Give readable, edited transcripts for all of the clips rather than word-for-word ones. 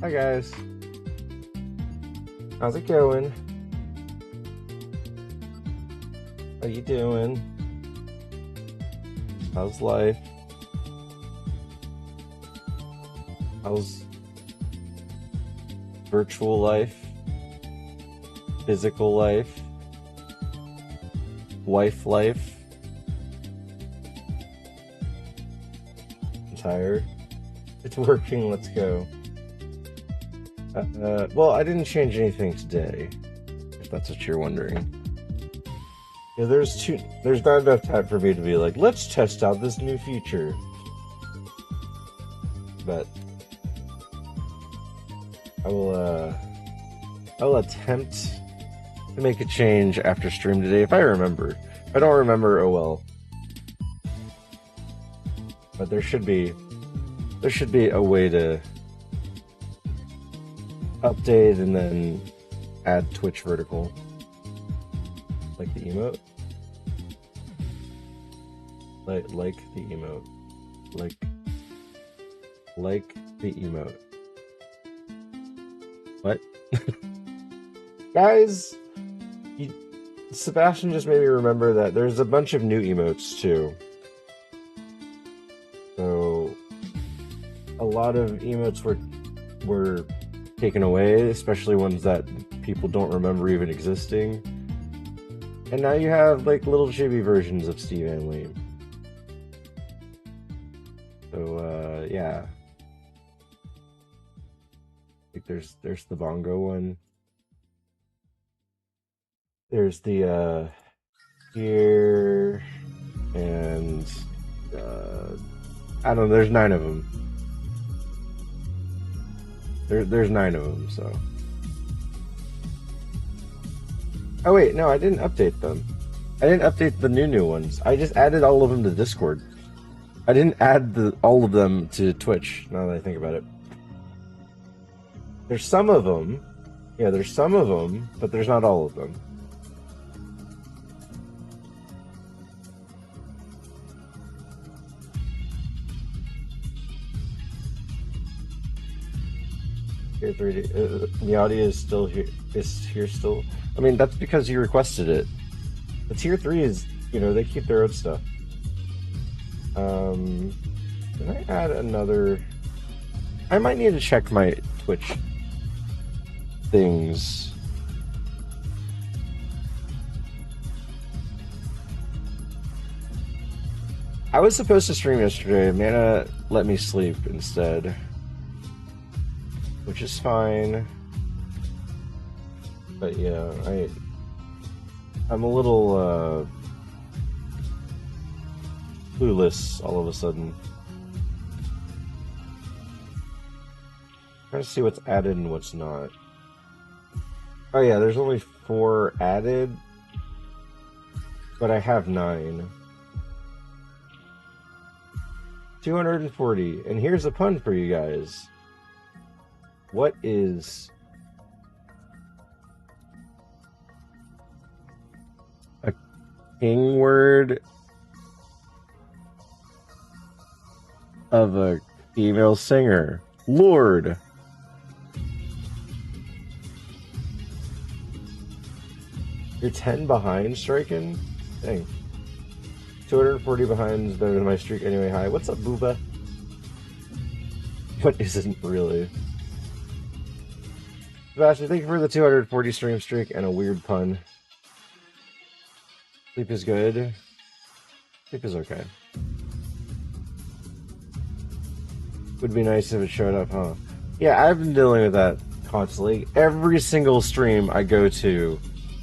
Hi guys. How's it going? How you doing? How's life? How's virtual life? Physical life? Wife life? I'm tired. It's working, let's go. Well, I didn't change anything today, if that's what you're wondering. Yeah, there's not enough time for me to be like, let's test out this new feature. But I'll attempt to make a change after stream today if I remember. If I don't remember, oh well. But there should be a way to update and then add Twitch vertical, like the emote, like the emote, like the emote. What? Guys, Sebastian just made me remember that there's a bunch of new emotes too. So a lot of emotes were taken away, especially ones that people don't remember even existing. And now you have like little chibi versions of SteVanLe. So yeah. Like there's the bongo one. There's the here and I don't know, there's 9 of them. There's 9 of them, so. Oh wait, no, I didn't update them. I didn't update the new ones. I just added all of them to Discord. I didn't add all of them to Twitch, now that I think about it. There's some of them. Yeah, there's some of them, but there's not all of them. Tier 3, the audio is still here. Is here still? I mean, that's because you requested it. The tier 3 is, you know, they keep their own stuff. Can I add another? I might need to check my Twitch things. I was supposed to stream yesterday. Mana let me sleep instead, which is fine. But yeah, I'm a little clueless all of a sudden. Trying to see what's added and what's not. Oh yeah, there's only 4 added, but I have 9. 240, and here's a pun for you guys. What is a king word of a female singer? Lord. You're 10 behind striking? Dang. 240 behind is better than my streak anyway. Hi. What's up, Booba? What isn't really? Sebastian, thank you for the 240 stream streak and a weird pun. Sleep is good. Sleep is okay. Would be nice if it showed up, huh? Yeah, I've been dealing with that constantly. Every single stream I go to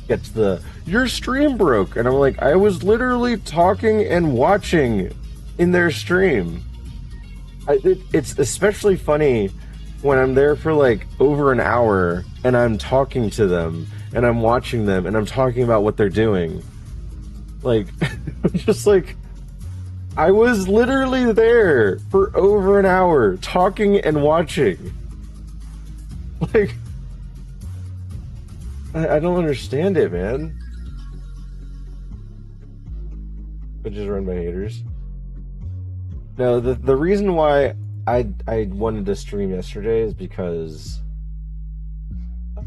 gets the, your stream broke. And I'm like, I was literally talking and watching in their stream. It's especially funny when I'm there for like over an hour and I'm talking to them and I'm watching them and I'm talking about what they're doing. Like, just like, I was literally there for over an hour talking and watching. Like, I don't understand it, man. But just run by haters. No, the reason why I wanted to stream yesterday is because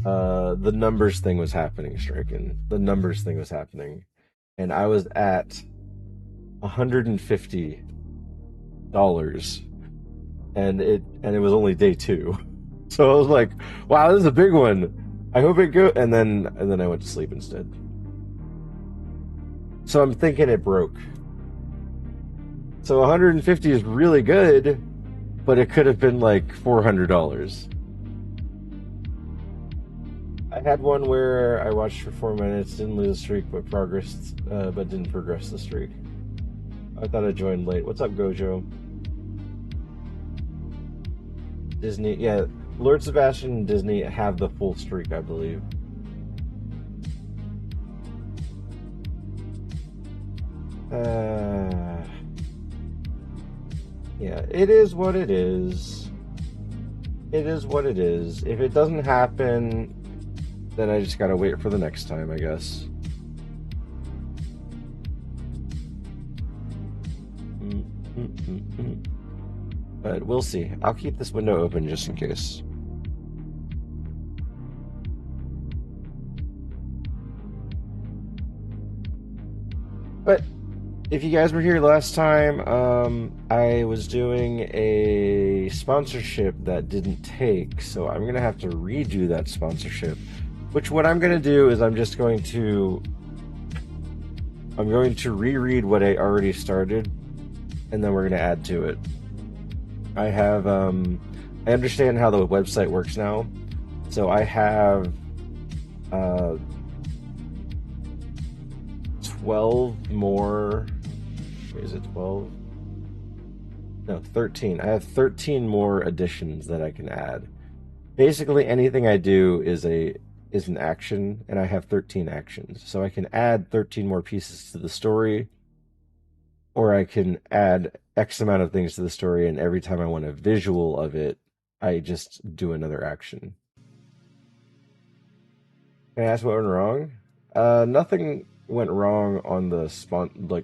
the numbers thing was happening, Stricken. The numbers thing was happening, and I was at $150, and it was only day 2, so I was like, wow, this is a big one. I hope it go. And then I went to sleep instead. So I'm thinking it broke. So 150 is really good, but it could have been like $400. I had one where I watched for 4 minutes, didn't lose the streak, but didn't progress the streak. I thought I joined late. What's up, Gojo? Disney, yeah, Lord Sebastian and Disney have the full streak, I believe. Yeah, it is what it is. It is what it is. If it doesn't happen, then I just gotta wait for the next time, I guess. But we'll see. I'll keep this window open just in case. But if you guys were here last time, I was doing a sponsorship that didn't take, so I'm gonna have to redo that sponsorship. Which what I'm gonna do is I'm going to reread what I already started, and then we're gonna add to it. I have I understand how the website works now, so I have 12 more. Is it 12? No, 13. I have 13 more additions that I can add. Basically, anything I do is an action, and I have 13 actions. So I can add 13 more pieces to the story, or I can add X amount of things to the story, and every time I want a visual of it, I just do another action. Can I ask what went wrong? Nothing went wrong on the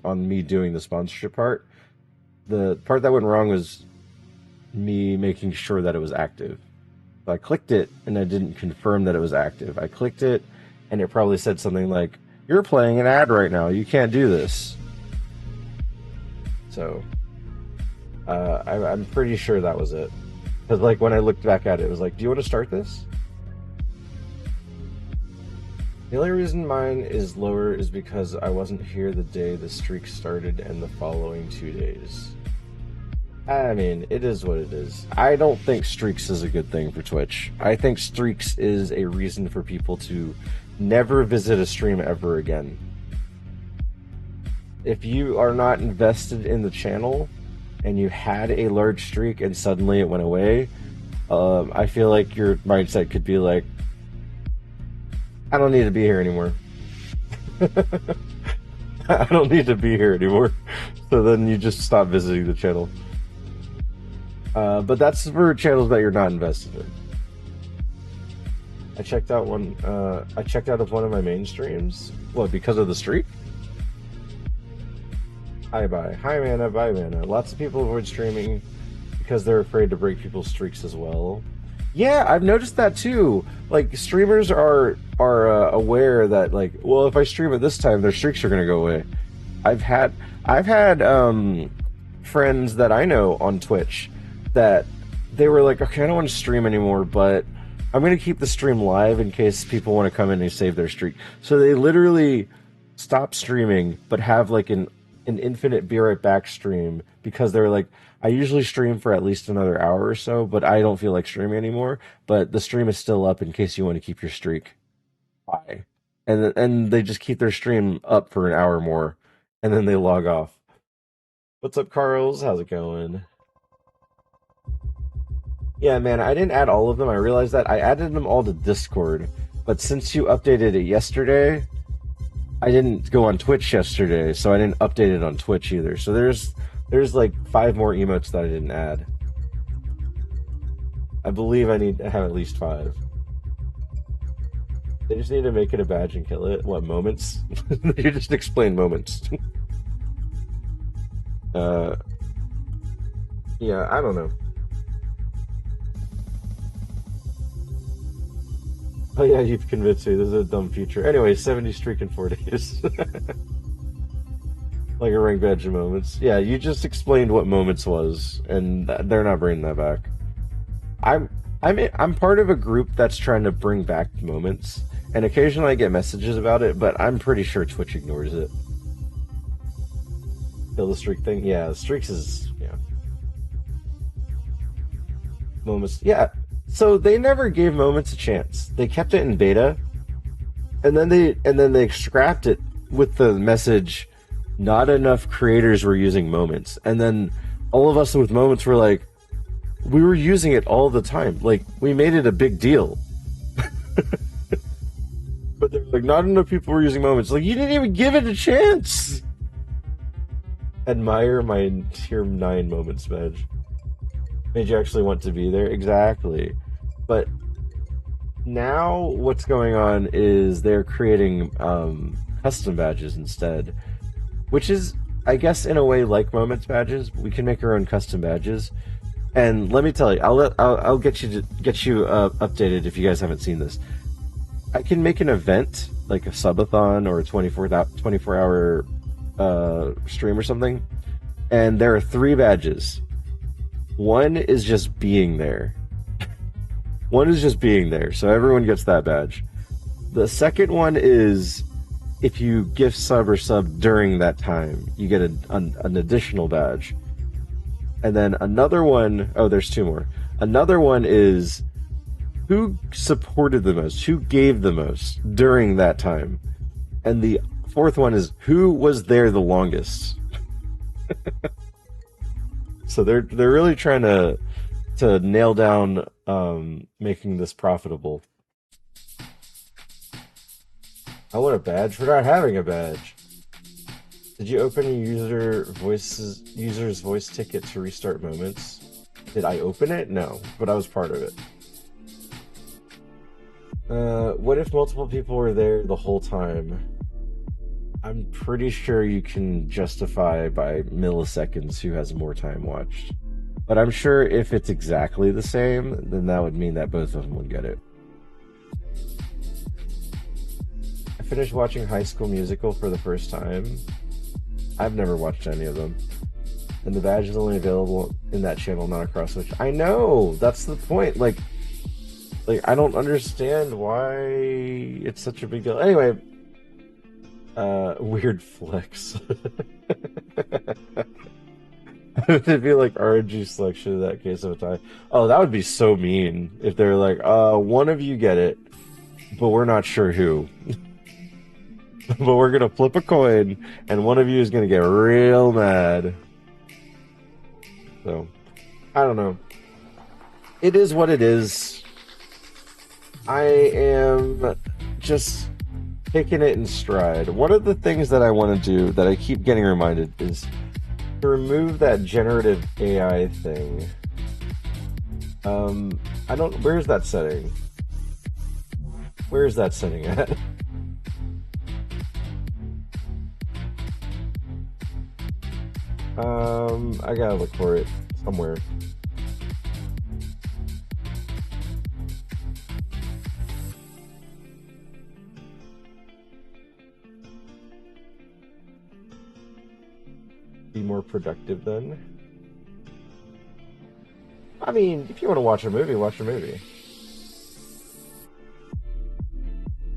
on me doing the sponsorship part. The part that went wrong was me making sure that it was active. So I clicked it and I didn't confirm that it was active. I clicked it and it probably said something like, "You're playing an ad right now. You can't do this." So I'm pretty sure that was it. Because like when I looked back at it, it was like, "Do you want to start this?" The only reason mine is lower is because I wasn't here the day the streak started and the following 2 days. I mean, it is what it is. I don't think streaks is a good thing for Twitch. I think streaks is a reason for people to never visit a stream ever again. If you are not invested in the channel and you had a large streak and suddenly it went away, I feel like your mindset could be like, I don't need to be here anymore. I don't need to be here anymore. So then you just stop visiting the channel. But that's for channels that you're not invested in. I checked out of one of my main streams. What, because of the streak? Hi, Mana, bye, Mana. Lots of people avoid streaming because they're afraid to break people's streaks as well. Yeah, I've noticed that too. Like, streamers are aware that, like, well, if I stream at this time, their streaks are gonna go away. I've had friends that I know on Twitch that they were like, okay, I don't want to stream anymore, but I'm gonna keep the stream live in case people want to come in and save their streak. So they literally stop streaming, but have like an infinite be right back stream because they're like, I usually stream for at least another hour or so, but I don't feel like streaming anymore. But the stream is still up in case you want to keep your streak. Bye. And they just keep their stream up for an hour more, and then they log off. What's up, Carls? How's it going? Yeah, man, I didn't add all of them. I realized that. I added them all to Discord. But since you updated it yesterday, I didn't go on Twitch yesterday, so I didn't update it on Twitch either. So there's like 5 more emotes that I didn't add. I believe I need to have at least 5. They just need to make it a badge and kill it. What, moments? You just explain moments. Yeah, I don't know. Oh yeah, you've convinced me. This is a dumb future. Anyway, 70 streak in 4 days. Like a rank badge of moments. Yeah, you just explained what moments was, and they're not bringing that back. I'm part of a group that's trying to bring back moments, and occasionally I get messages about it, but I'm pretty sure Twitch ignores it. Kill the streak thing? Yeah, streaks is moments. Yeah. So they never gave moments a chance. They kept it in beta, and then they scrapped it with the message, not enough creators were using moments. And then all of us with moments were like, we were using it all the time. Like, we made it a big deal. But they're like, not enough people were using moments. Like, you didn't even give it a chance. Admire my tier 9 moments badge. Made you actually want to be there? Exactly. But now what's going on is they're creating custom badges instead, which is, I guess, in a way like moments badges. We can make our own custom badges. And let me tell you, I'll get you updated if you guys haven't seen this. I can make an event like a subathon or a 24-hour stream or something, and there are 3 badges. One is just being there. One is just being there, so everyone gets that badge. The second one is if you gift sub or sub during that time, you get an additional badge. And then another one, oh, there's 2 more. Another one is who supported the most, who gave the most during that time. And the 4th one is who was there the longest. So they're really trying to nail down making this profitable. I want a badge for not having a badge. Did you open a user's voice ticket to restart moments? Did I open it? No, but I was part of it. What if multiple people were there the whole time? I'm pretty sure you can justify by milliseconds who has more time watched. But I'm sure if it's exactly the same, then that would mean that both of them would get it. I finished watching High School Musical for the first time. I've never watched any of them. And the badge is only available in that channel, not across Switch. I know! That's the point. Like I don't understand why it's such a big deal. Anyway, weird flex. It'd be like RNG selection in that case of a tie. Oh, that would be so mean if they're like, one of you get it, but we're not sure who. But we're gonna flip a coin, and one of you is gonna get real mad. So, I don't know. It is what it is. I am just taking it in stride. One of the things that I want to do that I keep getting reminded is to remove that generative AI thing. Where's that setting? Where's that setting at? I gotta look for it somewhere. Be more productive then. I mean, if you want to watch a movie, watch a movie.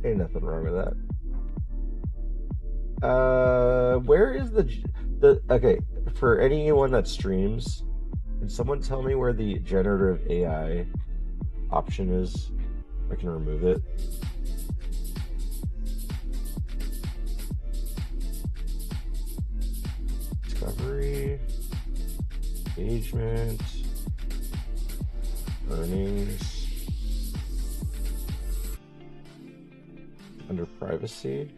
Ain't nothing wrong with that. Where is okay, for anyone that streams, can someone tell me where the generative AI option is? I can remove it. Discovery, engagement, earnings, under privacy.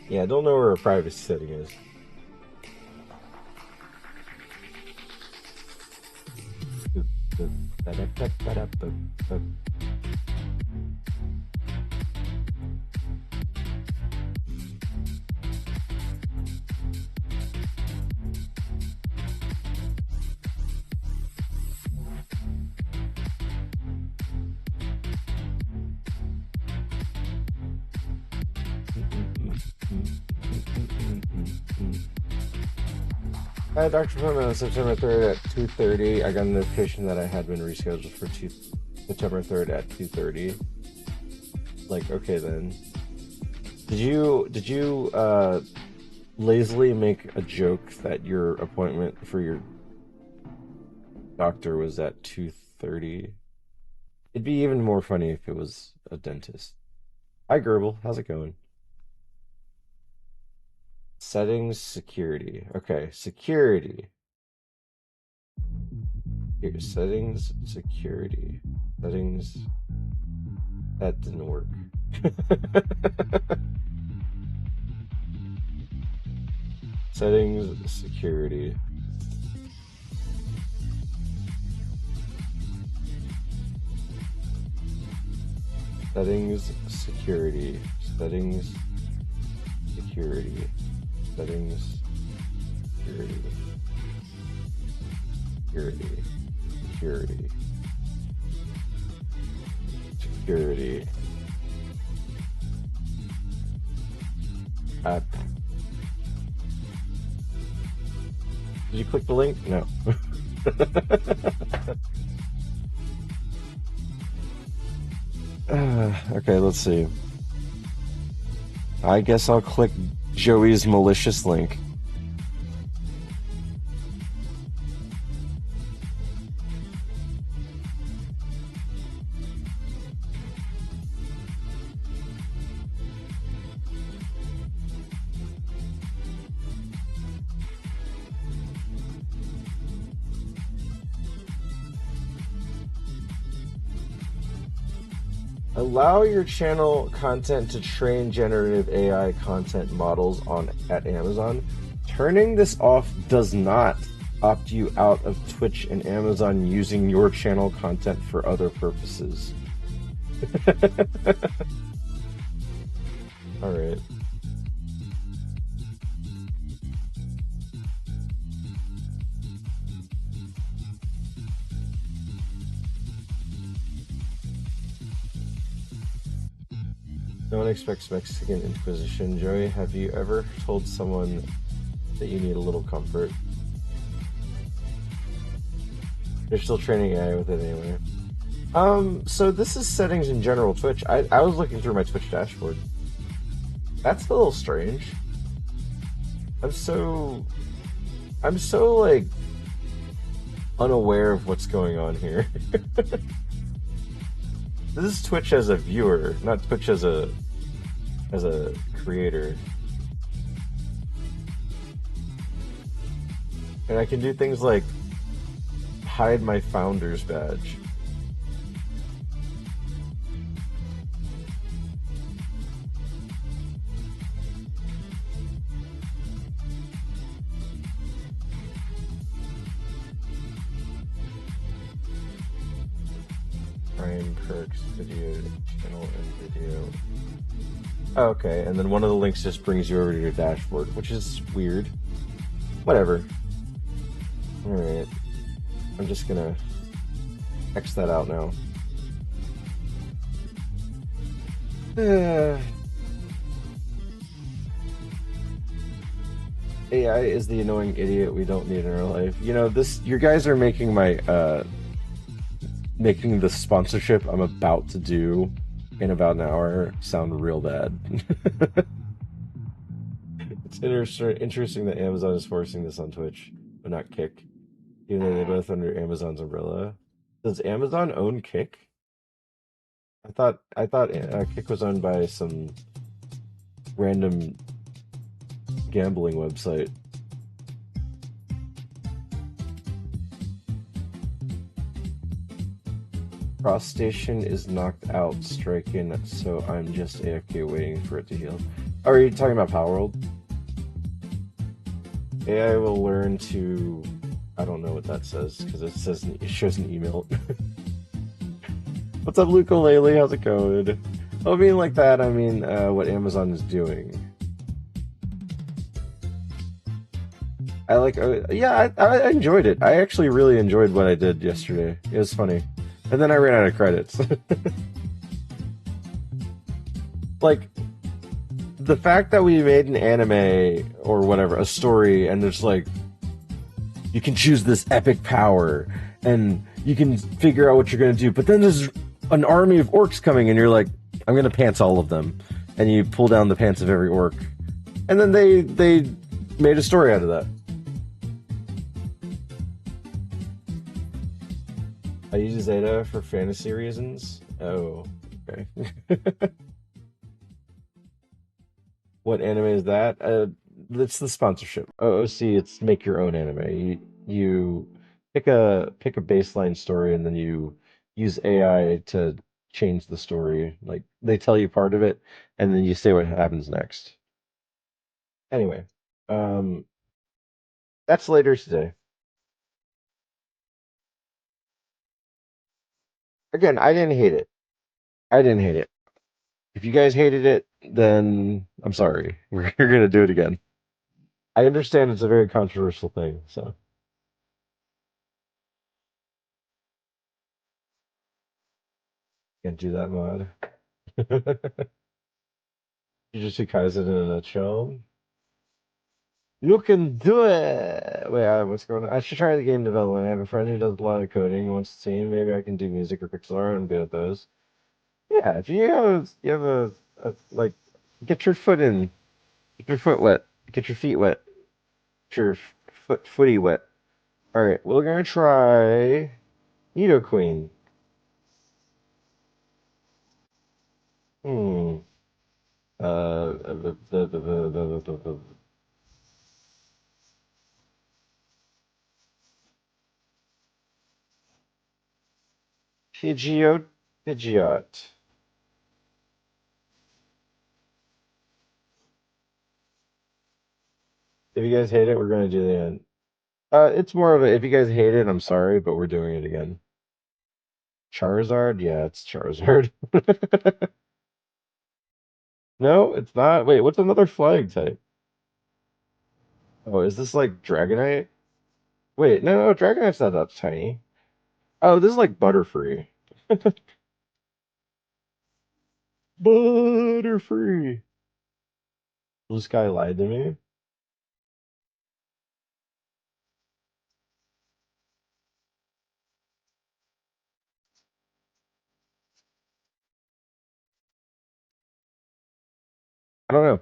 Yeah, I don't know where a privacy setting is. Hi, Dr. Pullman, on September 3rd at 2:30. I got a notification that I had been rescheduled for September 3rd at 2:30. Like, okay then. Did you lazily make a joke that your appointment for your doctor was at 2:30? It'd be even more funny if it was a dentist. Hi, Gerbil. How's it going? Settings, security. Okay, security. Here, settings, security. Settings. That didn't work. Settings, security. Settings, security. Settings, security. Settings, security. Security. Security. Security. App. Did you click the link? No. Okay, let's see. I guess I'll click Joey's malicious link. Allow your channel content to train generative AI content models at Amazon. Turning this off does not opt you out of Twitch and Amazon using your channel content for other purposes. All right. No one expects Mexican Inquisition. Joey, have you ever told someone that you need a little comfort? They're still training AI with it anyway. So this is settings in general Twitch. I was looking through my Twitch dashboard. That's a little strange. I'm so like unaware of what's going on here. This is Twitch as a viewer, not Twitch as a creator. And I can do things like hide my founder's badge. Brian Kirk's video channel and video. Oh, okay, and then one of the links just brings you over to your dashboard, which is weird. Whatever. Alright. I'm just gonna X that out now. AI is the annoying idiot we don't need in our life. You know, you guys are making my making the sponsorship I'm about to do in about an hour sound real bad. It's interesting that Amazon is forcing this on Twitch, but not Kick, even though they're both under Amazon's umbrella. Does Amazon own Kick? I thought Kick was owned by some random gambling website. Cross station is knocked out, striking, so I'm just AFK waiting for it to heal. Oh, are you talking about Power World? AI will learn to I don't know what that says because it shows an email. What's up, Lukulele? How's it going? Oh, I mean like that. I mean what Amazon is doing. I like. Yeah, I enjoyed it. I actually really enjoyed what I did yesterday. It was funny, and then I ran out of credits. Like the fact that we made an anime or whatever, a story, and there's like you can choose this epic power, and you can figure out what you're gonna do. But then there's an army of orcs coming, and you're like, I'm gonna pants all of them, and you pull down the pants of every orc, and then they made a story out of that. I use Zeta for fantasy reasons. Oh, okay. What anime is that? It's the sponsorship. OOC, it's make your own anime. You pick a baseline story and then you use AI to change the story. Like they tell you part of it and then you say what happens next. Anyway, um, that's later today. Again, I didn't hate it. I didn't hate it. If you guys hated it, then I'm sorry. We're gonna do it again. I understand it's a very controversial thing, so can't do that mod. You just see Kaizen in a nutshell. You can do it. Wait, what's going on? I should try the game development. I have a friend who does a lot of coding. He wants to see. Maybe I can do music or pixel art. I'm good at those. Yeah, if you have a like, get your foot in, get your foot wet, get your feet wet, get your footy wet. All right, we're gonna try Nido Queen. Hmm. Pidgeot, Pidgeot. If you guys hate it, we're gonna do the end. It's more of a if you guys hate it, I'm sorry, but we're doing it again. Charizard? Yeah, it's Charizard. No, it's not. Wait, what's another flying type? Oh, is this like Dragonite? Wait, no, Dragonite's not that tiny. Oh, this is like Butterfree. Butterfree. Blue Sky lied to me. I don't know.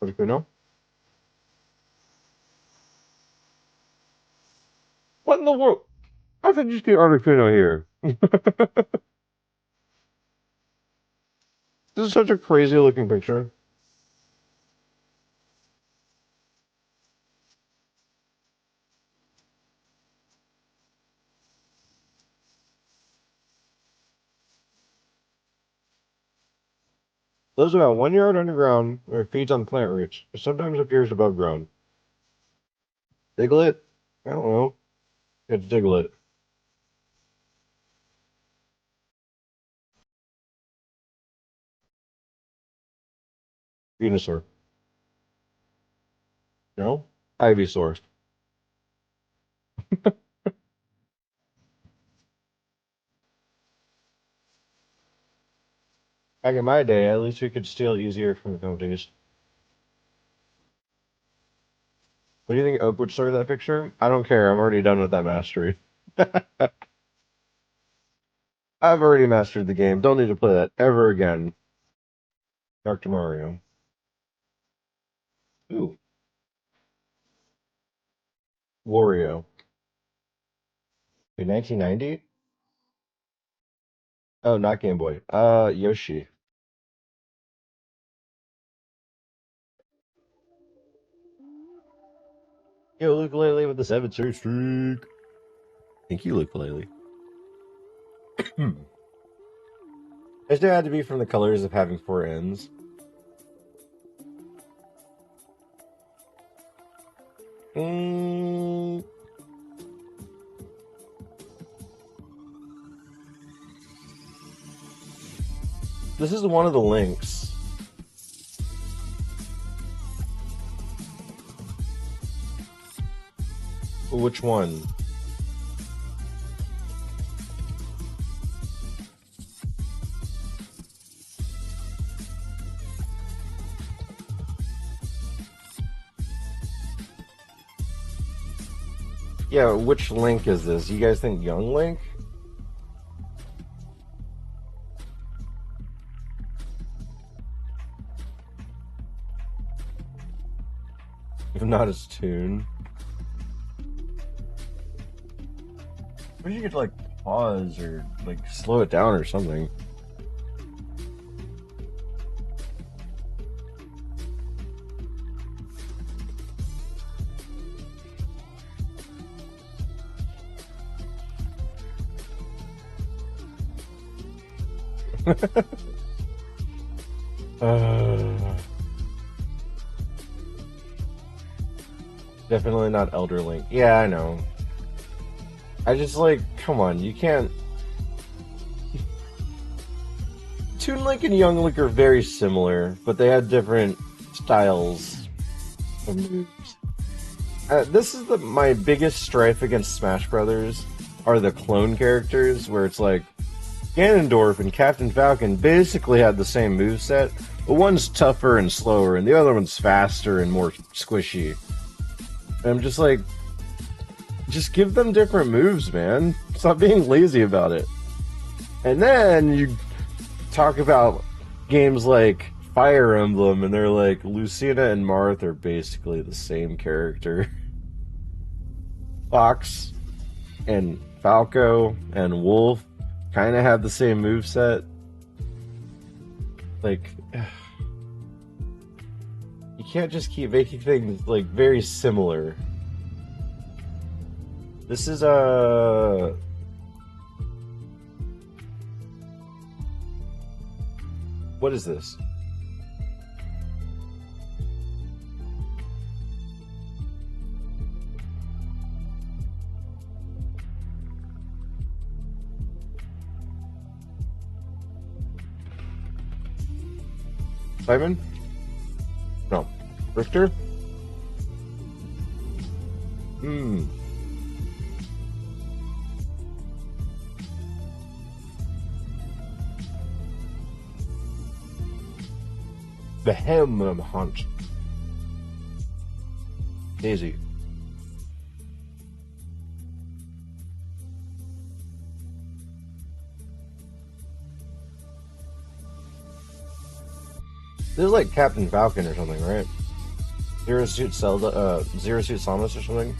Articuno? What in the world? How did you get Articuno here? This is such a crazy looking picture. Lives about 1 yard underground where it feeds on plant roots. It sometimes appears above ground. Diglett? I don't know. It's Diglett. Venusaur. No? Ivysaur. Back in my day, at least we could steal easier from the companies. What do you think Oak would start that picture? I don't care. I'm already done with that mastery. I've already mastered the game. Don't need to play that ever again. Dr. Mario. Ooh. Wario. In 1990? Oh, not Game Boy. Yoshi. Yo, Ukulele with the 7-2 streak. Thank you, Ukulele. I still had to be from the colors of having 4 ends. This is one of the links. Which one? Yeah, which Link is this? You guys think young Link? If not his tune. Maybe you could like pause or like slow it down or something. Definitely not Elder Link. Yeah, I know. I just like, come on, you can't. Toon Link and Young Link are very similar, but they have different styles of moves. This is my biggest strife against Smash Brothers are the clone characters, where it's like Ganondorf and Captain Falcon basically have the same moveset, but one's tougher and slower, and the other one's faster and more squishy. And I'm just like, just give them different moves, man. Stop being lazy about it. And then you talk about games like Fire Emblem, and they're like, Lucina and Marth are basically the same character. Fox and Falco and Wolf kind of have the same moveset. Like, you can't just keep making things like very similar. This is what is this? Simon? No. Richter? The Hem Hunt. Daisy. This is like Captain Falcon or something, right? Zero Suit Samus or something?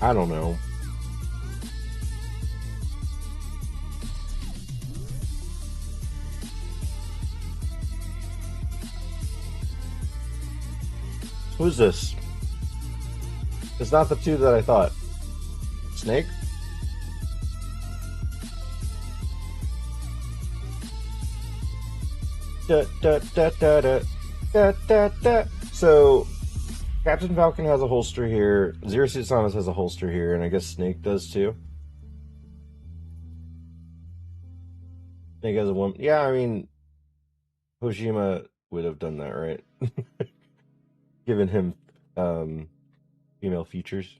I don't know. Who's this? It's not the two that I thought. Snake? Da, da, da, da, da, da, da, da. So, Captain Falcon has a holster here. Zero Suit Samus has a holster here, and I guess Snake does too. Snake has a woman. Yeah, I mean, Hojima would have done that, right? Given him female features.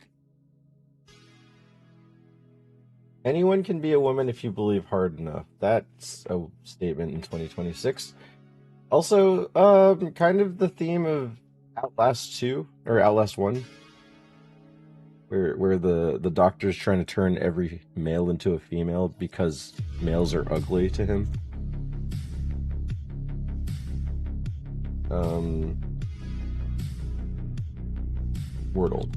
Anyone can be a woman if you believe hard enough. That's a statement in 2026. Also, kind of the theme of Outlast 2 or Outlast 1, where the doctor's trying to turn every male into a female because males are ugly to him. Wordle.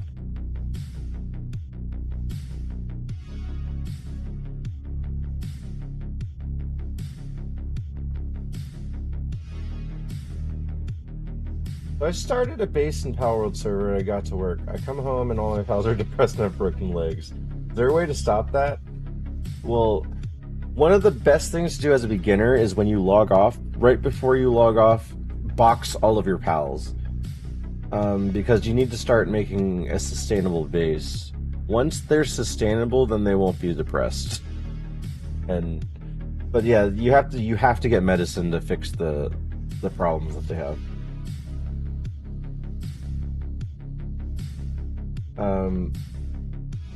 So I started a base in Power World server and I got to work. I come home and all my pals are depressed and have broken legs. Is there a way to stop that? Well, one of the best things to do as a beginner is when you log off, right before you log off, box all of your pals. Because you need to start making a sustainable base. Once they're sustainable, then they won't be depressed. But yeah, you have to get medicine to fix the problems that they have.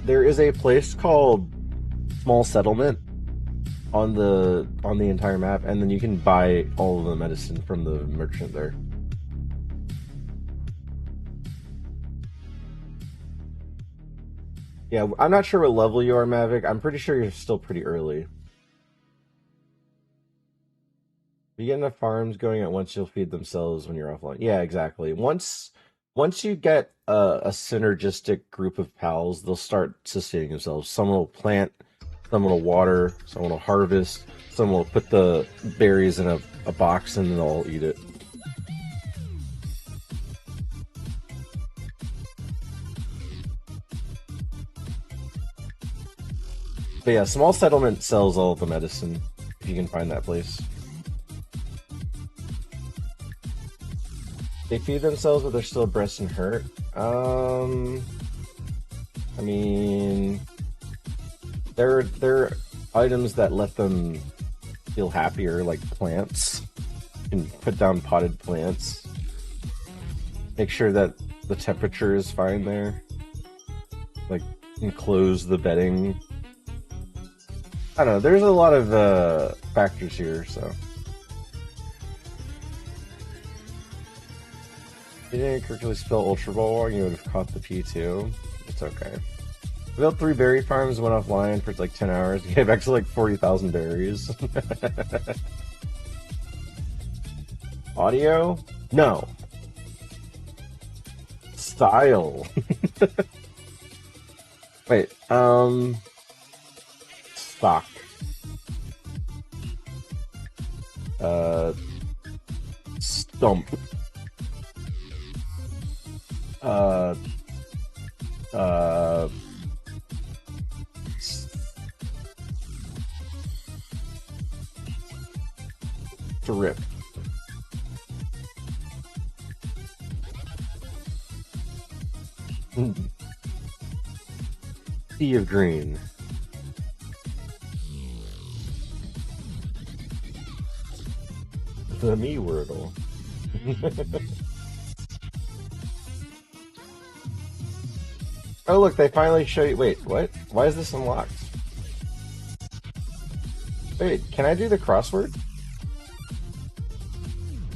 There is a place called Small Settlement on the entire map, and then you can buy all of the medicine from the merchant there. Yeah, I'm not sure what level you are, Mavic. I'm pretty sure you're still pretty early. You get enough farms going at once, you'll feed themselves when you're offline. Yeah, exactly. Once you get a synergistic group of pals, they'll start sustaining themselves. Someone will plant, someone will water, someone will harvest, someone will put the berries in a box and they'll all eat it. But yeah, Small Settlement sells all of the medicine, if you can find that place. They feed themselves, but they're still breast and hurt. I mean, there are items that let them feel happier, like plants. You can put down potted plants. Make sure that the temperature is fine there. Like, enclose the bedding. I don't know, there's a lot of factors here, so. If you didn't correctly spell Ultra Ball, you would have caught the P2. It's okay. I built 3 berry farms, went offline for like 10 hours, get back to like 40,000 berries. Audio? No. Style. Wait, stock. Stump. Drip. Sea of green. The me wordle. Oh look, they finally show you. Wait, what? Why is this unlocked? Wait, can I do the crossword?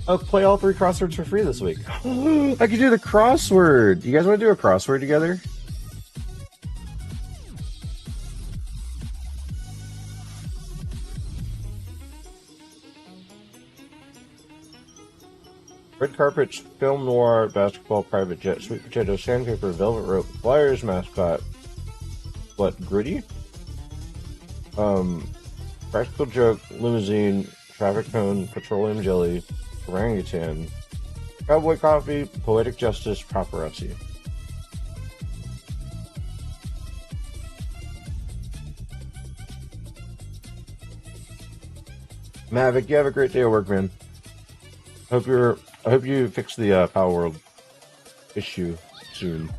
Oh, play all 3 crosswords for free this week. I can do the crossword. You guys want to do a crossword together? Red carpet, film noir, basketball, private jet, sweet potato, sandpaper, velvet rope, Flyers mascot. What, gritty? Practical joke, limousine, traffic cone, petroleum jelly, orangutan, cowboy coffee, poetic justice, paparazzi. Mavic, you have a great day at work, man. I hope you fix the Power World issue soon.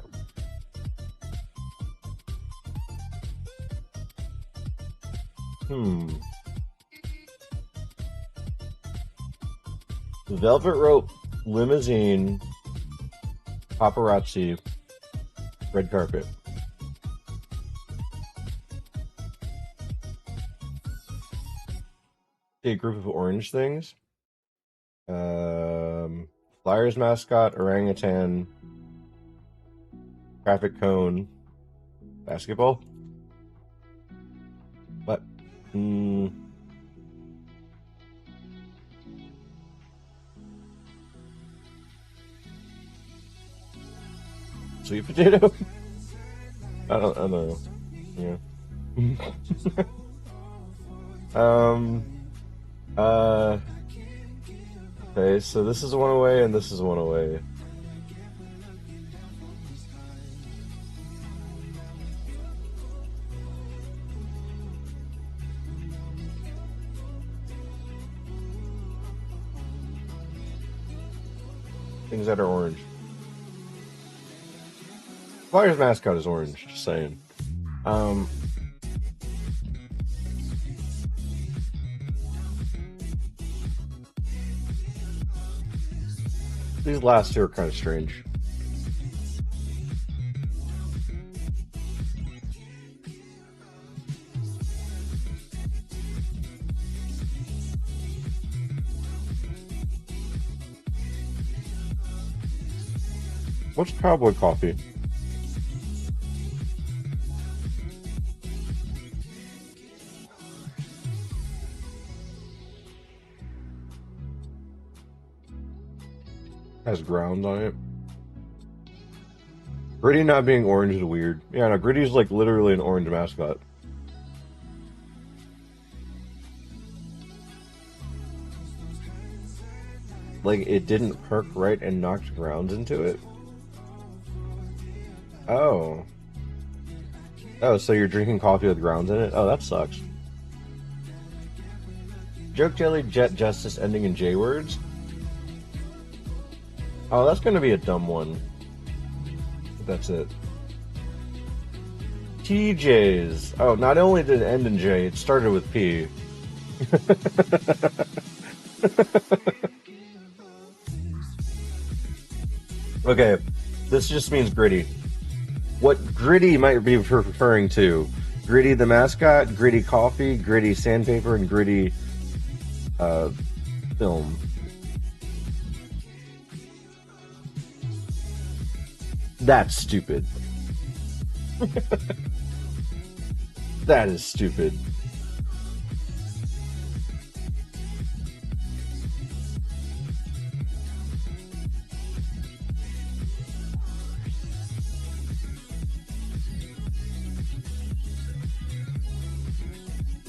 Velvet rope, limousine, paparazzi, red carpet. A group of orange things. Flyers mascot, orangutan, traffic cone, basketball. What? Sweet potato? I don't know. Yeah. Okay, so this is one away and this is one away. Things that are orange. Flyers mascot is orange, just saying. These last two are kind of strange. What's cowboy coffee? Has ground on it. Gritty not being orange is weird. Yeah, no, Gritty's like literally an orange mascot. Like, it didn't perk right and knocked grounds into it? Oh. Oh, so you're drinking coffee with grounds in it? Oh, that sucks. Joke Jelly Jet Justice ending in J words? Oh, that's gonna be a dumb one. But that's it. TJ's. Oh, not only did it end in J, it started with P. Okay, this just means Gritty. What Gritty might be referring to: Gritty the mascot, Gritty coffee, Gritty sandpaper, and Gritty film. That's stupid. That is stupid.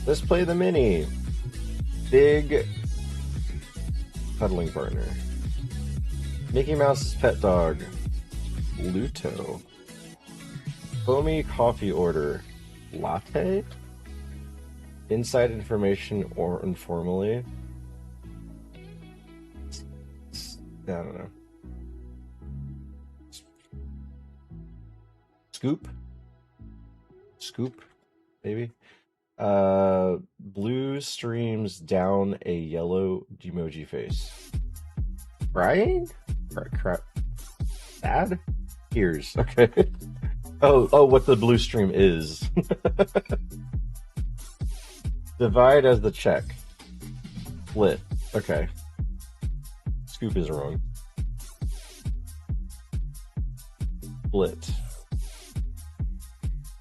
Let's play the mini. Big cuddling partner. Mickey Mouse's pet dog. Luto. Foamy coffee order. Latte? Inside information or informally? I don't know. Scoop? Scoop? Maybe? Blue streams down a yellow emoji face. Right? Crap. Bad? Ears. Okay. Oh, what the blue stream is. Divide as the check. Split. Okay. Scoop is wrong. Split.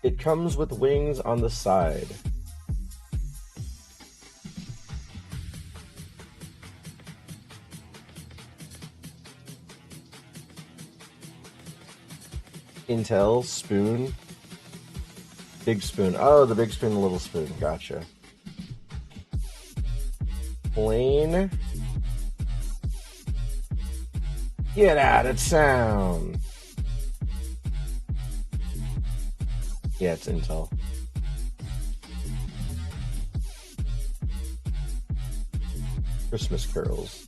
It comes with wings on the side. Intel, spoon, big spoon. Oh, the big spoon, the little spoon. Gotcha. Plain. Get out of town. Yeah, it's Intel. Christmas carols.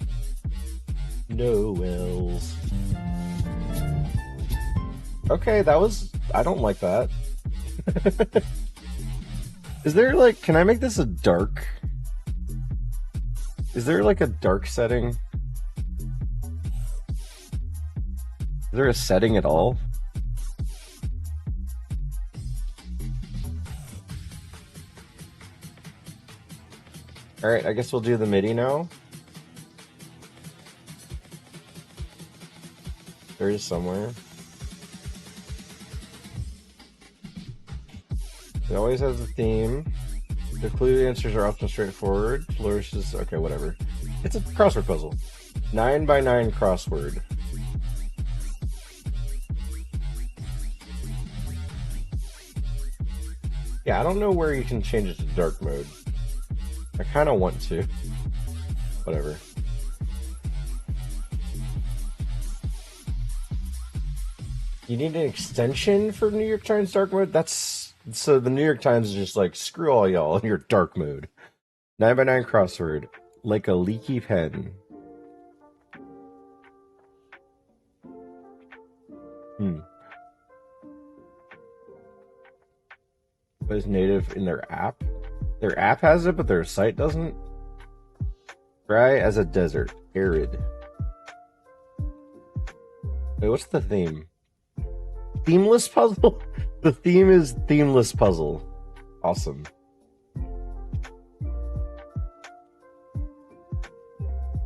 Noels. Okay, that was... I don't like that. Is there, like... Can I make this a dark? Is there, like, a dark setting? Is there a setting at all? Alright, I guess we'll do the MIDI now. There is somewhere. It always has a theme. The clue answers are often straightforward. Flourishes. Okay, whatever. It's a crossword puzzle. 9x9 crossword. Yeah, I don't know where you can change it to dark mode. I kind of want to. Whatever. You need an extension for New York Times dark mode? That's... So the New York Times is just like, screw all y'all in your dark mode. 9x9 crossword. Like a leaky pen. Hmm. But is native in their app? Their app has it, but their site doesn't? Dry as a desert. Arid. Wait, what's the theme? Themeless puzzle? The theme is themeless puzzle. Awesome.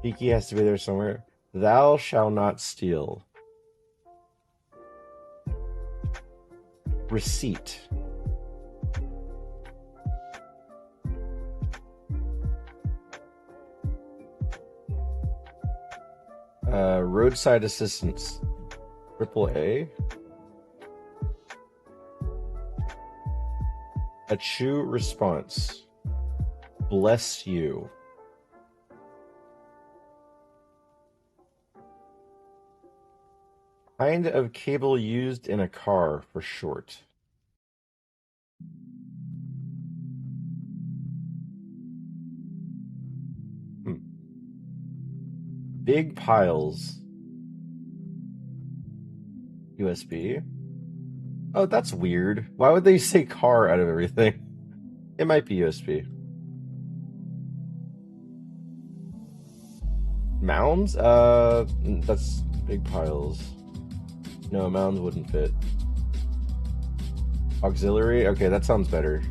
Kiki has to be there somewhere. Thou shall not steal. Receipt. Roadside assistance. AAA. A true response. Bless you. Kind of cable used in a car for short. Big piles. USB. Oh, that's weird. Why would they say car out of everything? It might be USB. Mounds? That's big piles. No, mounds wouldn't fit. Auxiliary? Okay, that sounds better.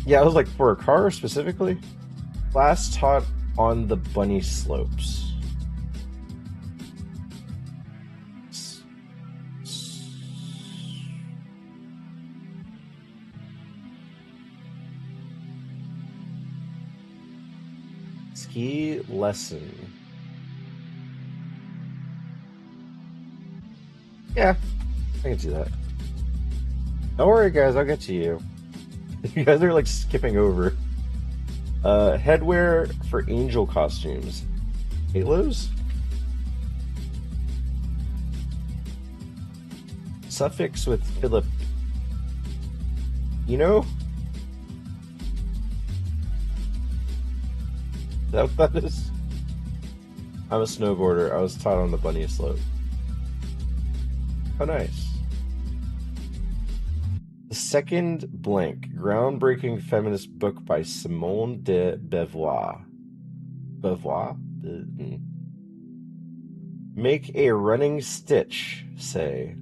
Yeah, it was like for a car specifically. Class taught on the bunny slopes. Ski lesson. Yeah, I can do that. Don't worry, guys, I'll get to you. You guys are like skipping over. Headwear for angel costumes. Halos? Suffix with Philip. You know? Is that what that is? I'm a snowboarder. I was taught on the bunny slope. Oh, nice. The Second Blank, groundbreaking feminist book by Simone de Beauvoir. Beauvoir? Make a running stitch, say.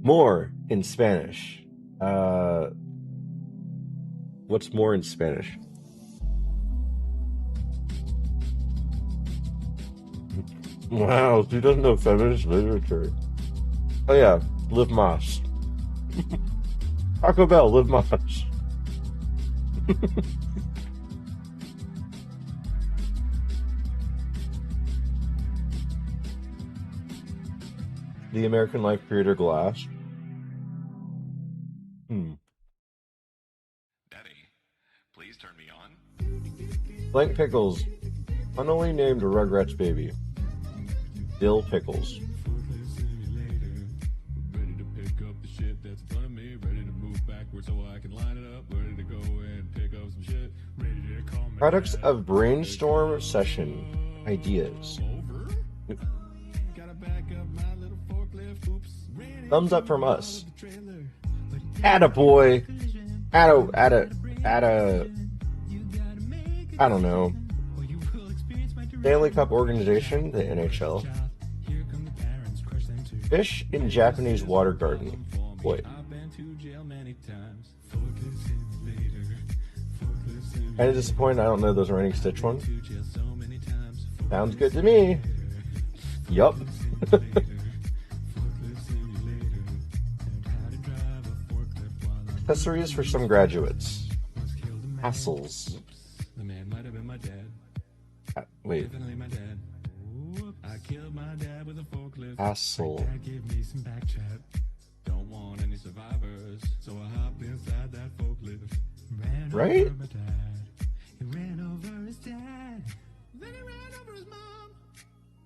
More in Spanish. What's more in Spanish? Wow, she doesn't know feminist literature. Oh yeah, live Mosh. Taco Bell, live Mosh. The American Life Creator Glass. Daddy, please turn me on. Blank Pickles. Funnily named Rugrats Baby. Dill Pickles. Products of brainstorm session ideas. Thumbs up from us. Attaboy. I don't know. Stanley Cup organization, the NHL. Fish in Japanese water garden. Boy. Kind of disappointed I don't know those running stitch ones. Sounds good to me. Yup. Accessories for some graduates. Hassles. Wait. Hassle. Right? He ran over his dad. Then he ran over his mom.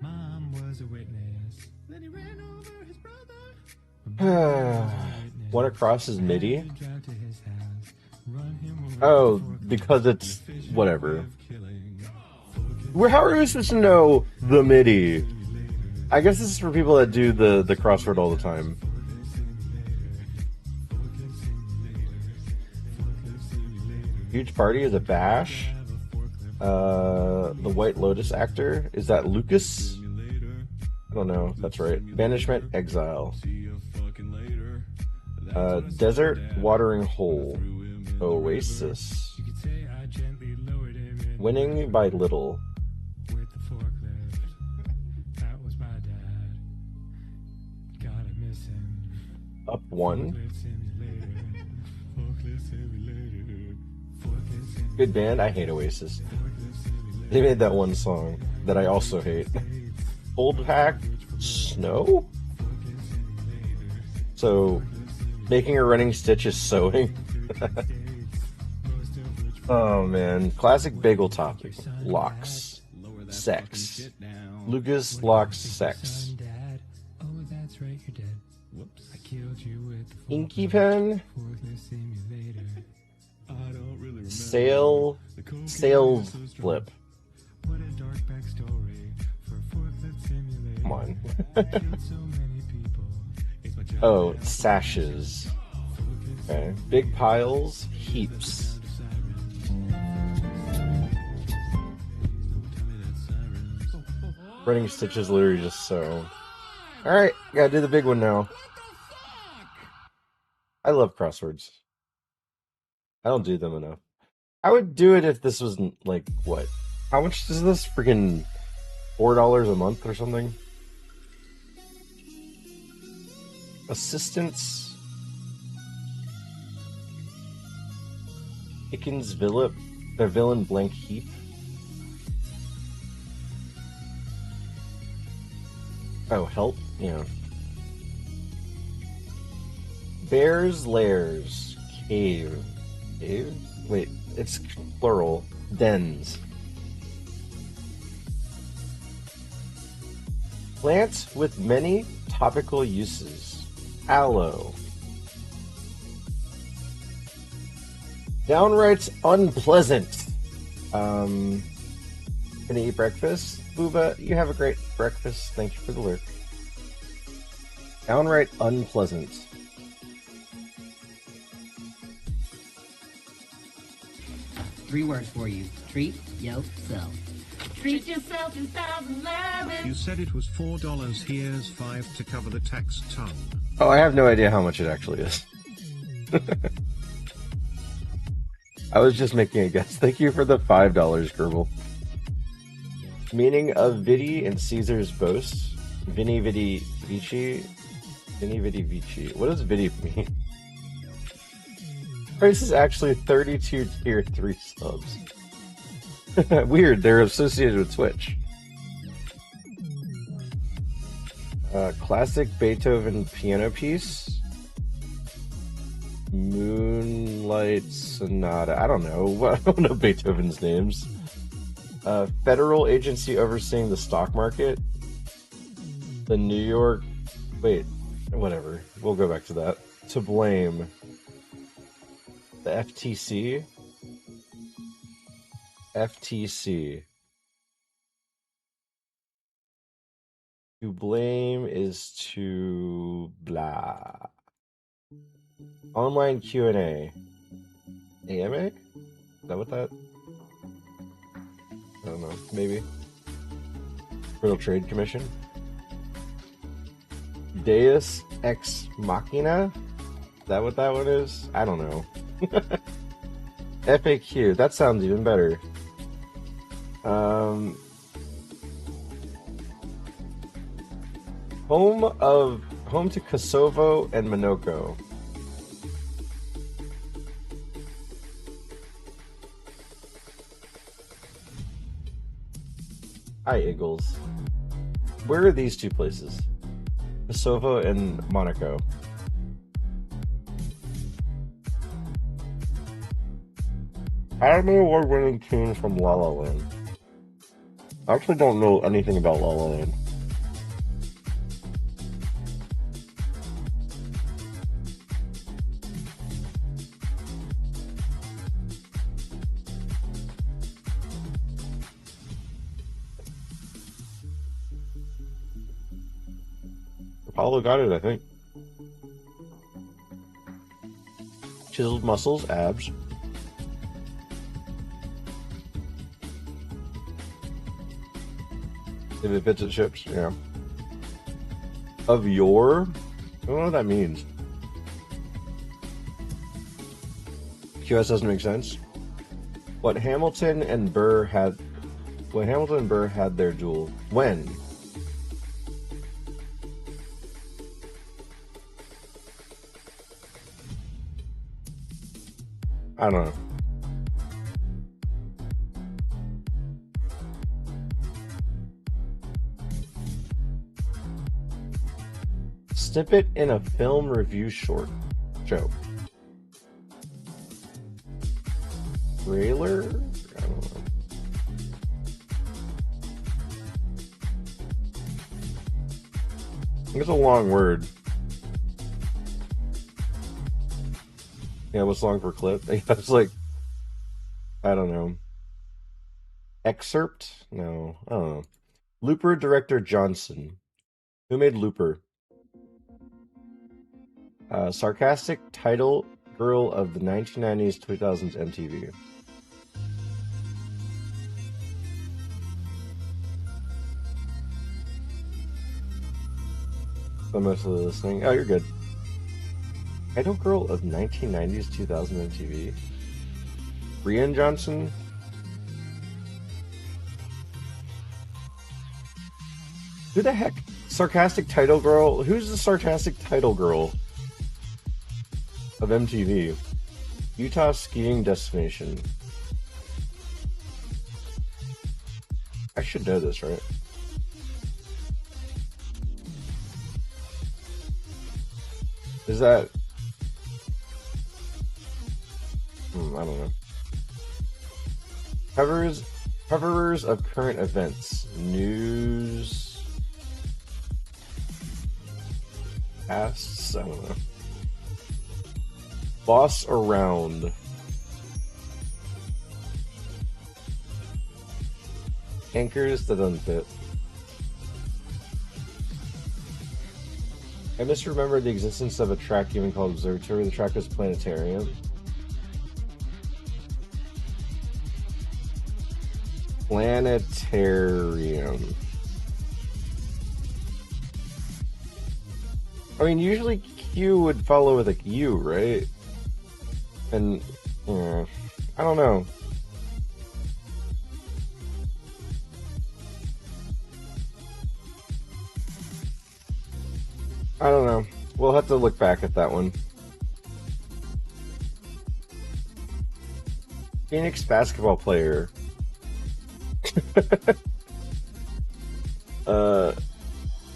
Mom was a witness. Then he ran over his brother. What across his MIDI? Oh, because it's whatever. How are we supposed to know the MIDI? I guess this is for people that do the crossword all the time. Huge Party is a bash. The White Lotus actor, is that Lucas? I don't know if that's right. Banishment, Exile. Desert Watering Hole. Oasis. Winning by Little. Up One. Good band. I hate Oasis. They made that one song that I also hate. Old Pack. Snow? So, making a running stitch is sewing. Oh man. Classic bagel topic. Locks. Sex. Lucas Locks Sex. Inky Pen. Sales Flip. Come on. Oh, Sashes. Okay. Big Piles. Heaps. Running stitches literally just so. Alright, gotta do the big one now. I love crosswords. I don't do them enough. I would do it if this was like, what? How much is this? Freaking $4 a month or something? Assistance. Pickens Villain Blank Heap. Oh, help? Yeah. Bears Lairs. Cave. Cave? Wait, it's plural. Dens. Plants with many topical uses. Aloe. Downright unpleasant. Gonna eat breakfast? Booba, you have a great breakfast. Thank you for the lurk. Downright unpleasant. Three words for you. Treat yourself. Treat yourself in 2011. You said it was $4. Here's $5 to cover the tax tongue. Oh, I have no idea how much it actually is. I was just making a guess. Thank you for the $5, Kerbal. Meaning of Vidi and Caesar's boast. Vini Vidi Vici. Vini Vidi Vici. What does Vidi mean? Price is actually 32 tier 3 subs. Weird, they're associated with Twitch. Classic Beethoven piano piece. Moonlight Sonata. I don't know. I don't know Beethoven's names. Federal agency overseeing the stock market. The New York... Wait, whatever. We'll go back to that. To blame. The FTC. FTC. To blame is to blah. Online Q&A. AMA? Is that what that? I don't know. Maybe. Federal Trade Commission. Deus Ex Machina? Is that what that one is? I don't know. FAQ. That sounds even better. Home to Kosovo and Monoko. Hi, Eagles. Where are these two places? Kosovo and Monaco. Academy Award-winning tune from La La Land. I actually don't know anything about La La Land. Apollo got it, I think. Chiseled muscles, abs. If it fits, it ships, yeah. Of your? I don't know what that means. QS doesn't make sense. When Hamilton and Burr had their duel. When? I don't know. Snippet in a film review short show. Trailer? I don't know. It's a long word. Yeah, what's long for clip? It's like, I don't know. Excerpt? No, I don't know. Looper director Johnson. Who made Looper? Sarcastic title girl of the 1990s, 2000s MTV. I'm mostly listening. Oh, you're good. Title girl of 1990s, 2000 MTV. Rian Johnson. Who the heck? Sarcastic title girl? Who's the sarcastic title girl of MTV? Utah skiing destination. I should know this, right? Is that... I don't know. Coverers of current events. News... Casts? I don't know. Boss around. Anchors that unfit. I misremembered the existence of a track even called Observatory. The track was Planetarium. Planetarium. I mean, usually Q would follow with a U, right? And, I don't know. I don't know. We'll have to look back at that one. Phoenix basketball player.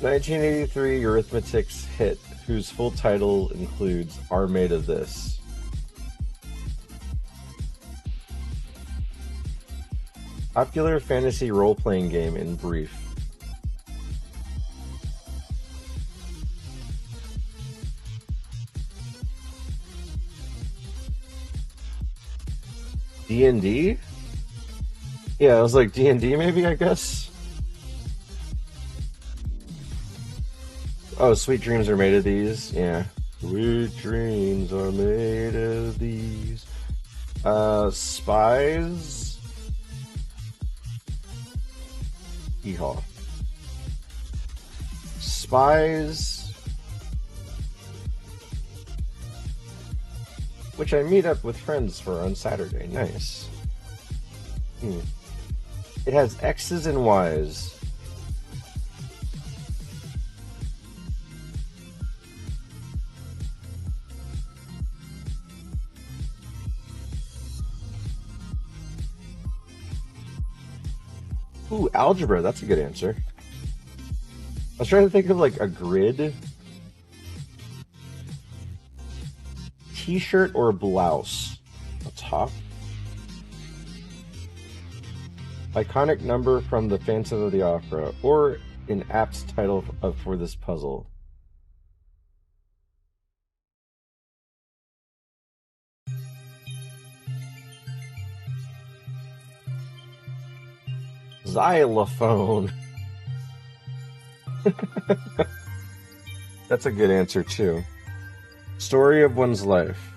1983 Eurythmics hit, whose full title includes Are Made of This. Popular fantasy role-playing game in brief. D&D? Yeah, I was like, D&D maybe, I guess? Oh, Sweet Dreams Are Made of These? Yeah. Sweet dreams are made of these. Spies? Yeehaw. Spies... which I meet up with friends for on Saturday. Nice. It has X's and Y's. Ooh, algebra. That's a good answer. I was trying to think of like a grid. T-shirt or blouse? A top? Iconic number from the Phantom of the Opera, or an apt title for this puzzle. Xylophone. That's a good answer too. Story of one's life.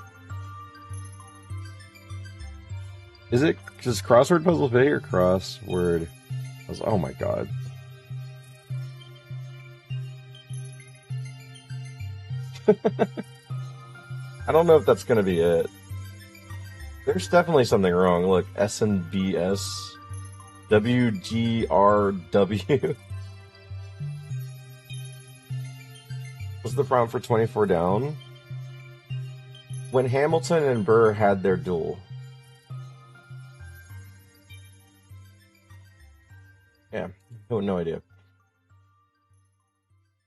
Is it just crossword puzzle video or crossword puzzle? Oh my god. I don't know if that's gonna be it. There's definitely something wrong. Look, SNBS, WGRW. What's the prompt for 24 Down? When Hamilton and Burr had their duel. Yeah, no idea.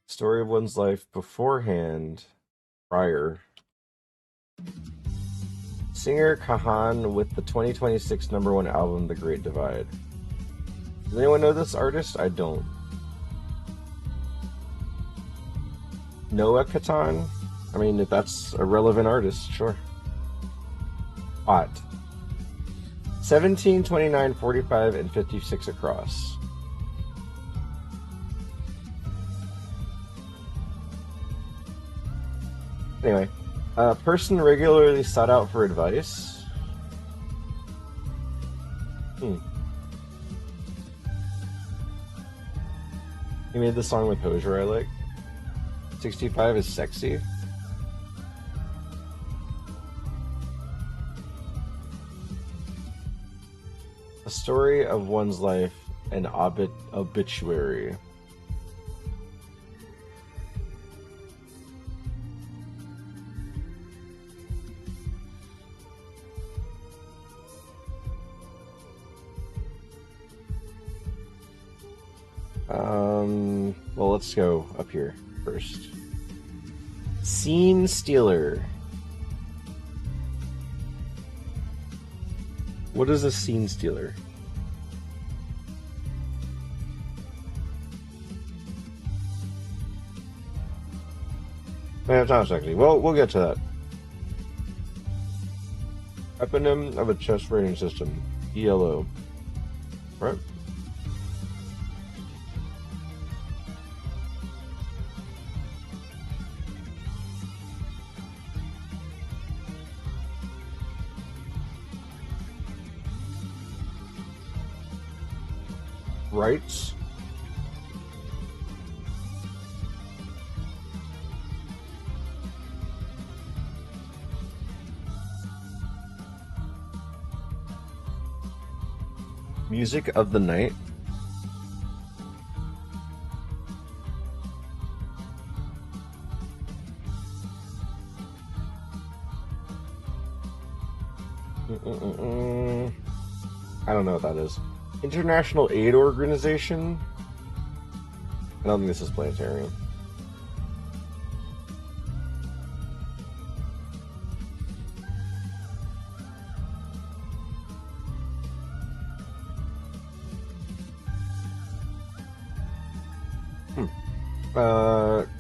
Story of one's life beforehand, prior. Singer Kahan with the 2026 #1 album, The Great Divide. Does anyone know this artist? I don't. Noah Kahan? I mean, if that's a relevant artist, sure. Hot. 17, 29, 45, and 56 across. Anyway, a person regularly sought out for advice. He made the song with Hosier I like. 65 is sexy. A story of one's life, an obituary. Well, let's go up here first. Scene stealer. What is a scene stealer? It's not sexy. Well, we'll get to that. Eponym of a chess rating system. ELO. Right? Rights. Music of the night. I don't know what that is. International Aid Organization? I don't think this is planetarium.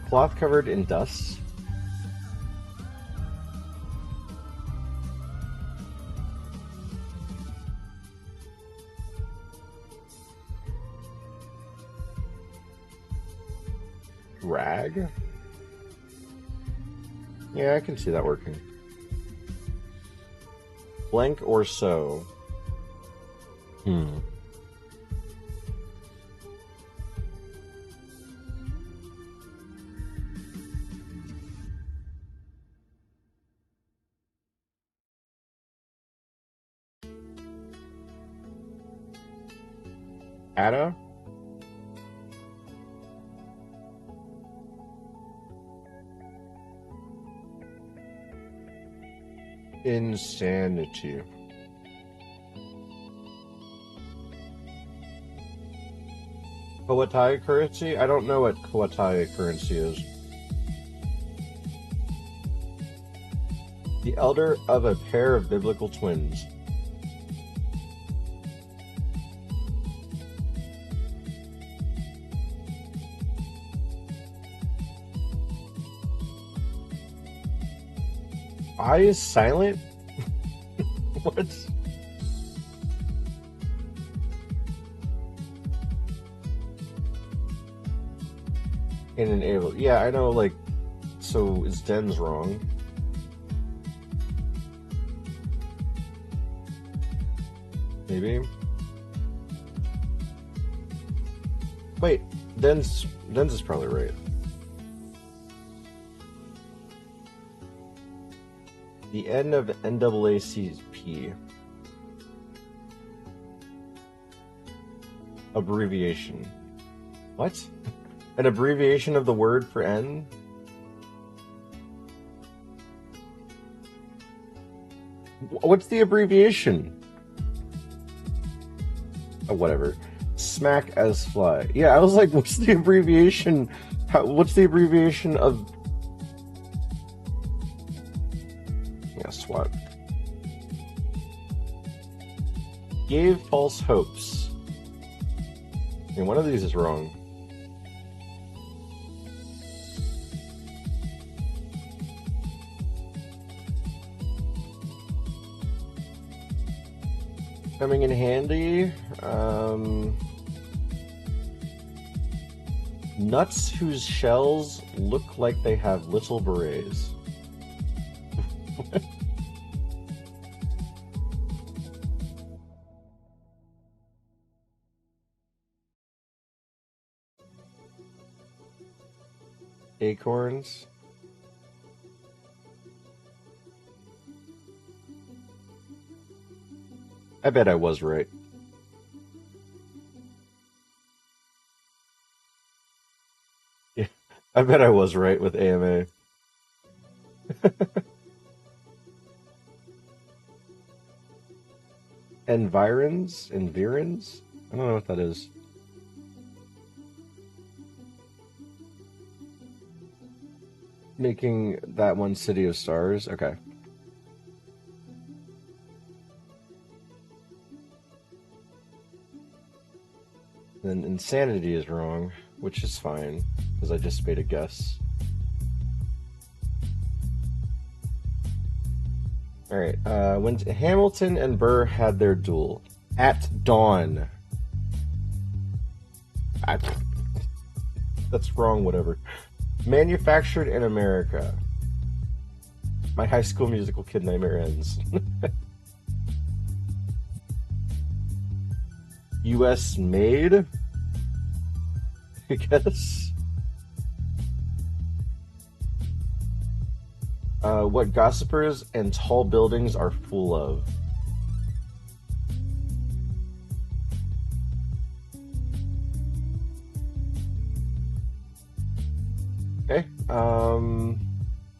Cloth covered in dust. Rag? Yeah, I can see that working. Blank or so. Ada? Insanity. Kowatai currency? I don't know what Kowatai currency is. The elder of a pair of biblical twins. I is silent? What? In an able. Yeah, I know, like, so is Den's wrong. Maybe. Wait, Den's is probably right. The N of NAACP. Abbreviation. What? An abbreviation of the word for N? What's the abbreviation? Oh, whatever. Smack as fly. Yeah, I was like, what's the abbreviation? What's the abbreviation of... Yeah, SWAT. Gave false hopes. And one of these is wrong. Coming in handy, nuts whose shells look like they have little berets. Acorns. I bet I was right. Yeah, I bet I was right with AMA. Environs? I don't know what that is. Making that one City of Stars? Okay. Then insanity is wrong, which is fine, because I just made a guess. Alright, when Hamilton and Burr had their duel. At dawn. That's wrong, whatever. Manufactured in America. My High School Musical Kid Nightmare ends. US made? I guess. What gossipers and tall buildings are full of. Okay.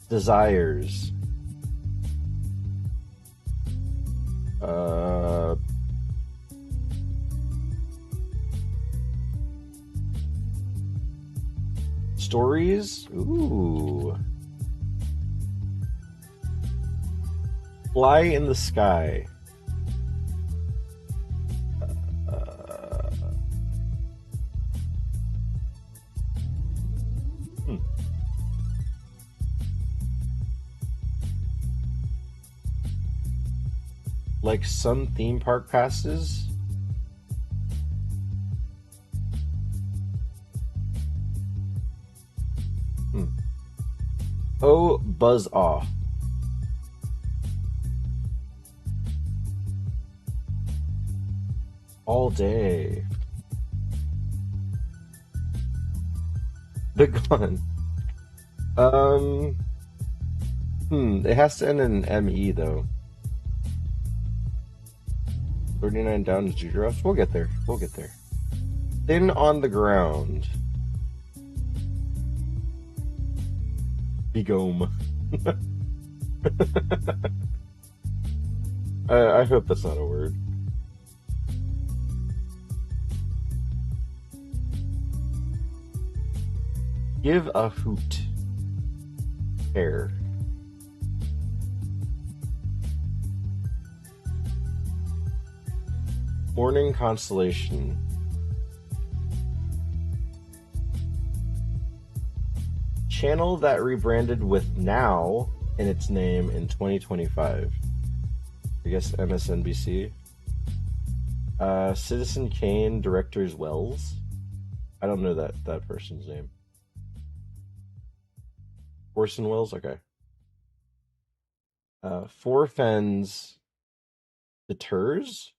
Desires. Stories? Ooh. Fly in the sky. Like some theme park passes? Oh, buzz off. All day. The gun. It has to end in an ME though. 39 down to Judros. We'll get there. We'll get there. Thin on the ground. Begome. I hope that's not a word. Give a hoot. Hair. Morning constellation. Channel that rebranded with Now in its name in 2025. I guess MSNBC. Citizen Kane, Directors Wells. I don't know that person's name. Orson Welles? Okay. Four Fens deters?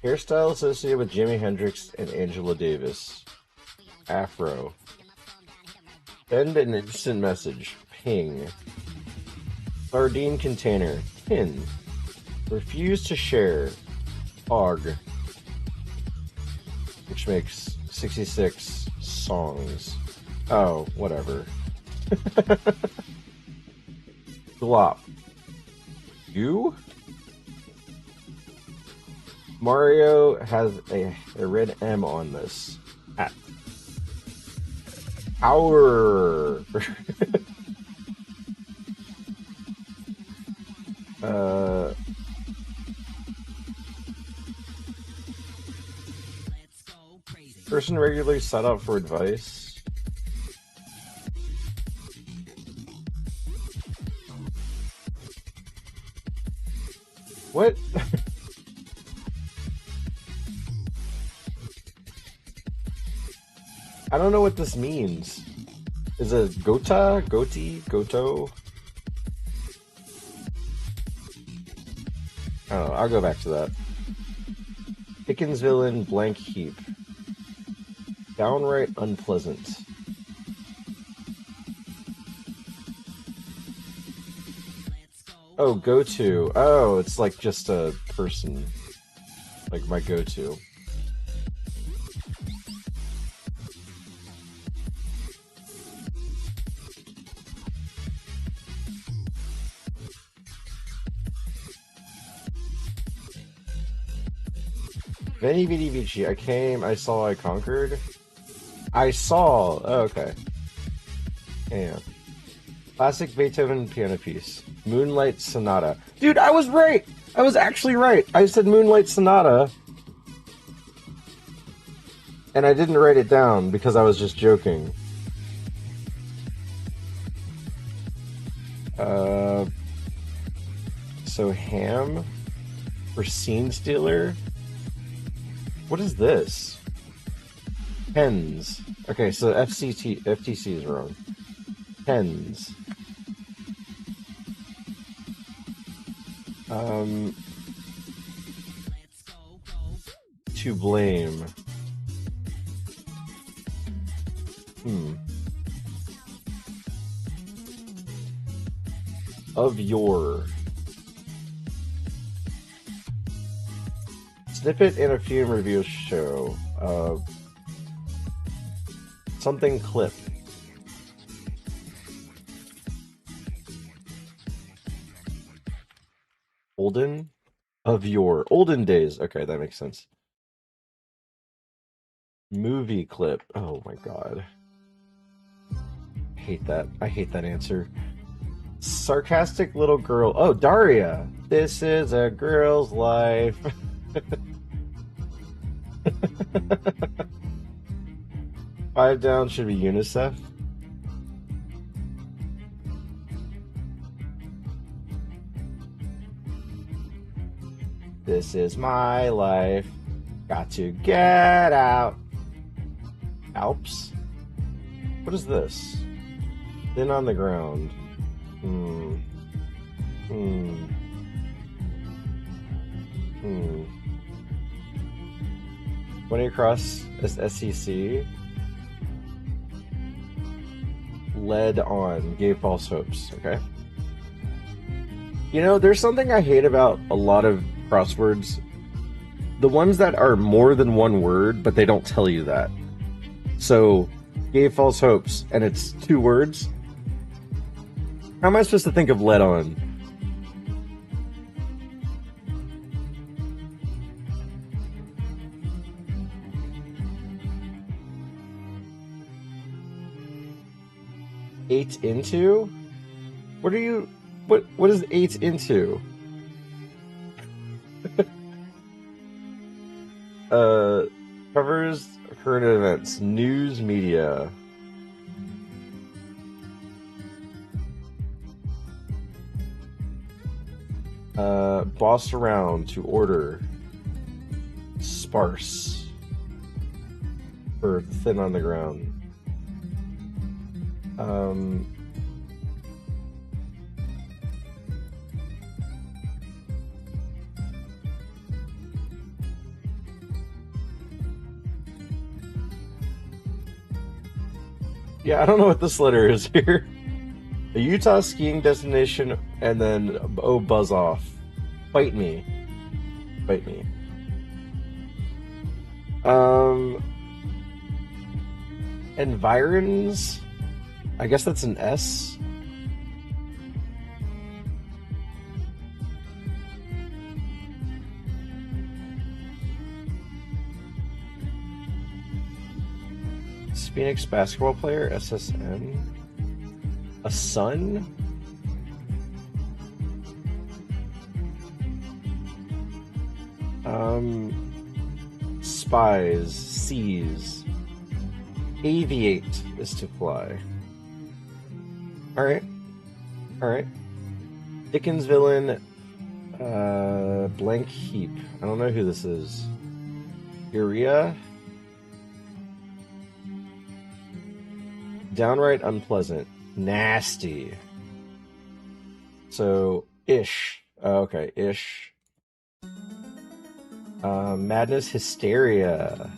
Hairstyle associated with Jimi Hendrix and Angela Davis. Afro. Send an instant message. Ping. Sardine container. Pin. Refuse to share. Og. Which makes 66 songs. Oh, whatever. Glop. You? Mario has a red M on this. At. Power. Person regularly sought out for advice. What? I don't know what this means. Is it Gota? Goti? Goto? I don't know. I'll go back to that. Pickens villain blank heap. Downright unpleasant. Oh, go-to. Oh, it's like just a person. Like my go-to. Veni Vidi Vici. I came, I saw, I conquered. I saw. Oh, okay. Yeah. Classic Beethoven piano piece. Moonlight Sonata. Dude, I was right! I was actually right! I said Moonlight Sonata. And I didn't write it down because I was just joking. So ham for Scene Stealer. What is this? Pens. Okay, so FTC is wrong. Pens. To blame. Of your. Snippet in a film review show. Something clip. Olden? Of your. Olden days. Okay, that makes sense. Movie clip. Oh my god. I hate that. I hate that answer. Sarcastic little girl. Oh, Daria. This is a girl's life. Five down should be UNICEF. This is my life. Got to get out. Alps? What is this? Thin on the ground. 20 across as SEC. Led on. Gave false hopes. Okay. You know, there's something I hate about a lot of crosswords. The ones that are more than one word, but they don't tell you that. So, gave false hopes, and it's two words. How am I supposed to think of led on? Eight into? What are you... What is eight into? Covers current events, news, media. Boss around to order. Sparse. For thin on the ground. Um, yeah, I don't know what this letter is here. A Utah skiing destination, and then, oh, buzz off. Bite me. Bite me. Environs? I guess that's an S. Phoenix basketball player, SSN. A sun? Spies, seas. Aviate is to fly. Alright. Alright. Dickens villain, blank heap. I don't know who this is. Urea? Downright unpleasant. Nasty. So, ish. Okay, ish. Madness, hysteria.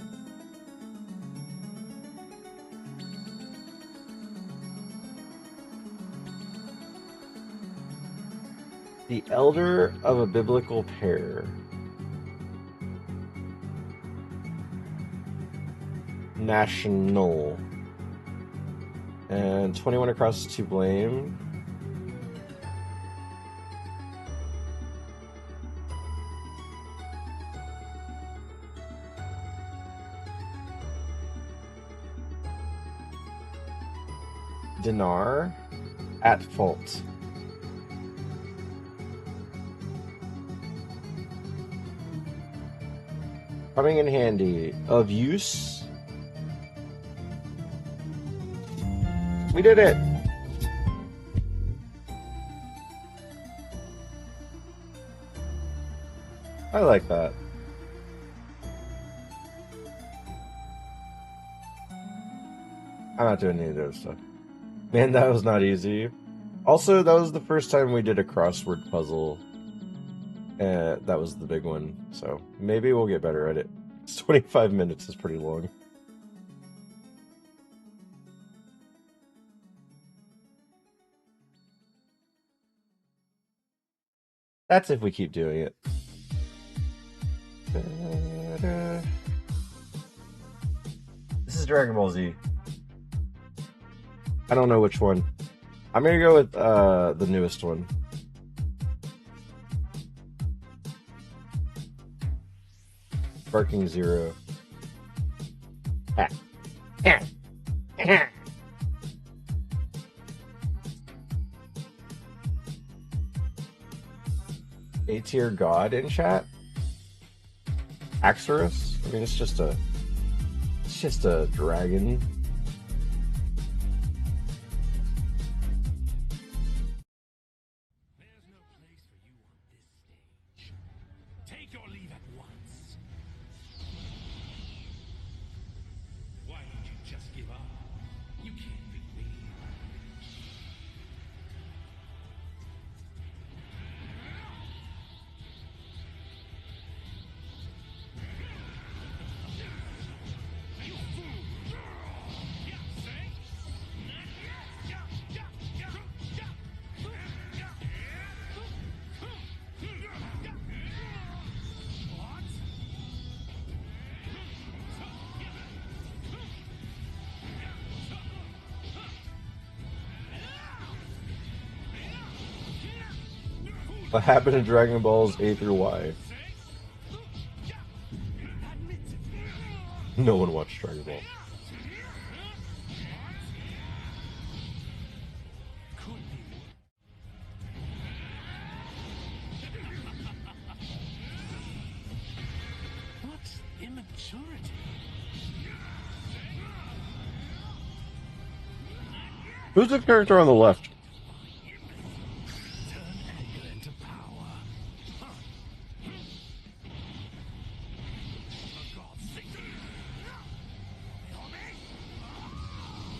The elder of a biblical pair. National. And 21 across to blame. Dinar. At fault. Coming in handy. Of use. We did it! I like that. I'm not doing any of those stuff. Man, that was not easy. Also, that was the first time we did a crossword puzzle. That was the big one, so maybe we'll get better at it. 25 minutes is pretty long. That's if we keep doing it. This is Dragon Ball Z. I don't know which one. I'm gonna go with the newest one. Barking Zero. Ah. Ah. Ah. A-tier god in chat? Axorus? I mean, it's just a dragon. There's no place for you on this stage. Take your leave at once. Why don't you just give up? You can't beat me. What happened in Dragon Balls A through Y? No one watched Dragon Ball. What immaturity? Who's the character on the left? Turn anger into power. For God's sake.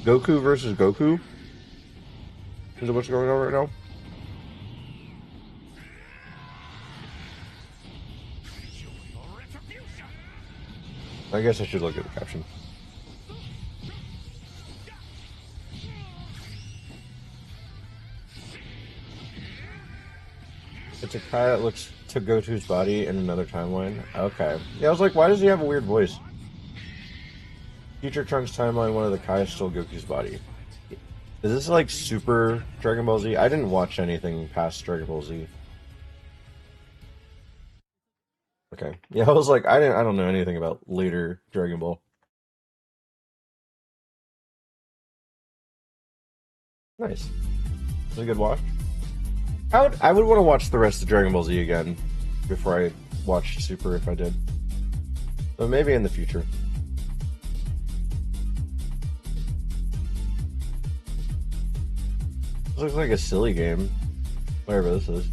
Goku versus Goku? Is that what's going on right now? I guess I should look at the caption. It's a Kai that looks to Goku's body in another timeline. Okay. Yeah, I was like, why does he have a weird voice? Future Trunks timeline, one of the Kai stole Goku's body. Is this like Super Dragon Ball Z? I didn't watch anything past Dragon Ball Z. Okay. Yeah, I was like, I don't know anything about later Dragon Ball. Nice. It was a good watch. I would want to watch the rest of Dragon Ball Z again before I watched Super if I did. But maybe in the future. This looks like a silly game. Whatever this is.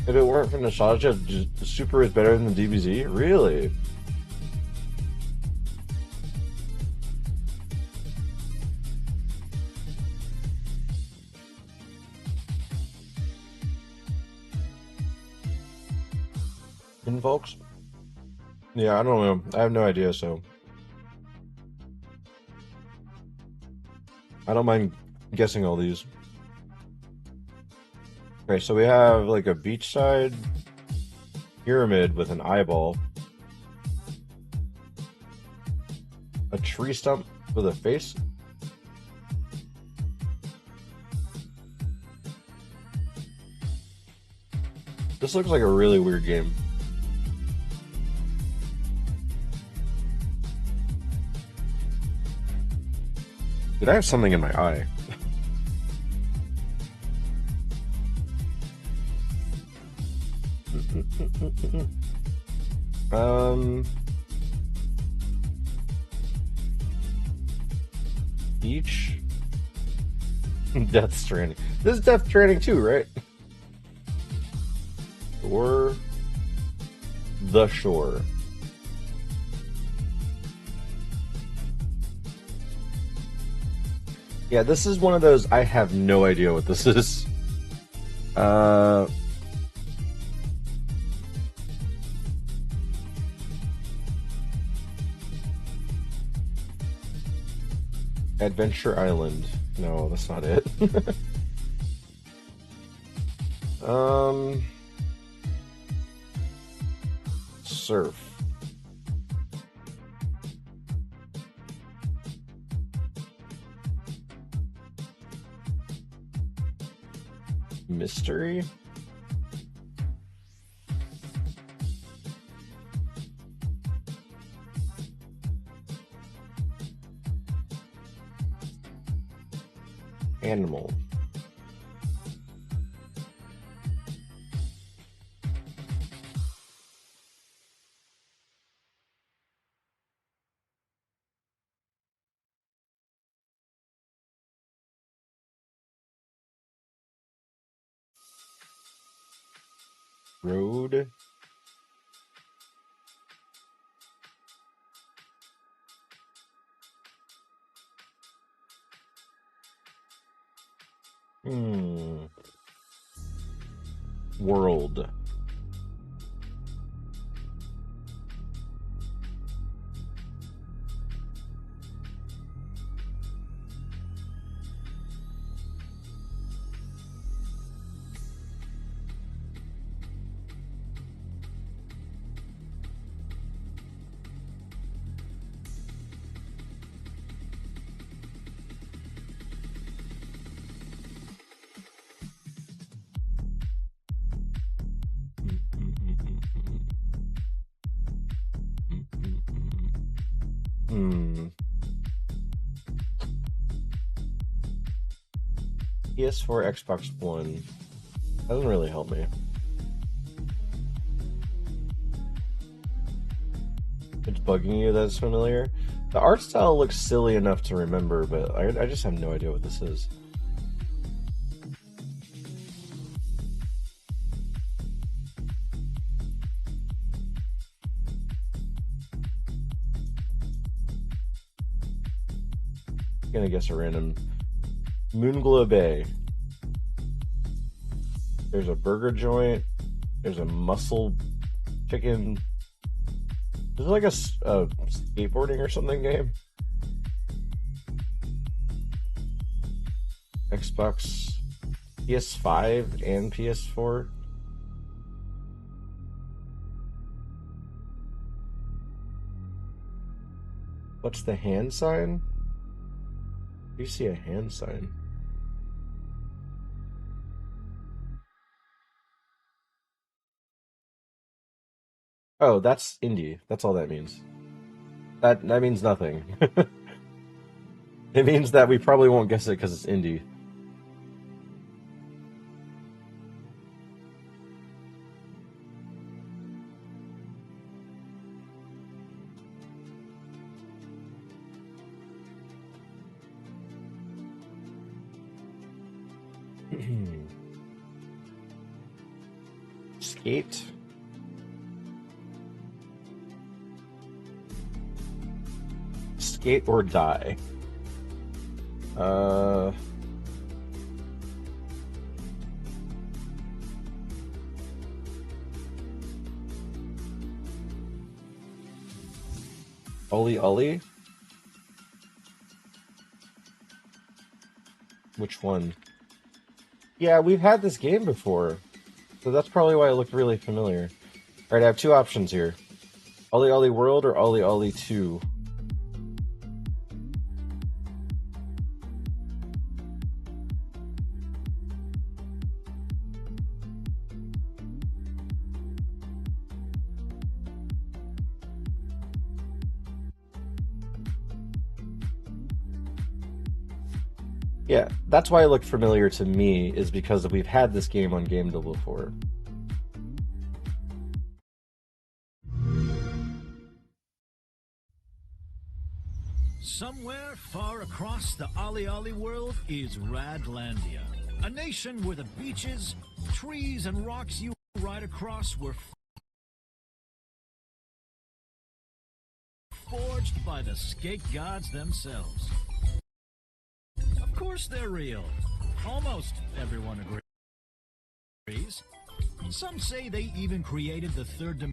If it weren't for nostalgia, Super is better than the DBZ? Really? And folks? Yeah, I don't know. I have no idea, so... I don't mind guessing all these. Okay, so we have like a beachside pyramid with an eyeball, a tree stump with a face, this looks like a really weird game. Did I have something in my eye? Beach? Death Stranding. This is Death Stranding too, right? Or The Shore. Yeah, this is one of those, I have no idea what this is. Adventure Island. No, that's not it. Surf. Mystery? Animal. Road. World. PS4, Xbox One. Doesn't really help me. It's bugging you that it's familiar. The art style looks silly enough to remember, but I just have no idea what this is. I'm gonna guess a random Moonglow Bay. There's a burger joint. There's a muscle chicken. Is it like a skateboarding or something game? Xbox, PS5, and PS4. What's the hand sign? Do you see a hand sign? Oh, that's indie. That's all that means. That means nothing. It means that we probably won't guess it because it's indie. Skate. Skate or die. Ollie Ollie? Which one? Yeah, we've had this game before. So that's probably why it looked really familiar. Alright, I have two options here. Ollie Ollie World or Ollie Ollie 2. Yeah, that's why it looked familiar to me, is because we've had this game on GameDeal before. Somewhere far across the Ollie Ollie world is Radlandia, a nation where the beaches, trees, and rocks you ride across were forged by the skate gods themselves. Of course they're real. Almost everyone agrees. Some say they even created the third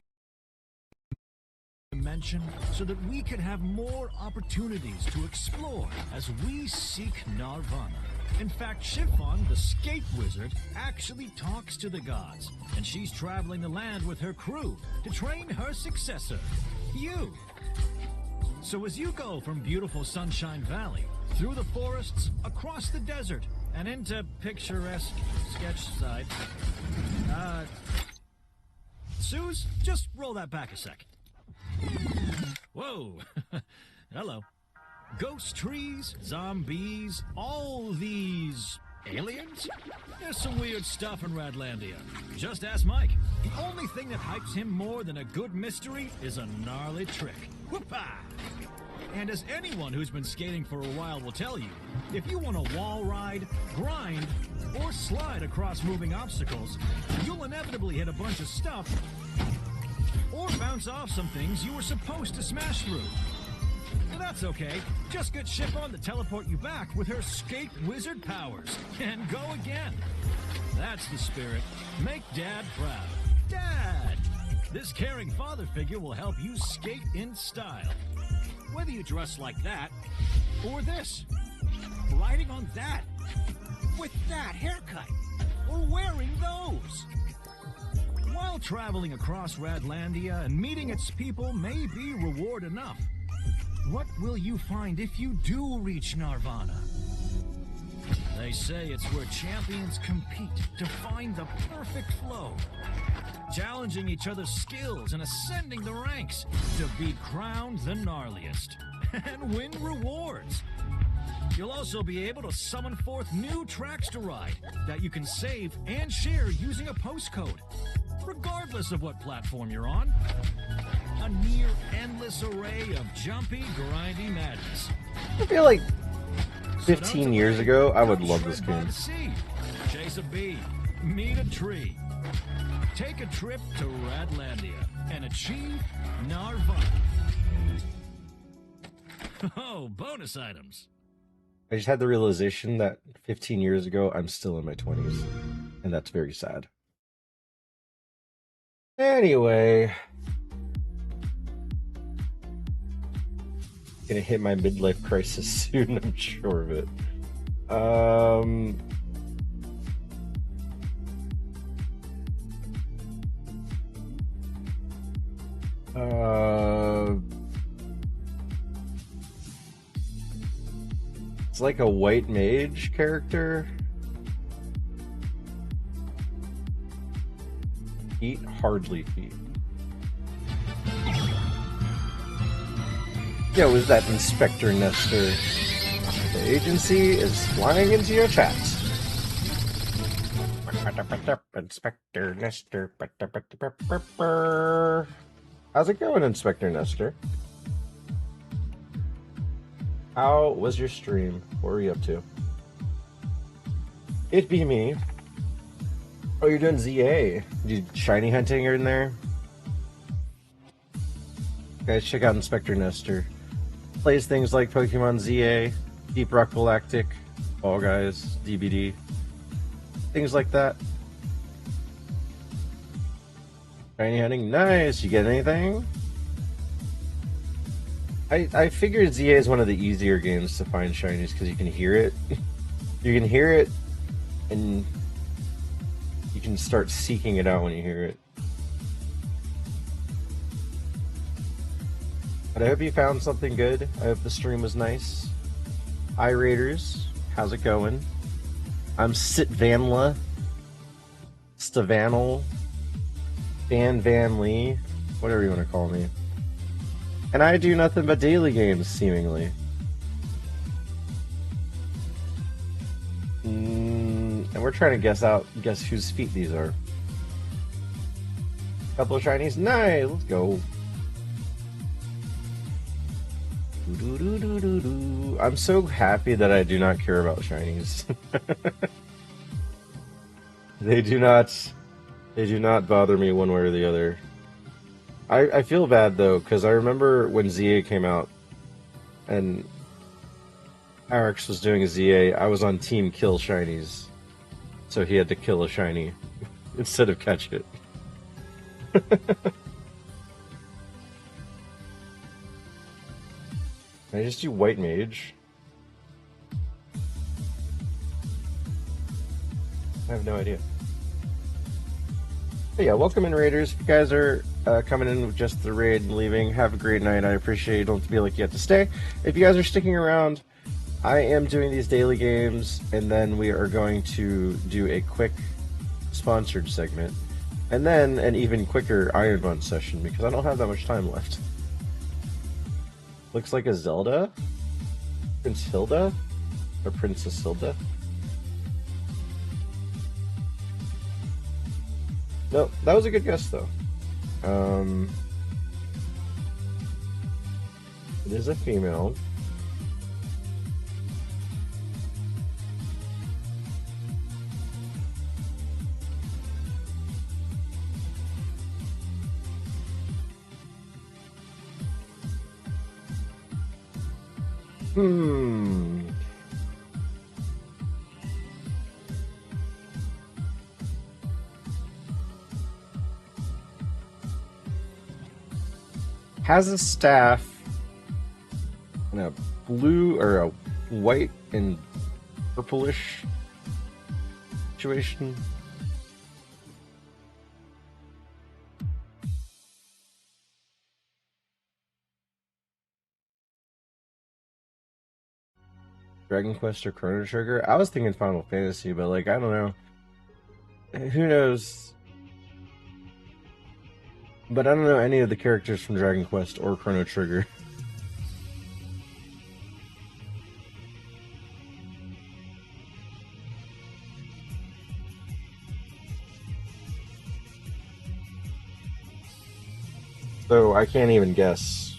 dimension so that we could have more opportunities to explore as we seek Nirvana. In fact, Chiffon, the skate wizard, actually talks to the gods, and she's traveling the land with her crew to train her successor, you. So as you go from beautiful Sunshine Valley, through the forests, across the desert, and into picturesque sketch sites. Suze, just roll that back a sec. Whoa. Hello. Ghost trees, zombies, all these aliens? There's some weird stuff in Radlandia. Just ask Mike. The only thing that hypes him more than a good mystery is a gnarly trick. Whoopah! And as anyone who's been skating for a while will tell you, if you want to wall ride, grind, or slide across moving obstacles, you'll inevitably hit a bunch of stuff or bounce off some things you were supposed to smash through. But that's okay. Just get Chiffon to teleport you back with her skate wizard powers and go again. That's the spirit. Make Dad proud. Dad! This caring father figure will help you skate in style. Whether you dress like that, or this, riding on that, with that haircut, or wearing those. While traveling across Radlandia and meeting its people may be reward enough, what will you find if you do reach Nirvana? They say it's where champions compete to find the perfect flow, challenging each other's skills and ascending the ranks to be crowned the gnarliest and win rewards. You'll also be able to summon forth new tracks to ride that you can save and share using a postcode, regardless of what platform you're on. A near endless array of jumpy, grindy madness. I feel like So 15 don't years delay. ago, I would Come love this shred by game. the sea. Chase a bee. Meet a tree. Take a trip to Radlandia and achieve Nirvana. Oh, bonus items. I just had the realization that 15 years ago, I'm still in my 20s. And that's very sad. Anyway. Gonna hit my midlife crisis soon, I'm sure of it. It's like a white mage character. Feet, hardly feet. Yeah, was that Inspector Nestor? The agency is flying into your chat. Inspector Nestor. How's it going, Inspector Nestor? How was your stream? What were you up to? It be me. Oh, you're doing ZA. You shiny hunting in there? Guys, check out Inspector Nestor. Plays things like Pokemon ZA, Deep Rock Galactic, Fall Guys, DBD, things like that. Shiny hunting, nice. You get anything? I figured ZA is one of the easier games to find shinies because you can hear it. You can hear it, and you can start seeking it out when you hear it. But I hope you found something good. I hope the stream was nice. Hi Raiders, how's it going? I'm SteVanLe, SteVanLe, SteVanLe, whatever you want to call me. And I do nothing but daily games, seemingly. And we're trying to guess whose feet these are. Couple of shinies, nice, let's go. I'm so happy that I do not care about shinies. They do not bother me one way or the other. I feel bad though, because I remember when ZA came out and Arix was doing a ZA, I was on team kill shinies. So he had to kill a shiny instead of catch it. Can I just do white mage? I have no idea. But yeah, welcome in Raiders. If you guys are coming in with just the raid and leaving, have a great night. I appreciate it. You don't have to feel like you have to stay. If you guys are sticking around, I am doing these daily games, and then we are going to do a quick sponsored segment, and then an even quicker ironMON session, because I don't have that much time left. Looks like a Zelda? Prince Hilda? Or Princess Hilda? No, that was a good guess, though. It is a female. Has a staff in a blue or a white and purplish situation. Dragon Quest or Chrono Trigger? I was thinking Final Fantasy, but like, I don't know. Who knows? But I don't know any of the characters from Dragon Quest or Chrono Trigger. So I can't even guess.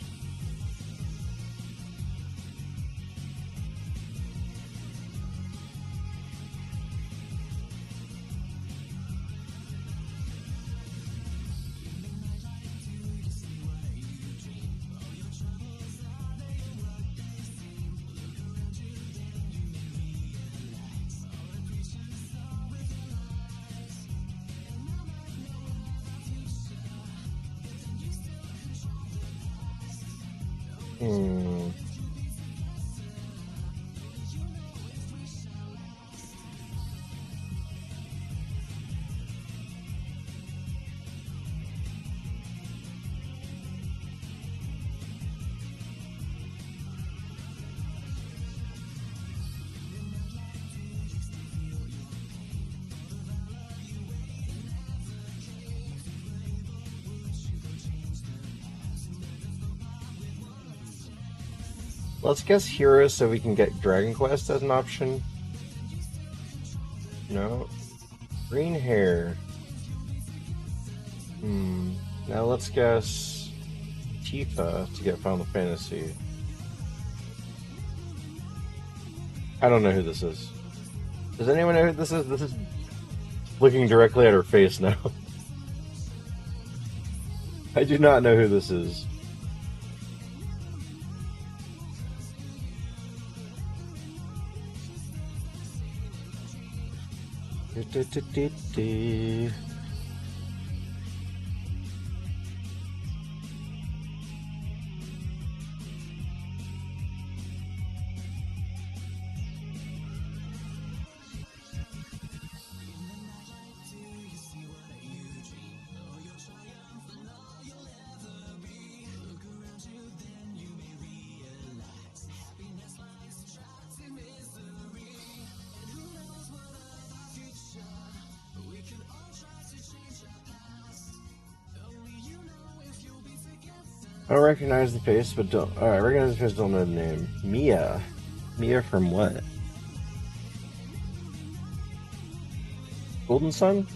Hmm. Let's guess hero so we can get Dragon Quest as an option. No. Green hair. Now let's guess Tifa to get Final Fantasy. I don't know who this is. Does anyone know who this is? This is looking directly at her face now. I do not know who this is. I don't recognize the face, but don't. I recognize the face, don't know the name. Mia. Mia from what? Golden Sun?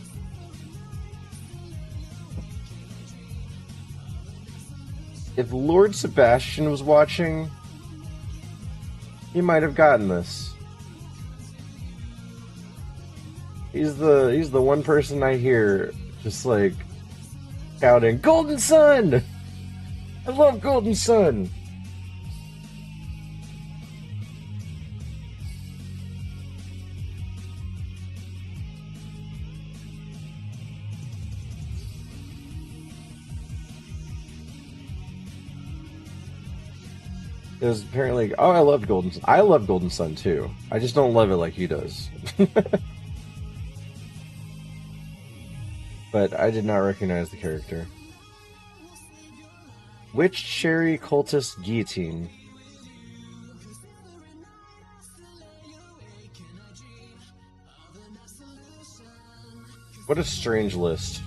If Lord Sebastian was watching, he might have gotten this. He's the one person I hear just like shouting, "Golden Sun! I love Golden Sun!" It was apparently, oh, I loved Golden Sun. I love Golden Sun too. I just don't love it like he does. But I did not recognize the character. Which cherry cultist guillotine? What a strange list.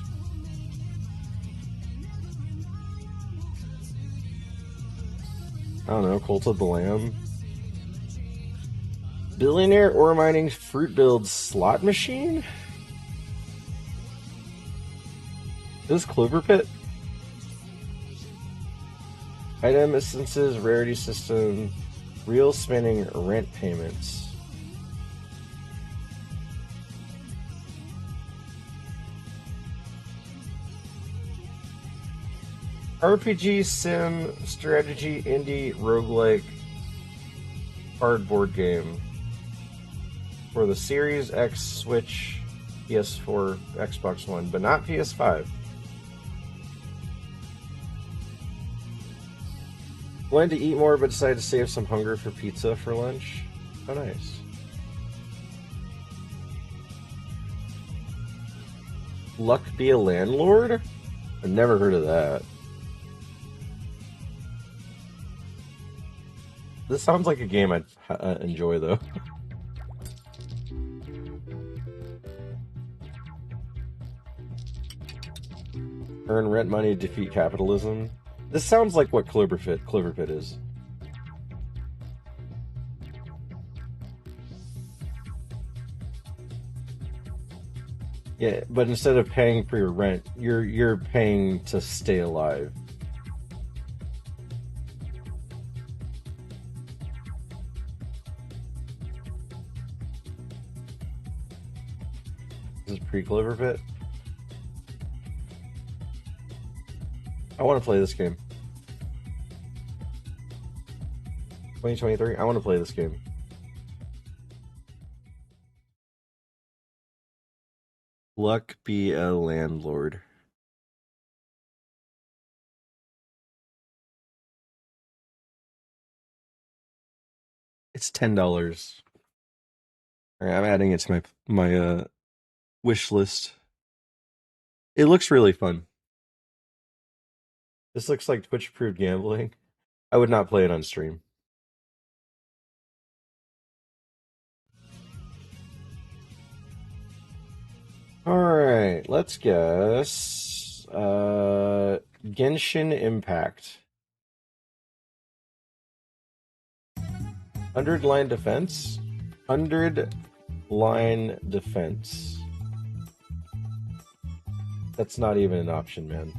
I don't know, Cult of the Lamb? Billionaire ore mining fruit build slot machine? Is this Clover Pit? Item instances, rarity system, real spinning rent payments. RPG, sim, strategy, indie, roguelike, cardboard game. For the Series X, Switch, PS4, Xbox One, but not PS5. Wanted to eat more, but decided to save some hunger for pizza for lunch. Oh, nice. Luck be a landlord? I've never heard of that. This sounds like a game I'd enjoy, though. Earn rent money, defeat capitalism. This sounds like what Clover Pit is. Yeah, but instead of paying for your rent, you're paying to stay alive. pre-Clover Pit. I want to play this game. 2023. I want to play this game. Luck be a landlord. It's $10. All right, I'm adding it to my wish list. It looks really fun. This looks like Twitch-approved gambling. I would not play it on stream. All right, let's guess. Genshin Impact. 100 line defense. 100 line defense. That's not even an option, man.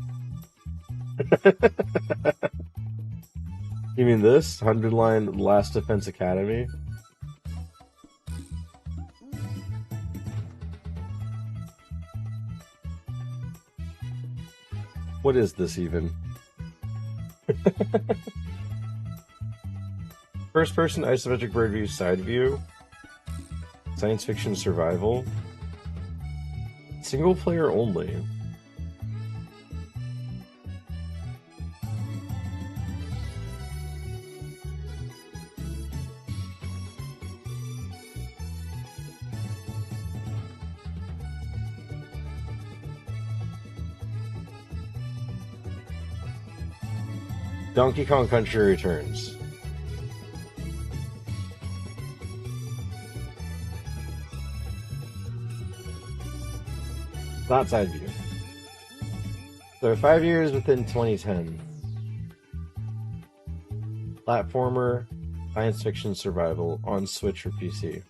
You mean this? 100 line Last Defense Academy? What is this even? First person isometric bird view, side view. Science fiction survival. Single player only. Donkey Kong Country Returns. Not side view. So 5 years within 2010. Platformer, science fiction survival on Switch or PC.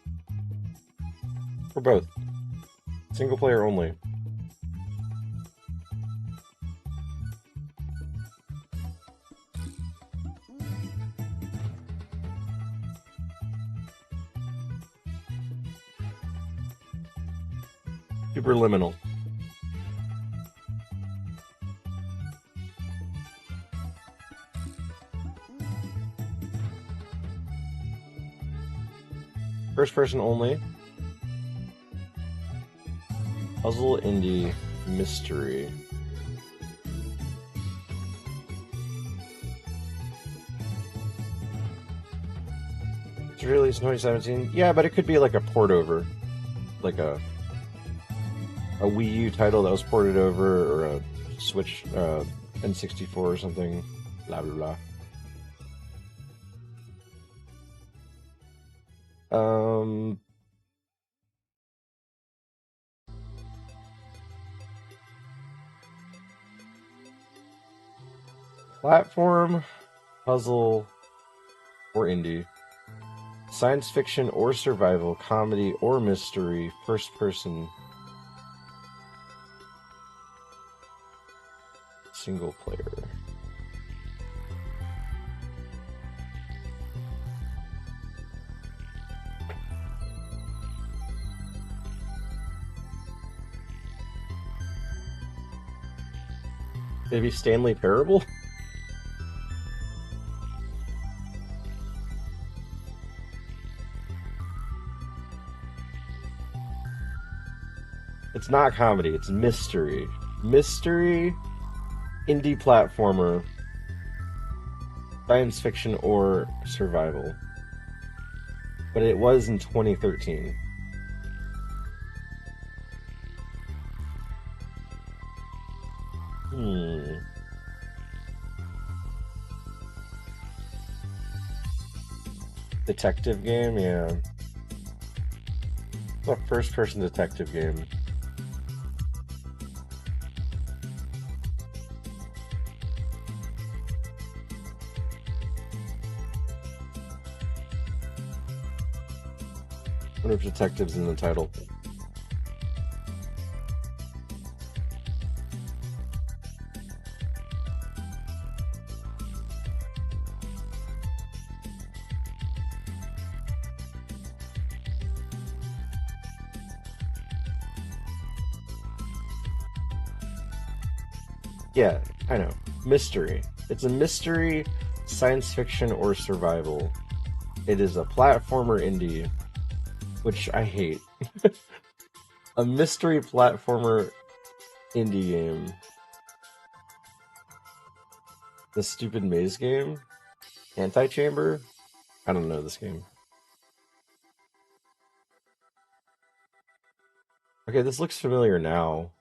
For both. Single player only. Superliminal. First person only. Puzzle, indie, mystery. It's released in 2017. Yeah, but it could be like a port over. Like a Wii U title that was ported over, or a Switch N64 or something. Blah blah blah. Platform, puzzle, or indie. Science fiction or survival, comedy or mystery, first person, single player. Maybe Stanley Parable? It's not comedy, it's mystery. Mystery, indie platformer, science fiction or survival. But it was in 2013. Detective game, yeah. It's a first-person detective game. I wonder if detective's in the title. Yeah, I know. Mystery. It's a mystery, science fiction, or survival. It is a platformer indie, which I hate. A mystery platformer indie game. The stupid maze game? Antichamber? I don't know this game. Okay, this looks familiar now.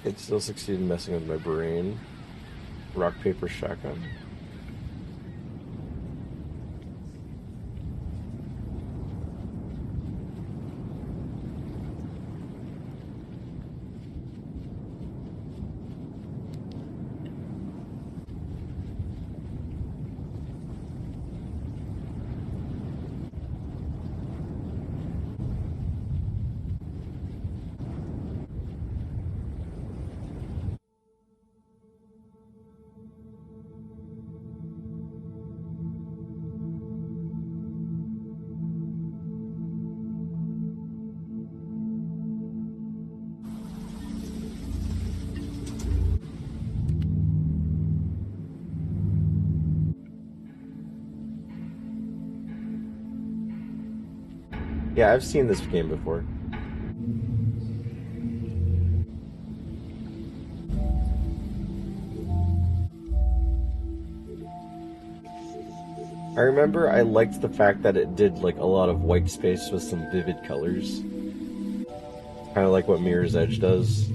It still succeeded in messing with my brain. Rock, paper, shotgun. Yeah, I've seen this game before. I remember I liked the fact that it did like a lot of white space with some vivid colors. Kind of like what Mirror's Edge does.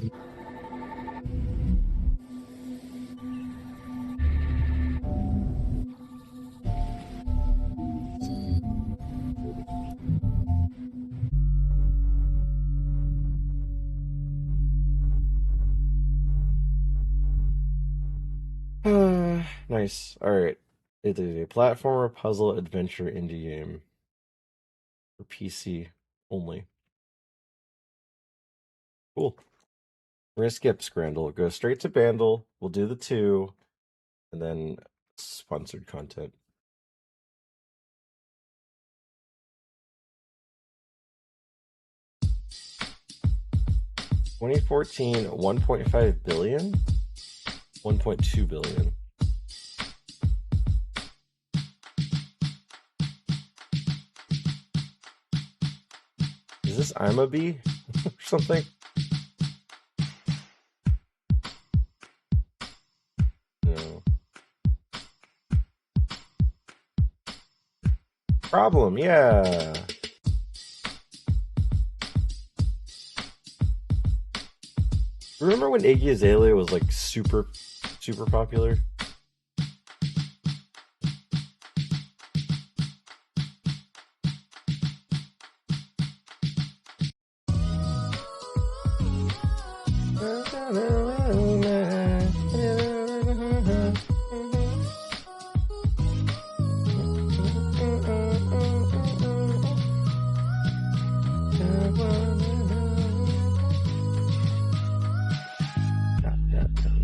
Nice. Alright. It is a platformer puzzle adventure indie game. For PC only. Cool. We're gonna skip Scrandle. Go straight to Bandle. We'll do the 2. And then sponsored content. $2014, 1.5 billion? 1.2 billion. Is this iMobi or something? No. Problem, yeah. Remember when Iggy Azalea was like super popular?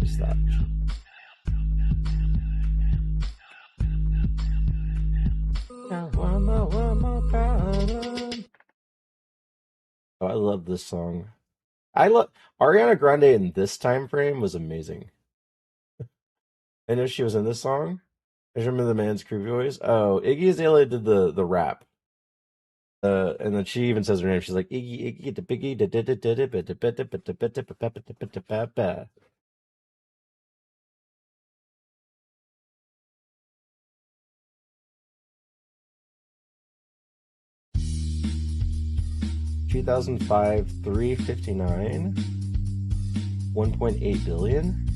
Stop. Oh, I love this song. I love Ariana Grande in this time frame was amazing. I know she was in this song. I just remember the man's creepy voice. Oh, Iggy Azalea did the rap. And then she even says her name. She's like Iggy the Biggie da da da da da da da da da da da. 2005, 359, 1.8 billion.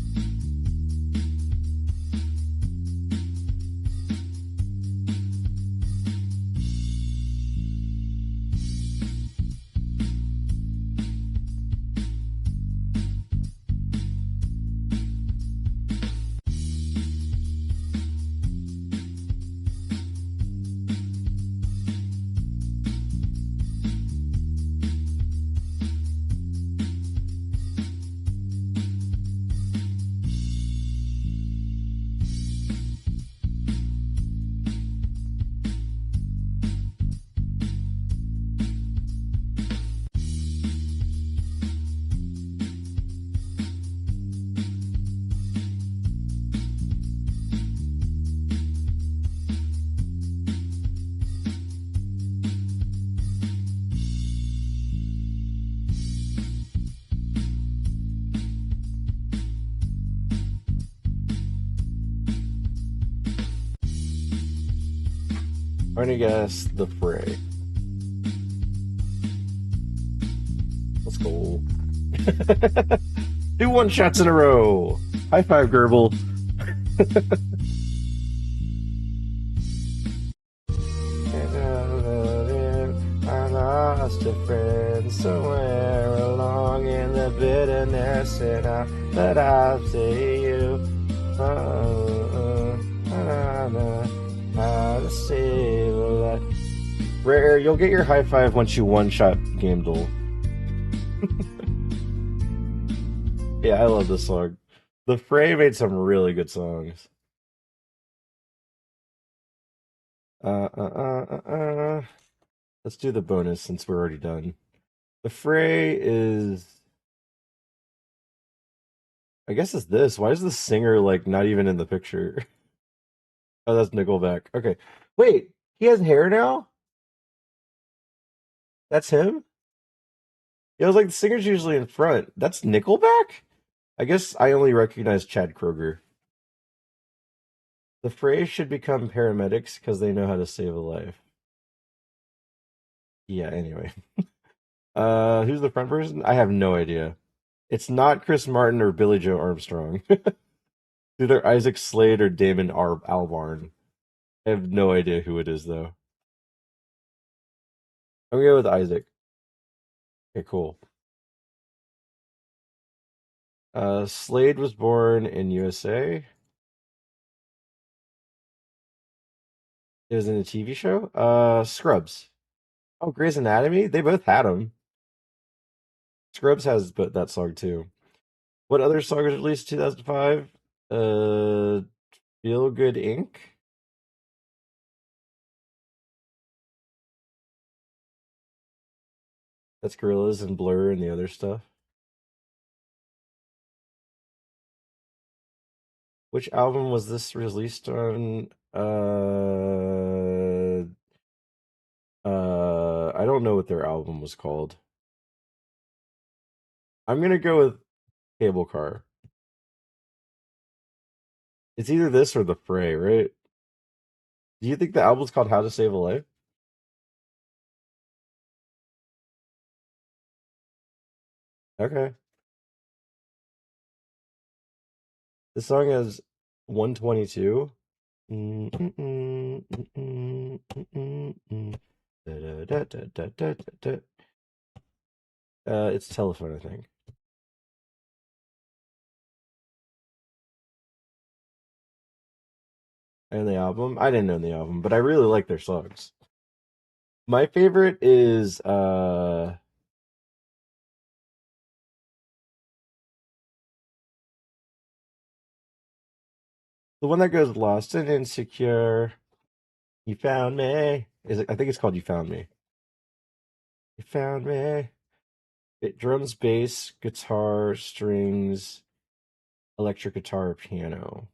I'm gonna guess the Fray. Let's go. 2 one-shots in a row. High five, Gerbil. I lost a friend somewhere along in the bitterness, and I let out to you. How to save a life. Rare, you'll get your high five once you one-shot Game Duel. Yeah, I love this song. The Fray made some really good songs. Let's do the bonus since we're already done. The Fray is... I guess it's this. Why is the singer, like, not even in the picture? Oh, that's Nickelback. Okay. Wait, he has hair now? That's him? Yeah, I was like, the singer's usually in front. That's Nickelback? I guess I only recognize Chad Kroeger. The Fray should become paramedics because they know how to save a life. Yeah, anyway. Who's the front person? I have no idea. It's not Chris Martin or Billy Joe Armstrong. Either Isaac Slade or Damon Albarn. I have no idea who it is, though. I'm gonna go with Isaac. Okay, cool. Slade was born in USA. It was in a TV show. Scrubs. Oh, Grey's Anatomy. They both had him. Scrubs has that song too. What other song was released in 2005? Feel Good Inc. That's Gorillaz and Blur and the other stuff. Which album was this released on? I don't know what their album was called. I'm gonna go with Cable Car. It's either this or The Fray, right? Do you think the album's called How to Save a Life? Okay. The song has 122. It's Telephone, I think. And the album? I didn't know the album, but I really like their songs. My favorite is the one that goes Lost and Insecure. You found me. I think it's called You Found Me. You found me. It drums, bass, guitar, strings, electric guitar, piano.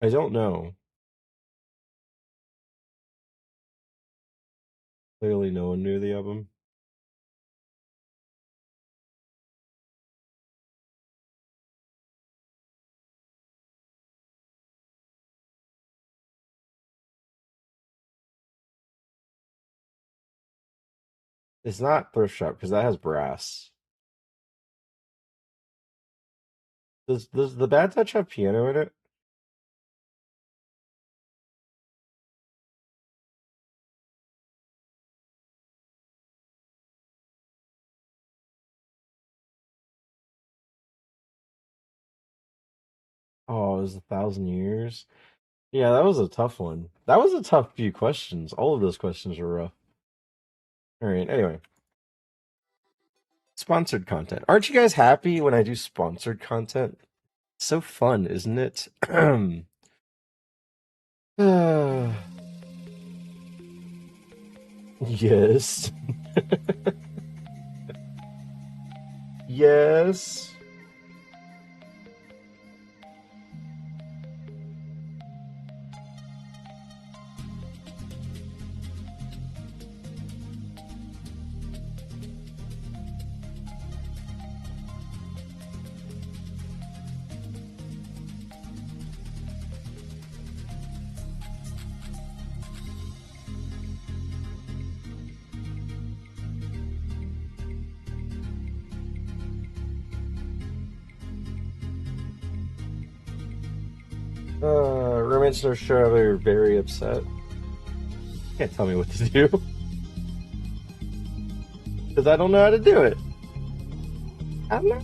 I don't know. Clearly, no one knew the album. It's not Thrift Shop because that has brass. Does the Bad Touch have piano in it? Oh, it was 1,000 years. Yeah, that was a tough one. That was a tough few questions. All of those questions were rough. All right. Anyway, sponsored content. Aren't you guys happy when I do sponsored content? It's so fun, isn't it? Yes. Yes. Romance no show, you're very upset. Can't tell me what to do. Because I don't know how to do it. I'm not.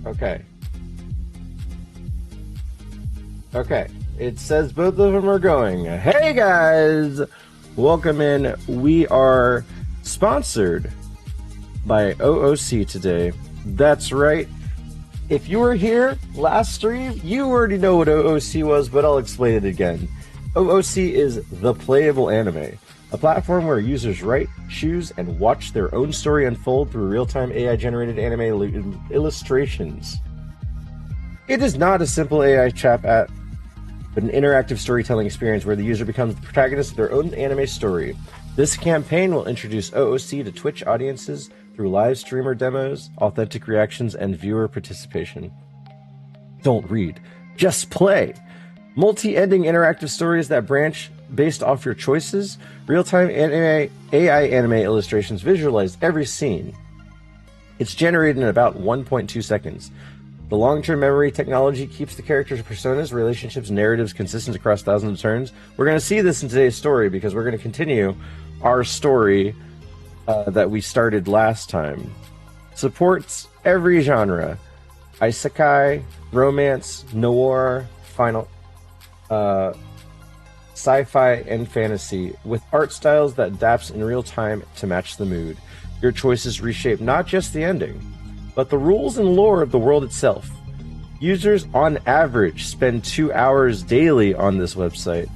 Okay. Okay. It says both of them are going. Hey guys! Welcome in. We are sponsored by OOC today. That's right. If you were here last stream, you already know what OOC was, but I'll explain it again. OOC is The Playable Anime, a platform where users write, choose, and watch their own story unfold through real-time AI-generated anime illustrations. It is not a simple AI chat app, but an interactive storytelling experience where the user becomes the protagonist of their own anime story. This campaign will introduce OOC to Twitch audiences through live streamer demos, authentic reactions, and viewer participation. Don't read, just play! Multi-ending interactive stories that branch based off your choices, real-time anime, AI anime illustrations visualize every scene. It's generated in about 1.2 seconds. The long-term memory technology keeps the characters' personas, relationships, narratives consistent across thousands of turns. We're going to see this in today's story because we're going to continue our story that we started last time. Supports every genre. Isekai, romance, noir, final... sci-fi and fantasy, with art styles that adapts in real time to match the mood. Your choices reshape not just the ending, but the rules and lore of the world itself. Users on average spend 2 hours daily on this website.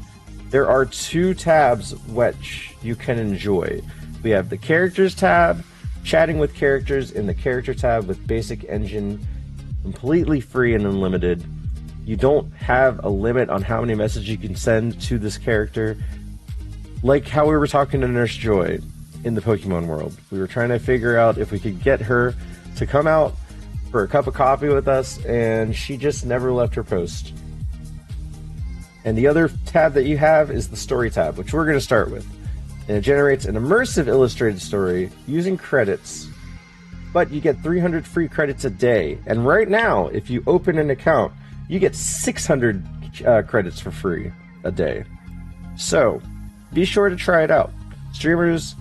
There are 2 tabs which you can enjoy. We have the characters tab, chatting with characters in the character tab with basic engine, completely free and unlimited. You don't have a limit on how many messages you can send to this character. Like how we were talking to Nurse Joy in the Pokemon world. We were trying to figure out if we could get her to come out for a cup of coffee with us, and she just never left her post. And the other tab that you have is the story tab, which we're going to start with. And it generates an immersive illustrated story using credits, but you get 300 free credits a day. And right now, if you open an account, you get 600 credits for free a day. So, be sure to try it out. Streamers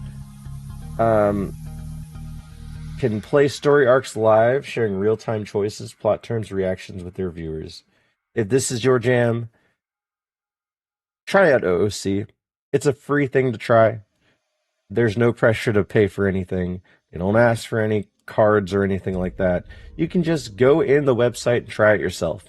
can play story arcs live, sharing real-time choices, plot turns, reactions with their viewers. If this is your jam, try out OOC. It's a free thing to try. There's no pressure to pay for anything. They don't ask for any cards or anything like that. You can just go in the website and try it yourself.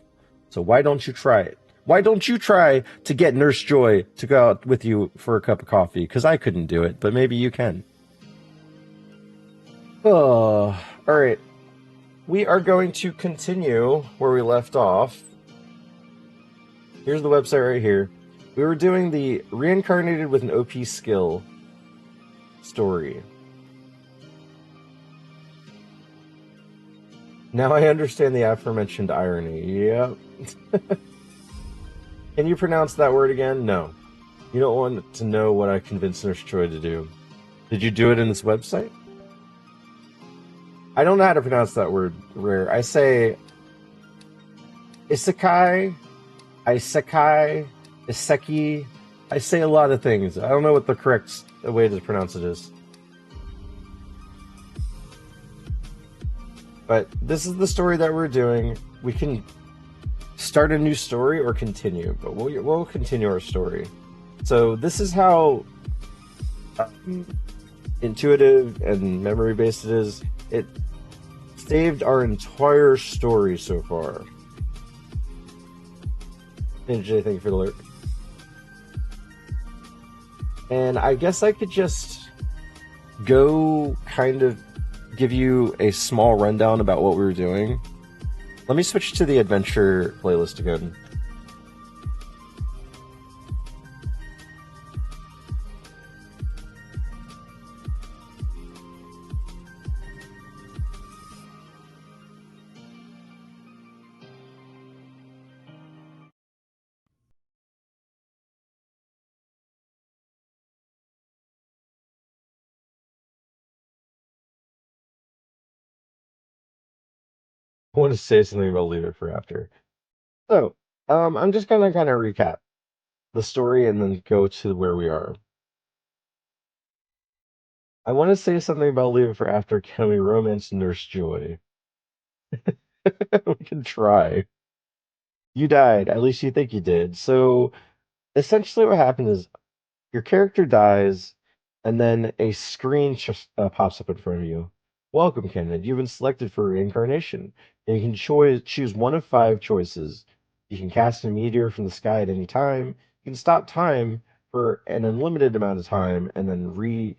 So why don't you try it? Why don't you try to get Nurse Joy to go out with you for a cup of coffee? Because I couldn't do it, but maybe you can. Oh, all right. We are going to continue where we left off. Here's the website right here. We were doing the reincarnated with an OP skill story. Now I understand the aforementioned irony. Yep. Can you pronounce that word again? No. You don't want to know what I convinced Nurse Joy to do. Did you do it in this website? I don't know how to pronounce that word, Rare. I say isekai, iseki. I say a lot of things. I don't know what the correct way to pronounce it is. But this is the story that we're doing. We can start a new story or continue, but we'll continue our story. So this is how intuitive and memory-based it is. It saved our entire story so far. NJ, thank you for the alert. And I guess I could just go kind of give you a small rundown about what we were doing. Let me switch to the adventure playlist again. I want to say something about Leave It for After. So, I'm just gonna kind of recap the story and then go to where we are. I want to say something about Leave It for After. Can we romance Nurse Joy? We can try. You died. At least you think you did. So essentially, what happened is your character dies, and then a screen just pops up in front of you. Welcome, candidate. You've been selected for reincarnation. And you can choose one of five choices. You can cast a meteor from the sky at any time. You can stop time for an unlimited amount of time, and then re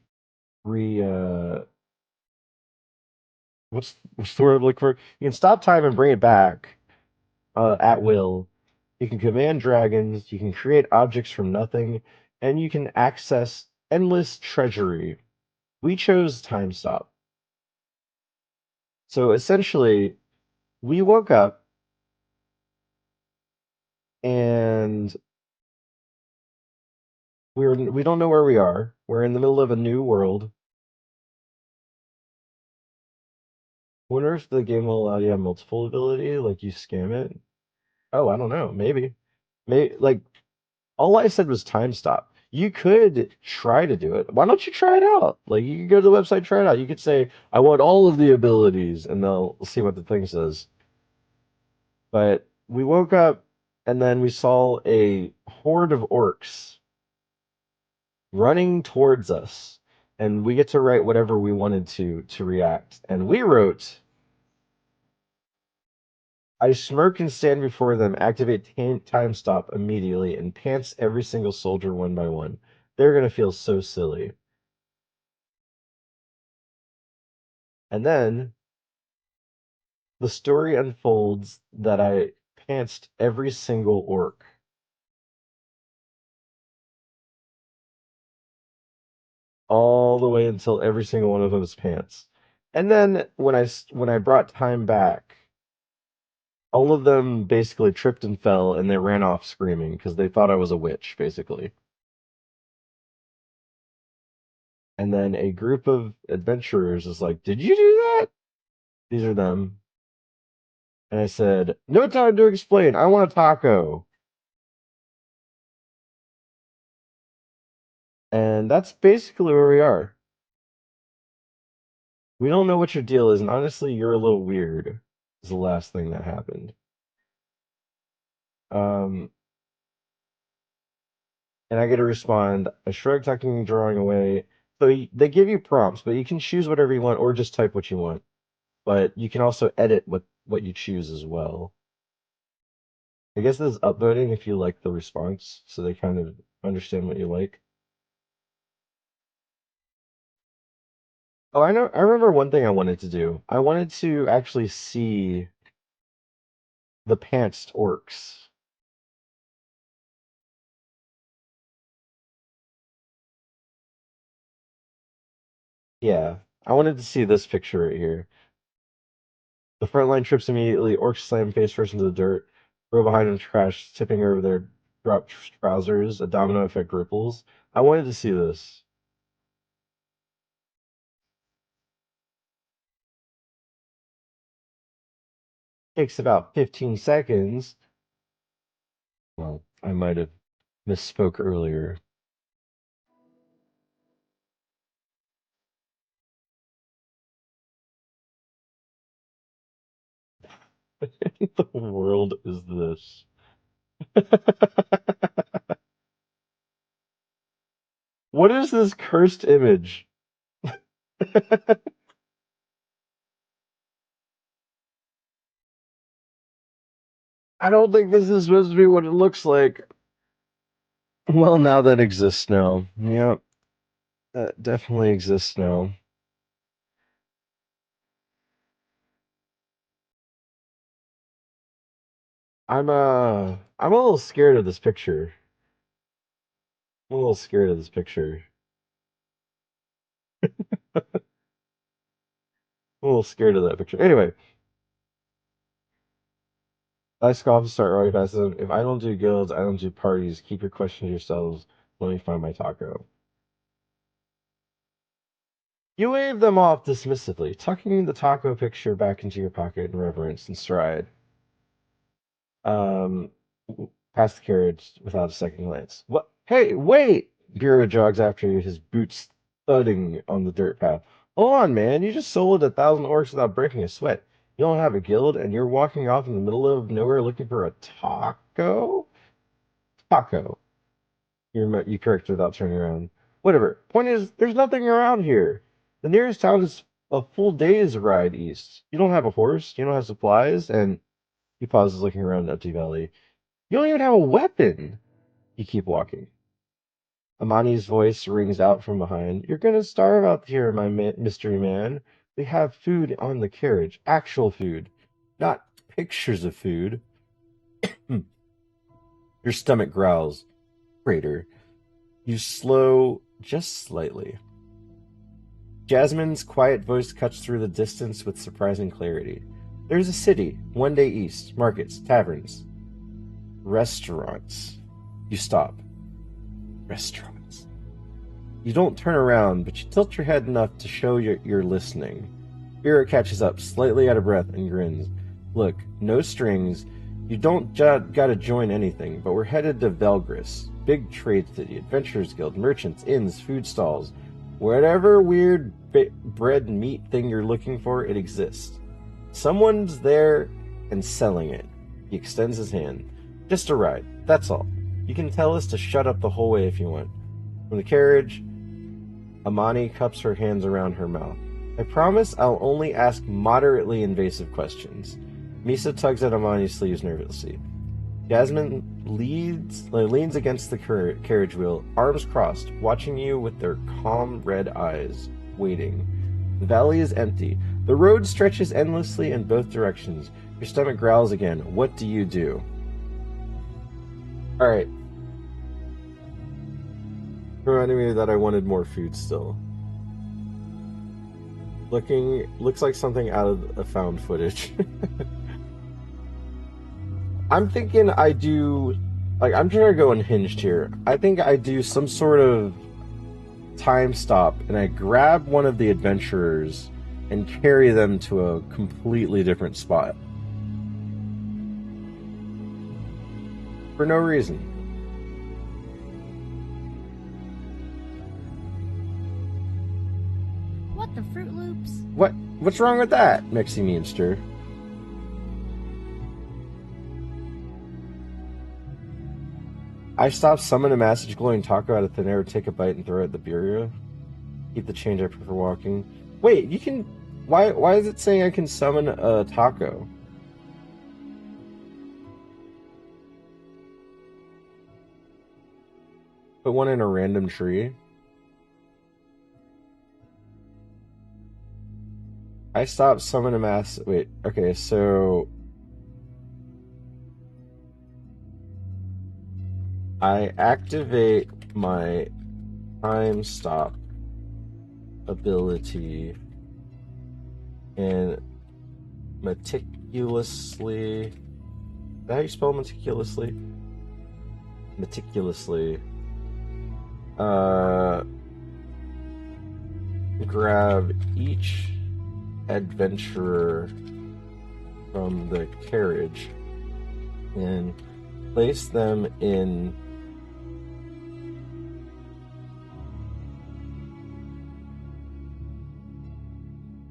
what's the word I'm looking for? You can stop time and bring it back at will. You can command dragons. You can create objects from nothing, and you can access endless treasury. We chose time stop. So essentially, we woke up and we don't know where we are. We're in the middle of a new world. Wonder if the game will allow you to have multiple ability, like you scam it. Oh, I don't know. Maybe. Maybe like all I said was time stop. You could try to do it. Why don't you try it out? Like you could go to the website, try it out. You could say, I want all of the abilities, and they'll see what the thing says. But we woke up and then we saw a horde of orcs running towards us. And we get to write whatever we wanted to react. And we wrote, I smirk and stand before them, activate time stop immediately, and pants every single soldier one by one. They're gonna feel so silly. And then the story unfolds that I pantsed every single orc. All the way until every single one of them is pants. And then when I brought time back, all of them basically tripped and fell and they ran off screaming because they thought I was a witch, basically. And then a group of adventurers is like, "Did you do that?" These are them. And I said, "No time to explain. I want a taco." And that's basically where we are. We don't know what your deal is, and honestly, you're a little weird. Is the last thing that happened. Um, and I get to respond, I shrug, tucking, drawing away. So they give you prompts, but you can choose whatever you want, or just type what you want. But you can also edit what you choose as well. I guess this is upvoting if you like the response, so they kind of understand what you like. Oh, I know. I remember one thing I wanted to do. I wanted to actually see the pantsed orcs. Yeah, I wanted to see this picture right here. The front line trips immediately. Orcs slam face first into the dirt. Row behind them crash, tipping over their dropped trousers. A domino effect ripples. I wanted to see this. Takes about 15 seconds. Well, I might have misspoke earlier. What the world is this? What is this cursed image? I don't think this is supposed to be what it looks like. Well, now that exists now. Yep, that definitely exists now. I'm a little scared of this picture. I'm a little scared of this picture. I'm a little scared of that picture. Anyway, I scoff and start right past them. If I don't do guilds, I don't do parties. Keep your questions to yourselves. Let me find my taco. You wave them off dismissively, tucking the taco picture back into your pocket in reverence and stride. Um, Past the carriage without a second glance. What? Hey, wait! Bureau jogs after you, his boots thudding on the dirt path. Hold on, man. You just soloed 1,000 orcs without breaking a sweat. You don't have a guild, and you're walking off in the middle of nowhere looking for a taco? Taco. You correct without turning around. Whatever. Point is, there's nothing around here. The nearest town is a full day's ride east. You don't have a horse, you don't have supplies, and he pauses looking around an empty valley. You don't even have a weapon. You keep walking. Amani's voice rings out from behind. You're gonna starve out here, mystery man. We have food on the carriage. Actual food. Not pictures of food. Your stomach growls. Greater. You slow just slightly. Jasmine's quiet voice cuts through the distance with surprising clarity. There's a city, one day east, markets, taverns, restaurants. You stop. Restaurants. You don't turn around, but you tilt your head enough to show you're listening. Vera catches up, slightly out of breath, and grins. Look, no strings. You don't gotta join anything, but we're headed to Velgris. Big trade city, adventurers guild, merchants, inns, food stalls. Whatever weird bread and meat thing you're looking for, it exists. Someone's there and selling it. He extends his hand. Just a ride, that's all. You can tell us to shut up the whole way if you want. From the carriage, Amani cups her hands around her mouth. I promise I'll only ask moderately invasive questions. Misa tugs at Amani's sleeves nervously. Jasmine leans against the carriage wheel, arms crossed, watching you with their calm red eyes, waiting. The valley is empty. The road stretches endlessly in both directions. Your stomach growls again. What do you do? Alright. Reminding me that I wanted more food still. Looks like something out of a found footage. I'm thinking I do, like, I'm trying to go unhinged here. I think I do some sort of time stop and I grab one of the adventurers and carry them to a completely different spot. For no reason. What the Fruit Loops? What's wrong with that, Mexi Meemster? I stop, summon a massive glowing taco out of thin air, take a bite, and throw it at the bureau. Keep the change I prefer walking. Wait, you can... Why is it saying I can summon a taco? Put one in a random tree? I stop, summon a mass... Wait, okay, so... I activate my time stop ability and meticulously... Is that how you spell meticulously? Meticulously. Grab each adventurer from the carriage and place them in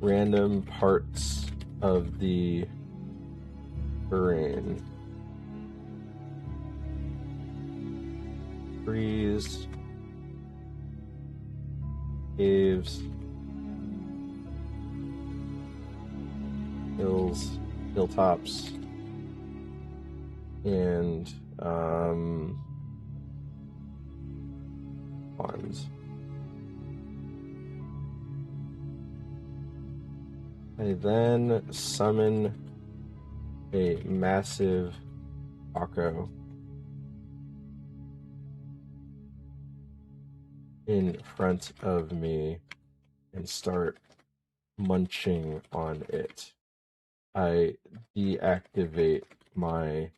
random parts of the terrain. Trees, caves, hills, hilltops, and ponds. I then summon a massive taco in front of me and start munching on it. I deactivate my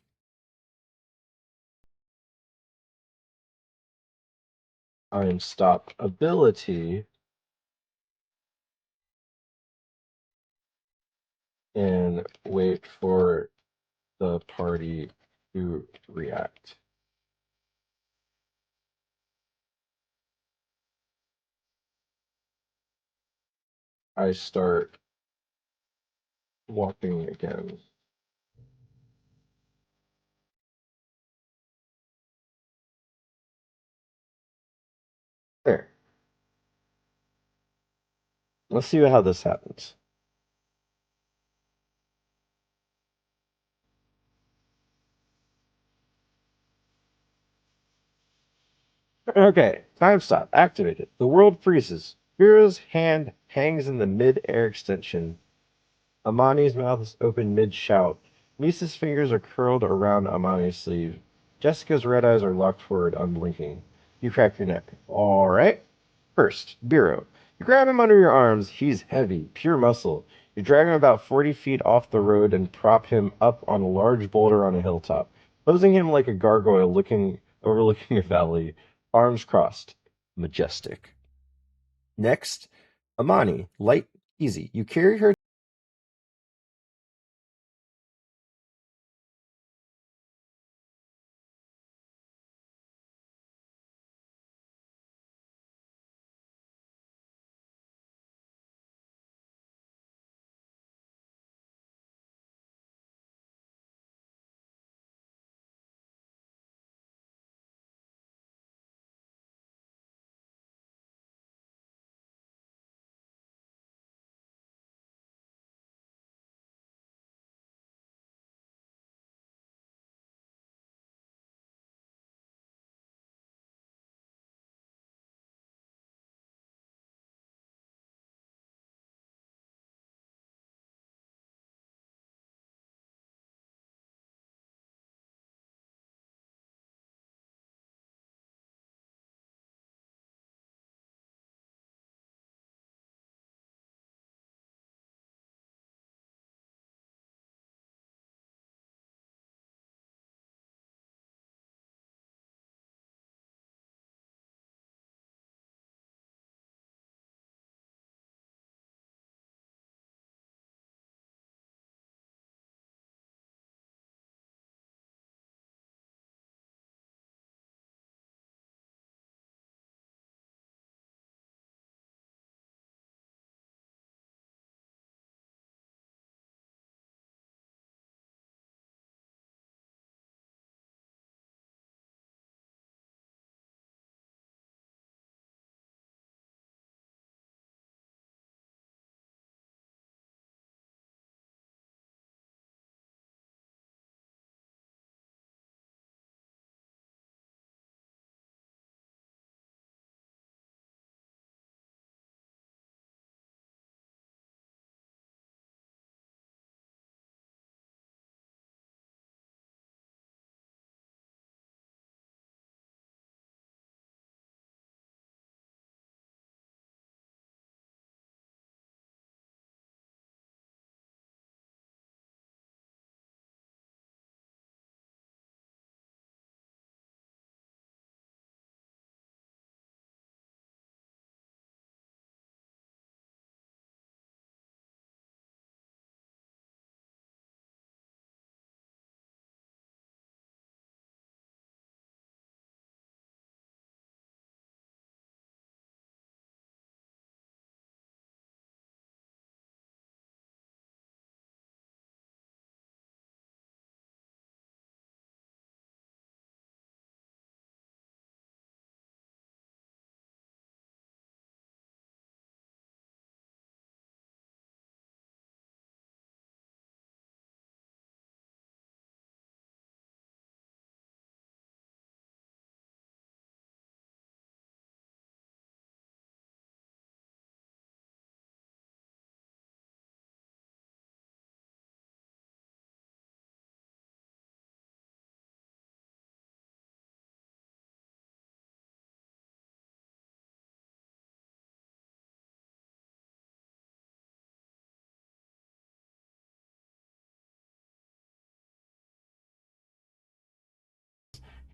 time stop ability and wait for the party to react. I start walking again. There. Let's see how this happens. Okay, time stop activated. The world freezes. Hero's hand hangs in the mid-air extension. Amani's mouth is open mid-shout. Misa's fingers are curled around Amani's sleeve. Jessica's red eyes are locked forward, unblinking. You crack your neck. All right. First, Biro. You grab him under your arms. He's heavy, pure muscle. You drag him about 40 feet off the road and prop him up on a large boulder on a hilltop, posing him like a gargoyle overlooking a valley, arms crossed. Majestic. Next, Amani. Light, easy. You carry her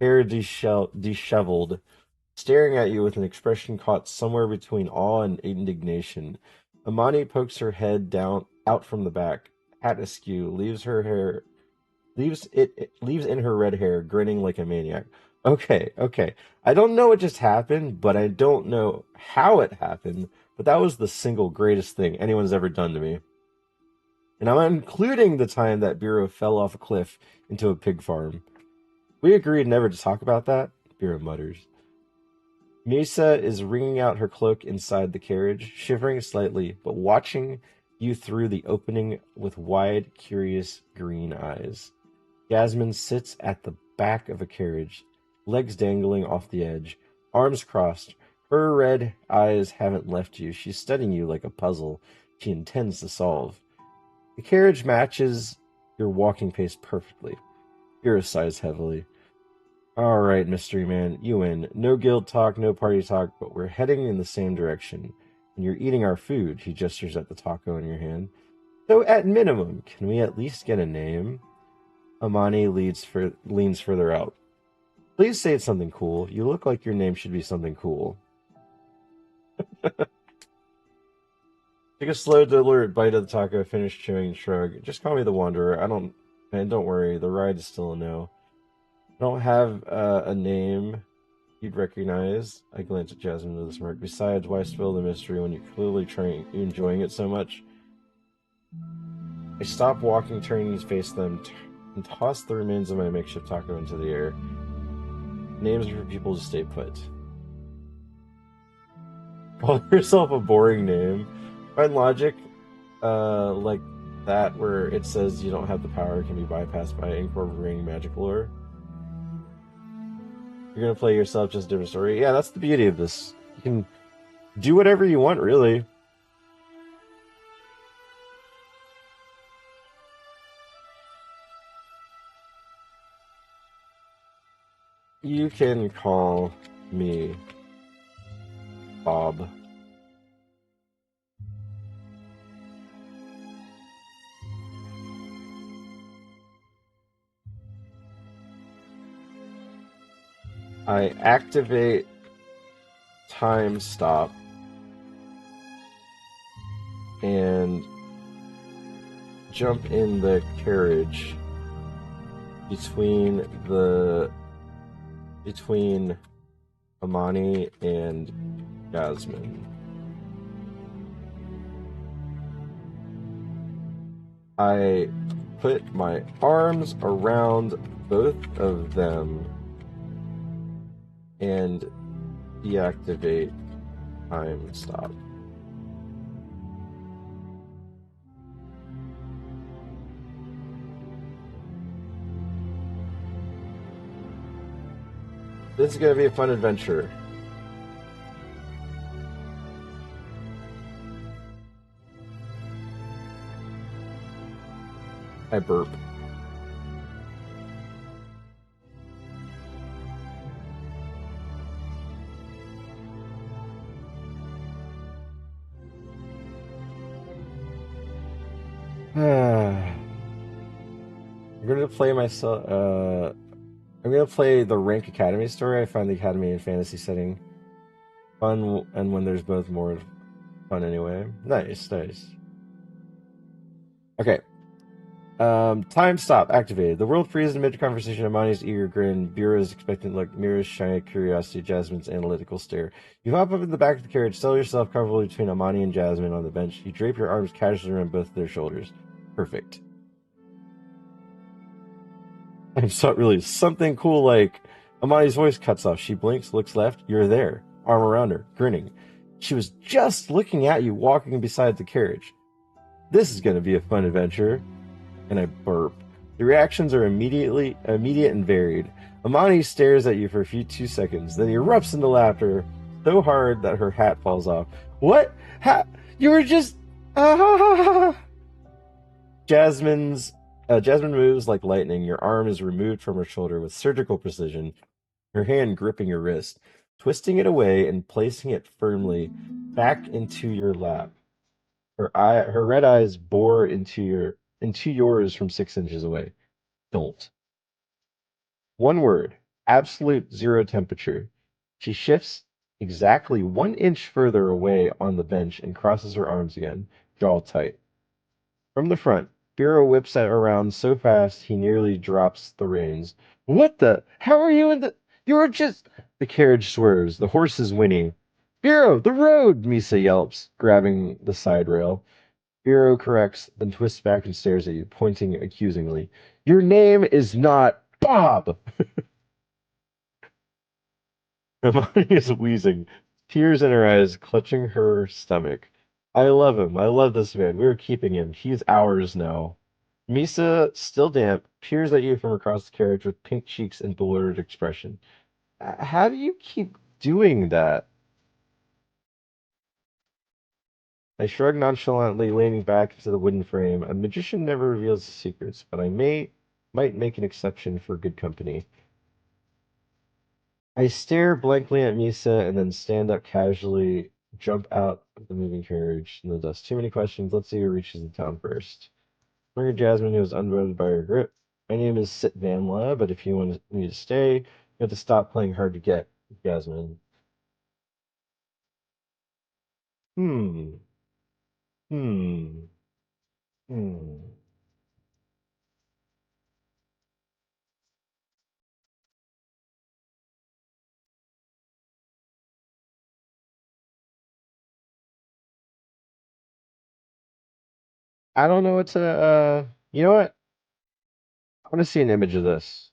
hair disheveled, staring at you with an expression caught somewhere between awe and indignation. Amani pokes her head down out from the back. hat askew, leaves in her red hair, grinning like a maniac. Okay, okay. I don't know what just happened, but I don't know how it happened, but that was the single greatest thing anyone's ever done to me. And I'm including the time that Bureau fell off a cliff into a pig farm. We agreed never to talk about that, Bureau mutters. Misa is wringing out her cloak inside the carriage, shivering slightly, but watching you through the opening with wide, curious green eyes. Jasmine sits at the back of a carriage, legs dangling off the edge, arms crossed. Her red eyes haven't left you. She's studying you like a puzzle she intends to solve. The carriage matches your walking pace perfectly. Ira sighs heavily. All right, mystery man, you win. No guild talk, no party talk, but we're heading in the same direction. And you're eating our food, he gestures at the taco in your hand. So at minimum, can we at least get a name? Amani leans further out. Please say it's something cool. You look like your name should be something cool. Take a slow, deliberate bite of the taco, finish chewing, and shrug. Just call me the Wanderer. Don't worry, the ride is still a no. I don't have a name you'd recognize. I glance at Jasmine with a smirk. Besides, why spill the mystery when you're clearly enjoying it so much? I stop walking, turning to face them, and toss the remains of my makeshift taco into the air. Names are for people to stay put. Call yourself a boring name. Find logic like that where it says you don't have the power can be bypassed by incorporating magic lore. You're gonna play yourself, just a different story. Yeah, that's the beauty of this. You can do whatever you want, really. You can call me Bob. I activate time stop and jump in the carriage between Amani and Jasmine. I put my arms around both of them and deactivate time stop. This is going to be a fun adventure. I burp. I'm gonna play myself. I'm gonna play the Rank Academy story. I find the Academy and fantasy setting fun, and when there's both more fun anyway. Nice, nice. Okay. Time stop activated. The world freezes amid conversation. Amani's eager grin, Bureau's expectant look, Mira's shy curiosity, Jasmine's analytical stare. You hop up in the back of the carriage, settle yourself comfortably between Amani and Jasmine on the bench. You drape your arms casually around both their shoulders. Perfect. I'm so really something cool like Amani's voice cuts off. She blinks, looks left. You're there, arm around her, grinning. She was just looking at you, walking beside the carriage. This is going to be a fun adventure. And I burp. The reactions are immediate and varied. Amani stares at you for a few 2 seconds, then erupts into laughter so hard that her hat falls off. What? You were just... Jasmine moves like lightning. Your arm is removed from her shoulder with surgical precision, her hand gripping your wrist, twisting it away and placing it firmly back into your lap. Her red eyes bore into yours from 6 inches away. Don't. One word. Absolute zero temperature. She shifts exactly 1 inch further away on the bench and crosses her arms again, jaw tight. From the front, Bureau whips it around so fast he nearly drops the reins. What the? How are you in the? You're just. The carriage swerves. The horse is whinnying. Bureau, the road! Misa yelps, grabbing the side rail. Bureau corrects, then twists back and stares at you, pointing accusingly. Your name is not Bob! Hermione is wheezing, tears in her eyes, clutching her stomach. I love him. I love this man. We're keeping him. He's ours now. Misa, still damp, peers at you from across the carriage with pink cheeks and bewildered expression. How do you keep doing that? I shrug nonchalantly, leaning back into the wooden frame. A magician never reveals his secrets, but might make an exception for good company. I stare blankly at Misa and then stand up casually, jump out of the moving carriage in the dust. Too many questions. Let's see who reaches the town first. Maria Jasmine, who was unvoted by her grip. My name is SteVanLe, but if you want me to stay, you have to stop playing hard to get, Jasmine. Hmm. Hmm. Hmm. I don't know what to, you know what? I want to see an image of this.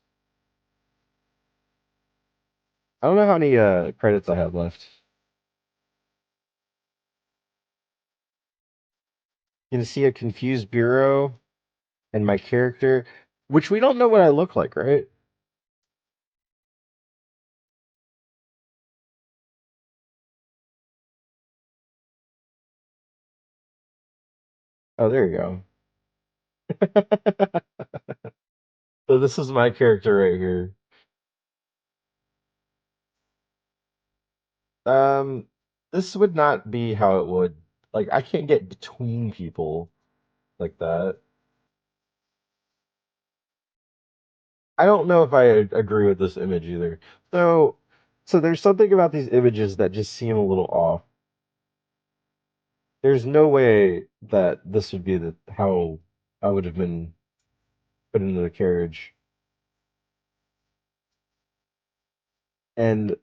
I don't know how many, credits I have left. You can see a confused bureau and my character, which we don't know what I look like, right? Oh, there you go. So this is my character right here. Um, this would not be how it would. Like, I can't get between people like that. I don't know if I agree with this image either. So, so there's something about these images that just seem a little off. There's no way that this would be the how I would have been put into the carriage. And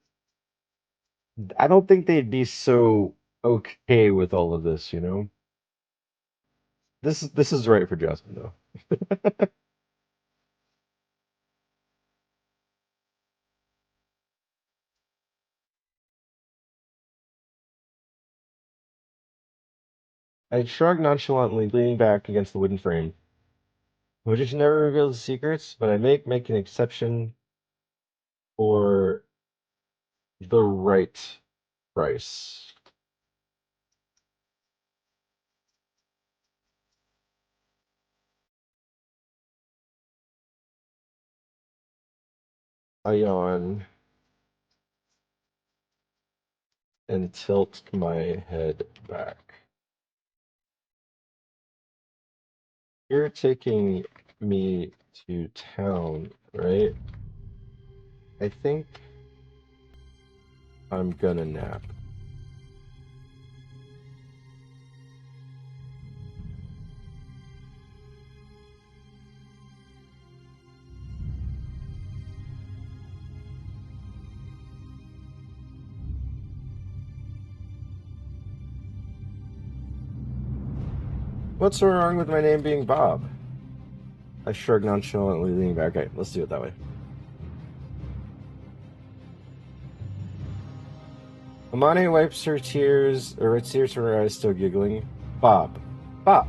I don't think they'd be so okay with all of this, you know? This is right for Justin though. I shrug nonchalantly, leaning back against the wooden frame. Which never reveals secrets, but I make an exception for the right price. I yawn and tilt my head back. You're taking me to town, right? I think I'm gonna nap. What's so wrong with my name being Bob? I shrug nonchalantly, leaning back. Okay, let's do it that way. Amane wipes her tears, or tears from her eyes, still giggling. Bob. Bob.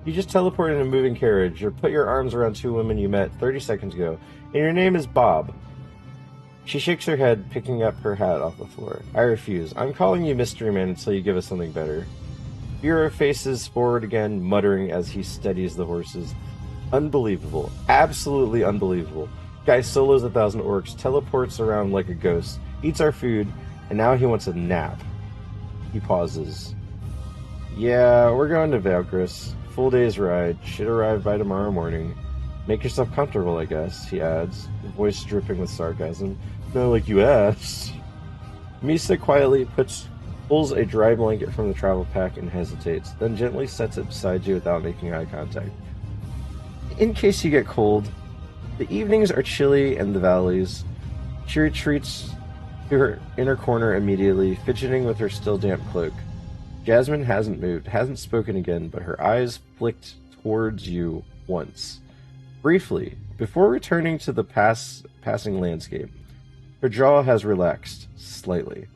You just teleported in a moving carriage, or put your arms around two women you met 30 seconds ago, and your name is Bob. She shakes her head, picking up her hat off the floor. I refuse. I'm calling you Mystery Man until you give us something better. Bureau faces forward again, muttering as he steadies the horses. Unbelievable. Absolutely unbelievable. Guy solos 1,000 orcs, teleports around like a ghost, eats our food, and now he wants a nap. He pauses. Yeah, we're going to Valkyris. Full day's ride. Should arrive by tomorrow morning. Make yourself comfortable, I guess, he adds, voice dripping with sarcasm. No, like you asked. Misa quietly pulls a dry blanket from the travel pack and hesitates, then gently sets it beside you without making eye contact. in case you get cold. The evenings are chilly in the valleys. She retreats to her inner corner immediately, fidgeting with her still damp cloak. Jasmine hasn't moved, hasn't spoken again, but her eyes flicked towards you once. Briefly, before returning to the passing landscape. Her jaw has relaxed, slightly.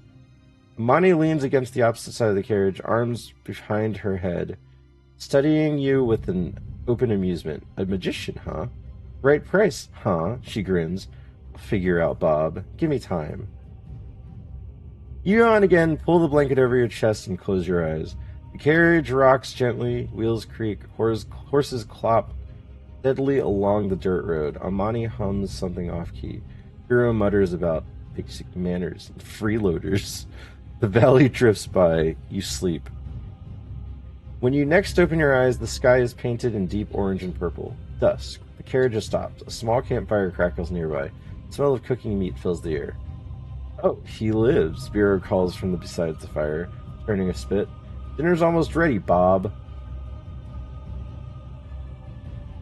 Amani leans against the opposite side of the carriage, arms behind her head, studying you with an open amusement. A magician, huh? Right price, huh? She grins. I'll figure out, Bob. Give me time. You yawn again, pull the blanket over your chest, and close your eyes. The carriage rocks gently, wheels creak, horses clop steadily along the dirt road. Amani hums something off-key. Hiro mutters about basic manners and freeloaders. The valley drifts by. You sleep. When you next open your eyes, the sky is painted in deep orange and purple. Dusk. The carriage has stopped. A small campfire crackles nearby. The smell of cooking meat fills the air. Oh, he lives, Bureau calls from beside the fire, turning a spit. Dinner's almost ready, Bob.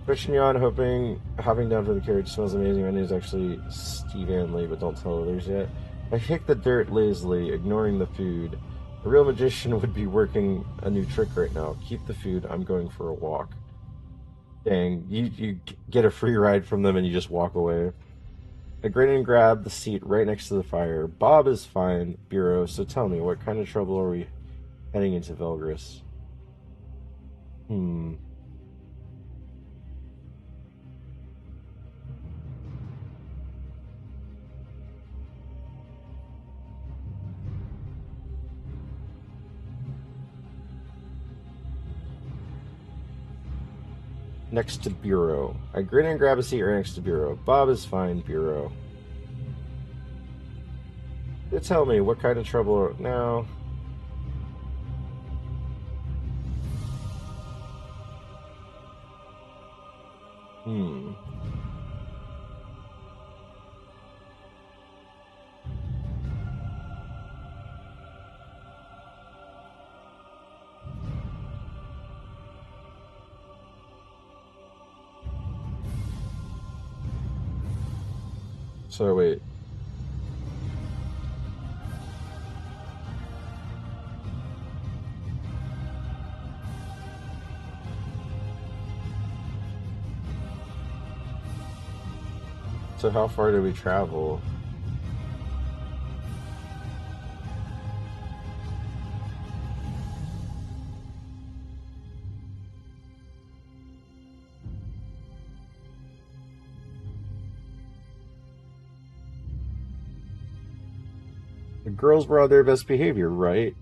Pushing you on, hopping down from the carriage. Smells amazing. My name is actually SteVanLe, but don't tell others yet. I kick the dirt lazily, ignoring the food. A real magician would be working a new trick right now. Keep the food. I'm going for a walk. Dang, you get a free ride from them and you just walk away. I grin and grab the seat right next to the fire. Bob is fine, Bureau, so tell me, what kind of trouble are we heading into Velgris? Next to Bureau. I grin and grab a seat right next to Bureau. Bob is fine, Bureau. Tell me, what kind of trouble now? So wait. So how far did we travel? The girls were on their best behavior, right?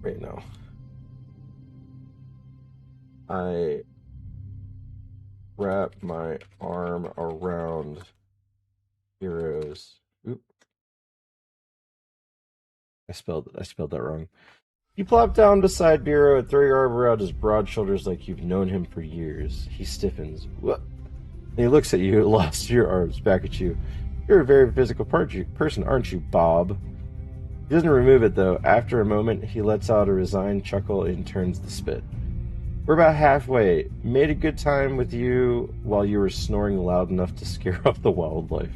Wait, no. I wrap my arm around Heroes. Oop. I spelled that wrong. You plop down beside Bureau and throw your arm around his broad shoulders like you've known him for years. He stiffens. What? And he looks at you, lost your arms, back at you. You're a very physical person, aren't you, Bob? He doesn't remove it, though. After a moment, he lets out a resigned chuckle and turns the spit. We're about halfway. Made a good time with you while you were snoring loud enough to scare off the wildlife.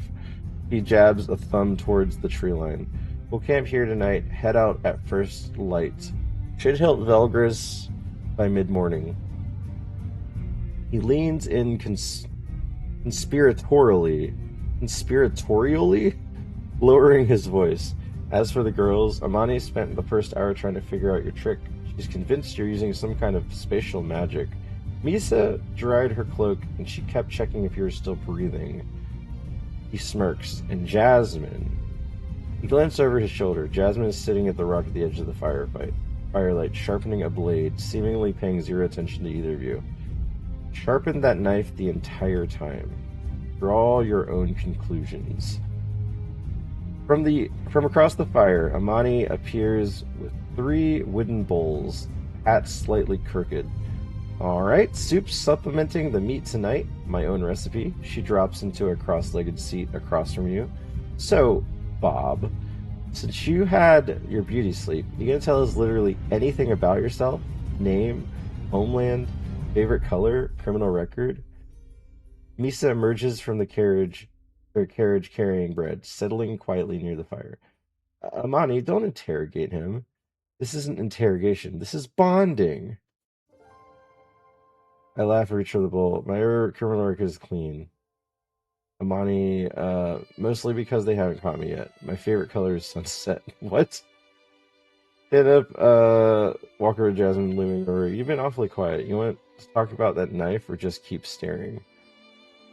He jabs a thumb towards the tree line. We'll camp here tonight, head out at first light. Should hit Velgris by mid-morning. He leans in conspiratorially, lowering his voice. As for the girls, Amani spent the first hour trying to figure out your trick. She's convinced you're using some kind of spatial magic. Misa dried her cloak, and she kept checking if you were still breathing. He smirks. And Jasmine... He glanced over his shoulder. Jasmine is sitting at the rock at the edge of the firelight, sharpening a blade, seemingly paying zero attention to either of you. Sharpen that knife the entire time. Draw your own conclusions. From across the fire, Amani appears with 3 wooden bowls, hats slightly crooked. Alright, soup supplementing the meat tonight. My own recipe. She drops into a cross-legged seat across from you. So, Bob. Since you had your beauty sleep, you gonna tell us literally anything about yourself? Name, homeland, favorite color, criminal record? Misa emerges from the carriage carrying bread, settling quietly near the fire. Amani, don't interrogate him. This isn't interrogation. This is bonding. I laugh and reach for the bowl. My criminal record is clean. Amani, mostly because they haven't caught me yet. My favorite color is sunset. What? Hit up, Walker and Jasmine looming over. You've been awfully quiet. You want to talk about that knife or just keep staring?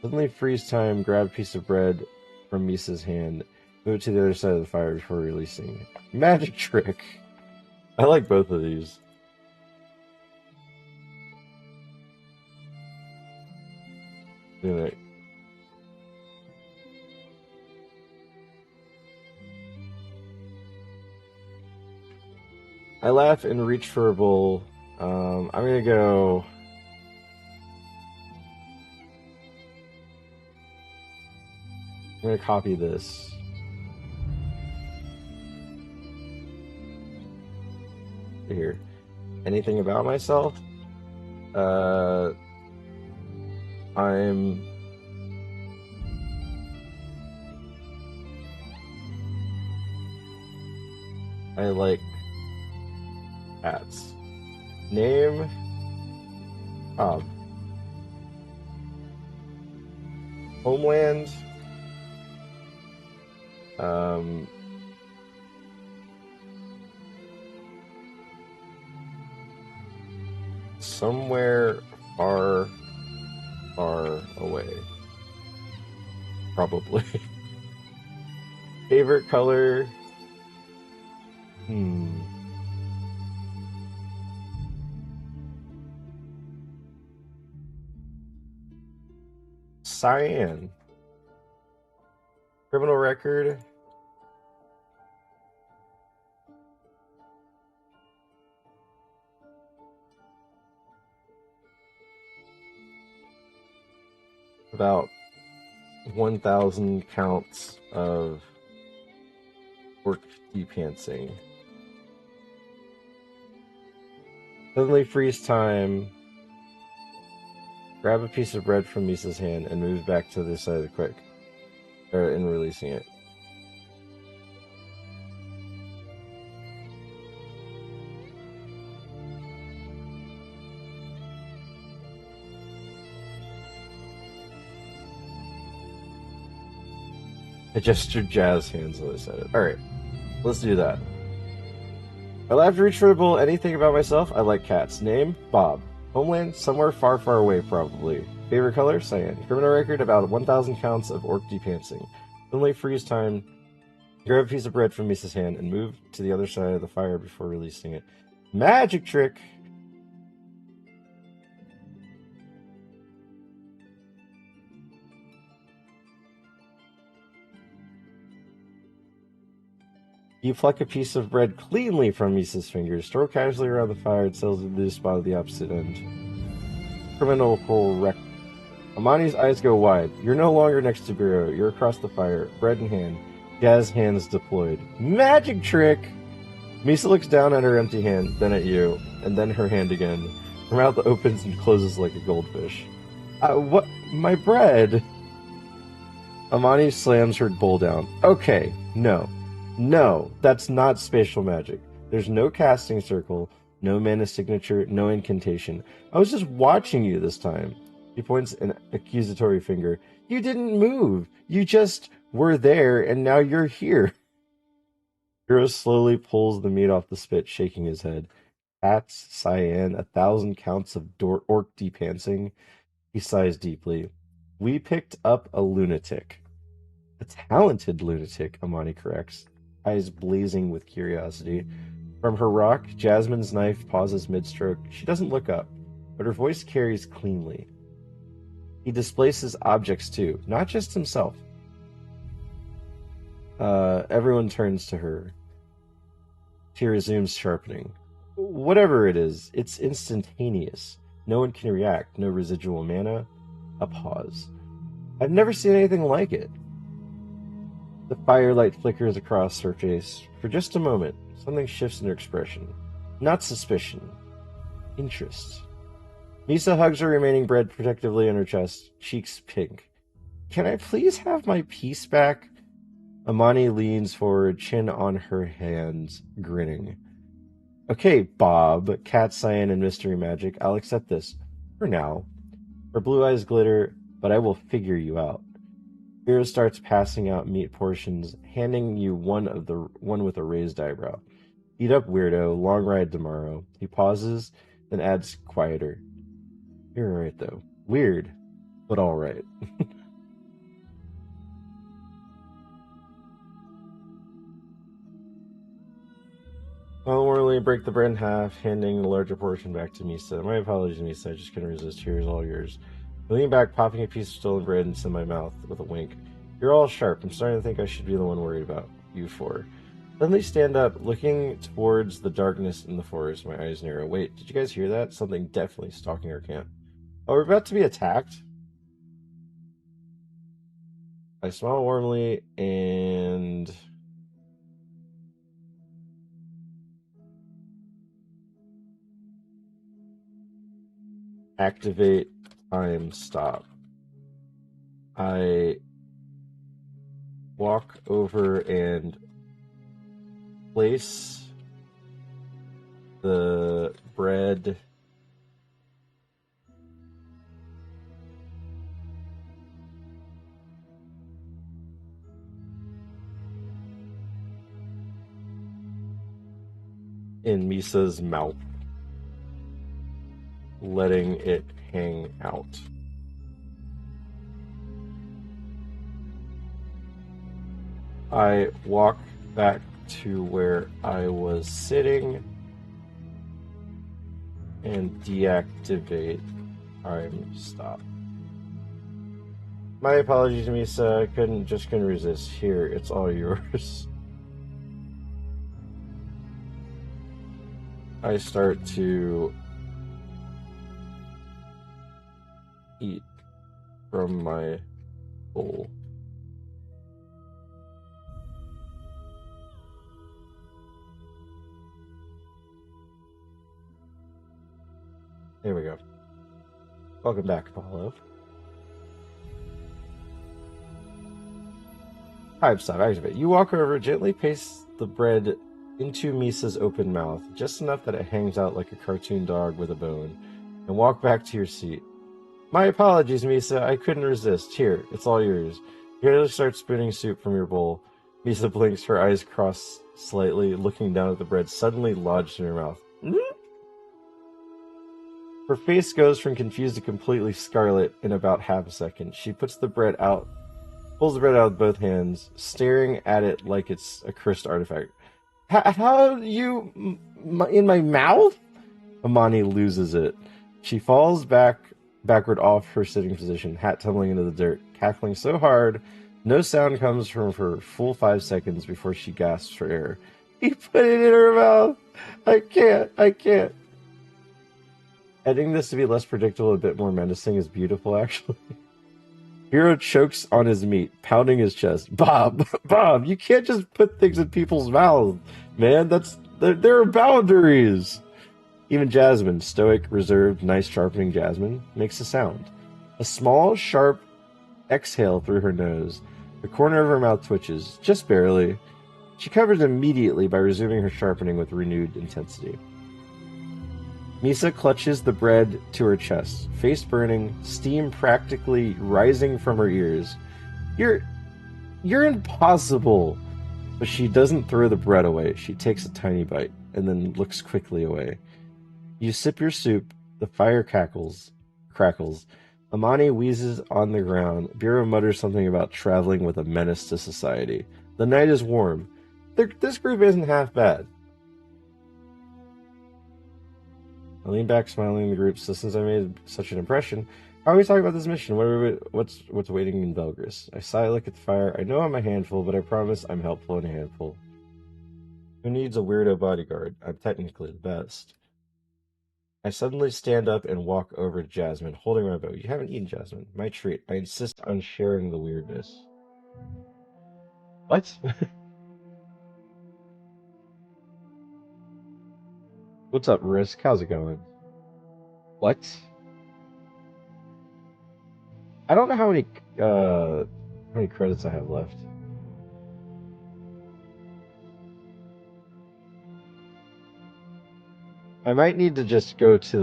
Suddenly freeze time, grab a piece of bread from Misa's hand, move it to the other side of the fire before releasing. Magic trick! I like both of these. Anyway. I laugh and reach for a bowl. I'm gonna go. I'm gonna copy this. Here. Anything about myself? I like cats. Name Bob. Homeland. Somewhere far, far away. Probably. Favorite color? Cyan. Criminal record? About 1,000 counts of work depantsing. Suddenly freeze time. Grab a piece of bread from Misa's hand and move back to the side of the quick. In releasing it. I gestured jazz hands when I said it. Alright, let's do that. I laughed to reach for the bowl. Anything about myself? I like cats. Name? Bob. Homeland? Somewhere far, far away, probably. Favorite color? Cyan. Criminal record? About 1,000 counts of orc depantsing. Suddenly freeze time. Grab a piece of bread from Misa's hand and move to the other side of the fire before releasing it. Magic trick! You pluck a piece of bread cleanly from Misa's fingers, throw casually around the fire, and settles into the spot at the opposite end. Criminal correct. Amani's eyes go wide. You're no longer next to Biro. You're across the fire, bread in hand, jazz hands deployed. Magic trick! Misa looks down at her empty hand, then at you, and then her hand again. Her mouth opens and closes like a goldfish. What? My bread? Amani slams her bowl down. Okay, no. No, that's not spatial magic. There's no casting circle, no mana signature, no incantation. I was just watching you this time. He points an accusatory finger. You didn't move. You just were there, and now you're here. Hero slowly pulls the meat off the spit, shaking his head. Cats, cyan, 1,000 counts of orc depantsing. He sighs deeply. We picked up a lunatic. A talented lunatic, Amani corrects, eyes blazing with curiosity. From her rock, Jasmine's knife pauses mid-stroke. She doesn't look up, but her voice carries cleanly. He displaces objects too, not just himself. Everyone turns to her. She resumes sharpening. Whatever it is, it's instantaneous. No one can react, no residual mana. A pause. I've never seen anything like it. The firelight flickers across her face. For just a moment, something shifts in her expression. Not suspicion. Interest. Misa hugs her remaining bread protectively on her chest, cheeks pink. Can I please have my piece back? Amani leans forward, chin on her hands, grinning. Okay, Bob, Cat Cyan and Mystery Magic, I'll accept this. For now. Her blue eyes glitter, but I will figure you out. Vera starts passing out meat portions, handing you one with a raised eyebrow. Eat up, weirdo. Long ride tomorrow. He pauses, then adds quieter. You're alright, though. Weird, but alright. I'll warmly break the bread in half, handing the larger portion back to Misa. My apologies, Misa. I just couldn't resist. Here's all yours. I lean back, popping a piece of stolen bread into my mouth with a wink. You're all sharp. I'm starting to think I should be the one worried about you four. Suddenly stand up, looking towards the darkness in the forest. My eyes narrow. Wait, did you guys hear that? Something definitely stalking our camp. Oh, we're about to be attacked? I smile warmly and... activate time stop. I walk over and place the bread in Misa's mouth, letting it hang out. I walk back to where I was sitting and deactivate time stop. My apologies, Misa. I couldn't resist. Here, it's all yours. I start to eat from my bowl. There we go. Welcome back, Apollo. Time stop, activate. You walk over, gently paste the bread into Misa's open mouth, just enough that it hangs out like a cartoon dog with a bone, and walk back to your seat. My apologies, Misa. I couldn't resist. Here, it's all yours. You ready to start spooning soup from your bowl. Misa blinks, her eyes cross slightly, looking down at the bread suddenly lodged in her mouth. Her face goes from confused to completely scarlet in about half a second. She pulls the bread out with both hands, staring at it like it's a cursed artifact. How you... in my mouth? Amani loses it. She falls backward off her sitting position, hat tumbling into the dirt, cackling so hard, no sound comes from her full 5 seconds before she gasps for air. He put it in her mouth! I can't. Editing this to be less predictable, a bit more menacing, is beautiful, actually. Hero chokes on his meat, pounding his chest. Bob, you can't just put things in people's mouths, man. There are boundaries. Even Jasmine, stoic, reserved, nice sharpening Jasmine, makes a sound. A small, sharp exhale through her nose. The corner of her mouth twitches, just barely. She covers immediately by resuming her sharpening with renewed intensity. Misa clutches the bread to her chest, face burning, steam practically rising from her ears. You're impossible! But she doesn't throw the bread away. She takes a tiny bite, and then looks quickly away. You sip your soup, the fire crackles. Amani wheezes on the ground. Bureau mutters something about traveling with a menace to society. The night is warm. This group isn't half bad. I lean back, smiling in the group. So since I made such an impression, how are we talking about this mission? What's waiting in Belgris? I sigh, look at the fire. I know I'm a handful, but I promise I'm helpful in a handful. Who needs a weirdo bodyguard? I'm technically the best. I suddenly stand up and walk over to Jasmine, holding my bow. You haven't eaten, Jasmine. My treat. I insist on sharing the weirdness. What? What's up, Risk? How's it going? What? I don't know how many credits I have left. I might need to just go to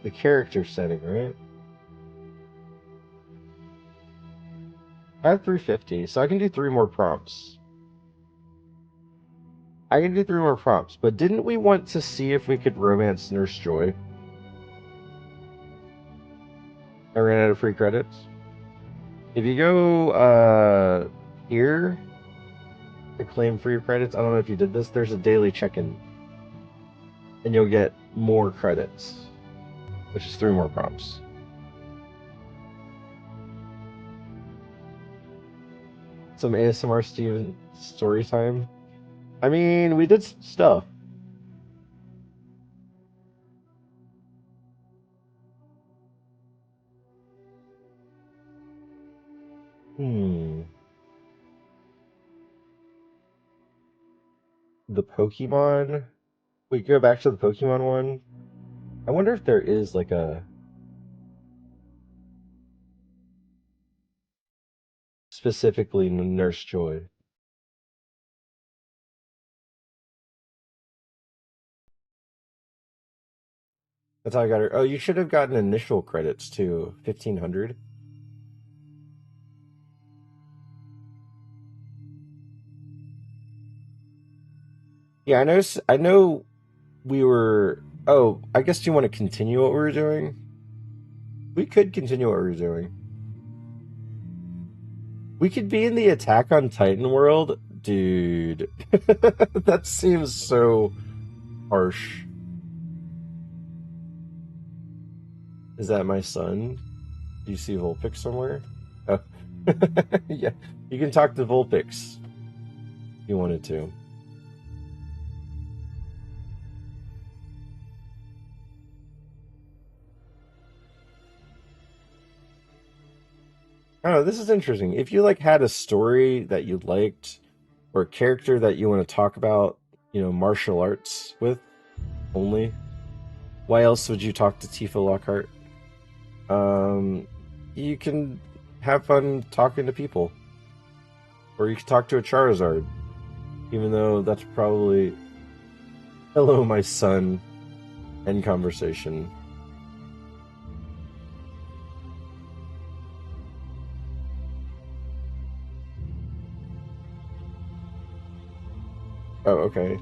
the character setting, right? I have 350, so I can do 3 more prompts. I can do 3 more prompts, but didn't we want to see if we could romance Nurse Joy? I ran out of free credits. If you go here to claim free credits, I don't know if you did this, there's a daily check-in. And you'll get more credits, which is 3 more prompts. Some ASMR Steven story time. I mean, we did stuff. The Pokemon. We go back to the Pokemon one. I wonder if there is like a specifically Nurse Joy. That's how I got her. Oh, you should have gotten initial credits too. 1,500. Yeah, I know we were... Oh, I guess you want to continue what we were doing? We could continue what we were doing. We could be in the Attack on Titan world? Dude. That seems so harsh. Is that my son? Do you see Vulpix somewhere? Oh. Yeah, you can talk to Vulpix if you wanted to. Oh, this is interesting. If you like had a story that you liked or a character that you want to talk about, martial arts with only, why else would you talk to Tifa Lockhart? You can have fun talking to people. Or you can talk to a Charizard. Even though that's probably hello, my son, end conversation. Oh, okay.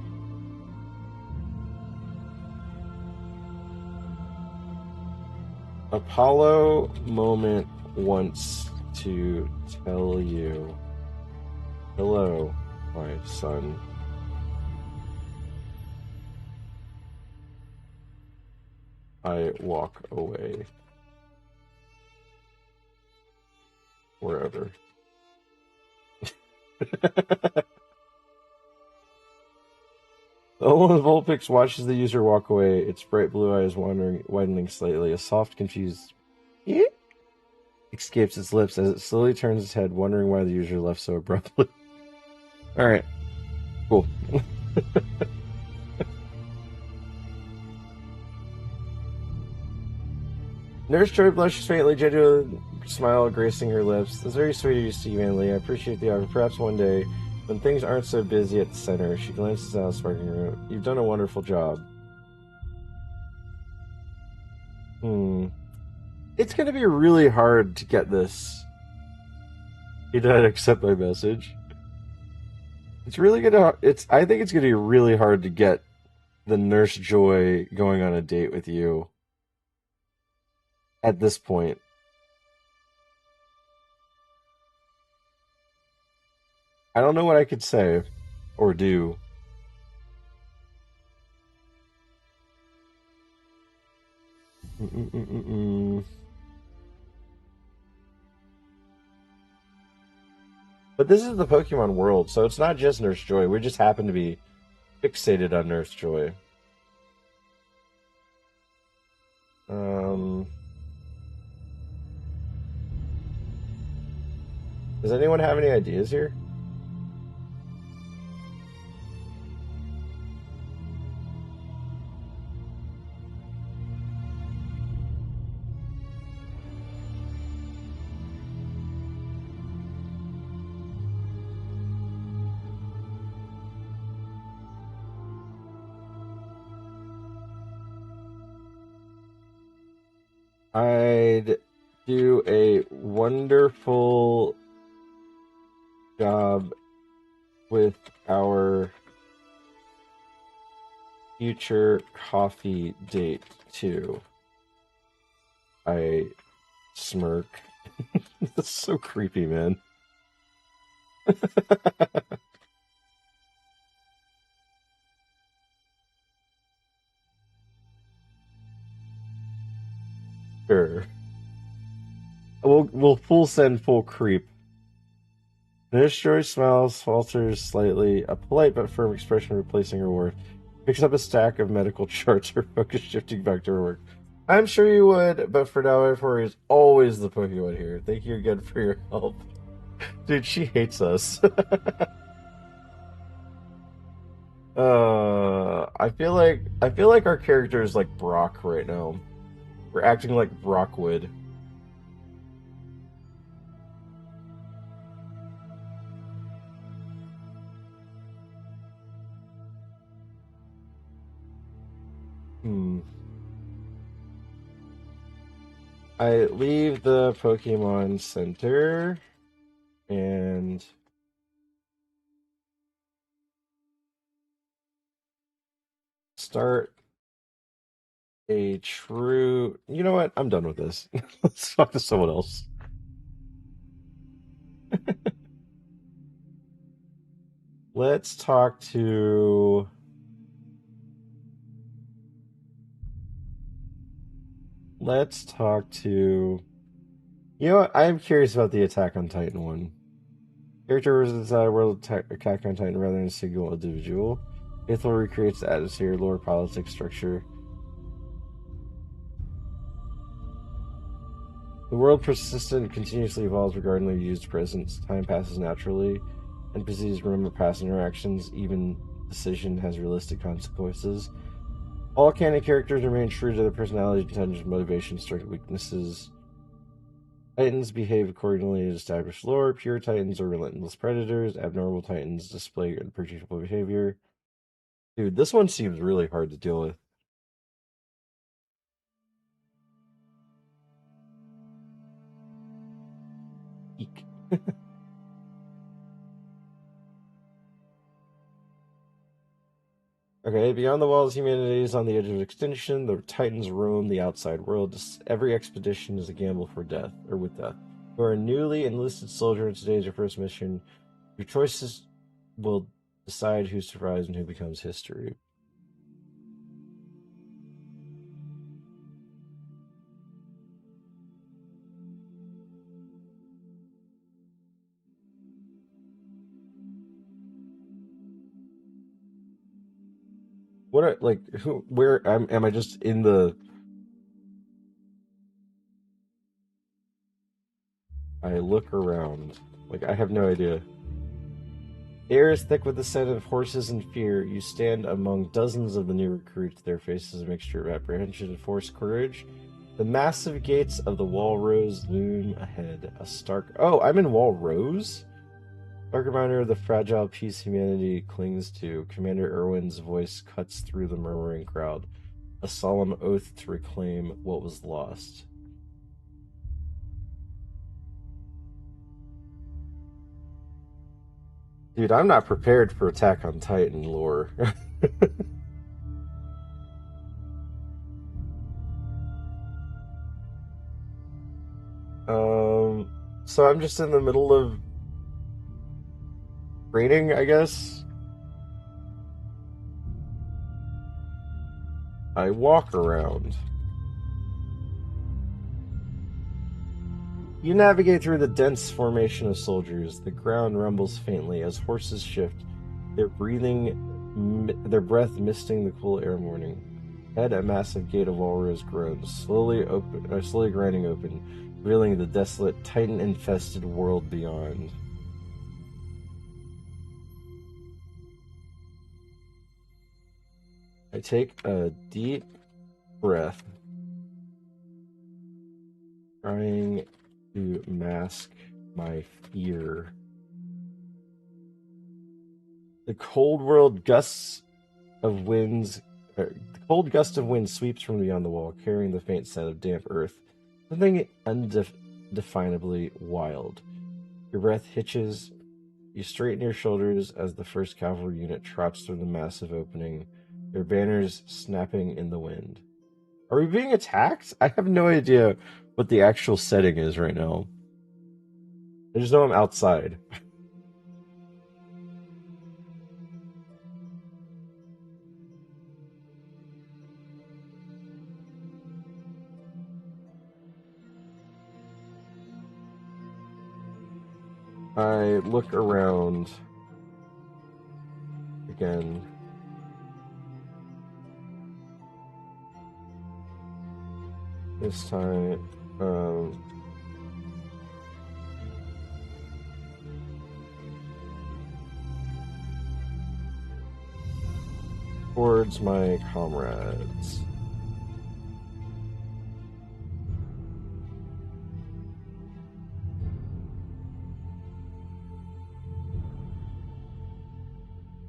Apollo moment wants to tell you, hello, my son. I walk away. Wherever. When Vulpix watches the user walk away, its bright blue eyes widening slightly. A soft, confused "eek" escapes its lips as it slowly turns its head, wondering why the user left so abruptly. Alright. Cool. Nurse Joy blushes faintly, genuine smile gracing her lips. That's very sweet of you, SteVanLe. I appreciate the offer. Perhaps one day, when things aren't so busy at the center, she glances out, sparking her out. You've done a wonderful job. It's going to be really hard to get this. He did not accept my message. It's really gonna. I think it's gonna be really hard to get the Nurse Joy going on a date with you. At this point. I don't know what I could say or do. But this is the Pokemon world, so it's not just Nurse Joy. We just happen to be fixated on Nurse Joy. Does anyone have any ideas here? I'd do a wonderful job with our future coffee date, too. I smirk. That's so creepy, man. Sure. We'll full send full creep. Nurse Joy smiles, falters slightly, a polite but firm expression replacing her work. Picks up a stack of medical charts, her focus shifting back to her work. I'm sure you would, but for now, F4 is always the Pokemon here. Thank you again for your help. Dude, she hates us. I feel like our character is like Brock right now. We're acting like Brock would. I leave the Pokemon Center and start a true... You know what? I'm done with this. Let's talk to someone else. Let's talk to... You know what? I'm curious about the Attack on Titan one. Character versus world attack on Titan rather than a single individual. Faithful recreates the atmosphere, lore, politics, structure. The world persistent continuously evolves regarding their used presence. Time passes naturally. NPCs remember past interactions. Even decision has realistic consequences. All canon characters remain true to their personality, intentions, motivations, strengths, weaknesses. Titans behave accordingly to established lore. Pure Titans are relentless predators. Abnormal Titans display unpredictable behavior. Dude, this one seems really hard to deal with. Eek. Okay, beyond the walls, humanity is on the edge of extinction. The Titans roam the outside world. Every expedition is a gamble for death, or with death. You are a newly enlisted soldier, and today is your first mission. Your choices will decide who survives and who becomes history. What, like, who, where, am I just in the... I look around. Like, I have no idea. The air is thick with the scent of horses and fear. You stand among dozens of the new recruits. Their faces a mixture of apprehension and forced courage. The massive gates of the Walrose loom ahead. A stark... Oh, I'm in Walrose? Stark reminder of the fragile peace humanity clings to. Commander Irwin's voice cuts through the murmuring crowd. A solemn oath to reclaim what was lost. Dude, I'm not prepared for Attack on Titan lore. So I'm just in the middle of training, I guess. I walk around. You navigate through the dense formation of soldiers. The ground rumbles faintly as horses shift, their breath misting the cool air morning. Ahead, a massive gate of Walrose groans, slowly grinding open, revealing the desolate, Titan-infested world beyond. I take a deep breath, trying to mask my fear. The cold gust of wind sweeps from beyond the wall, carrying the faint scent of damp earth. Something undefinably wild. Your breath hitches. You straighten your shoulders as the first cavalry unit trots through the massive opening, their banners snapping in the wind. Are we being attacked? I have no idea what the actual setting is right now. I just know I'm outside. I look around again. This time, towards my comrades.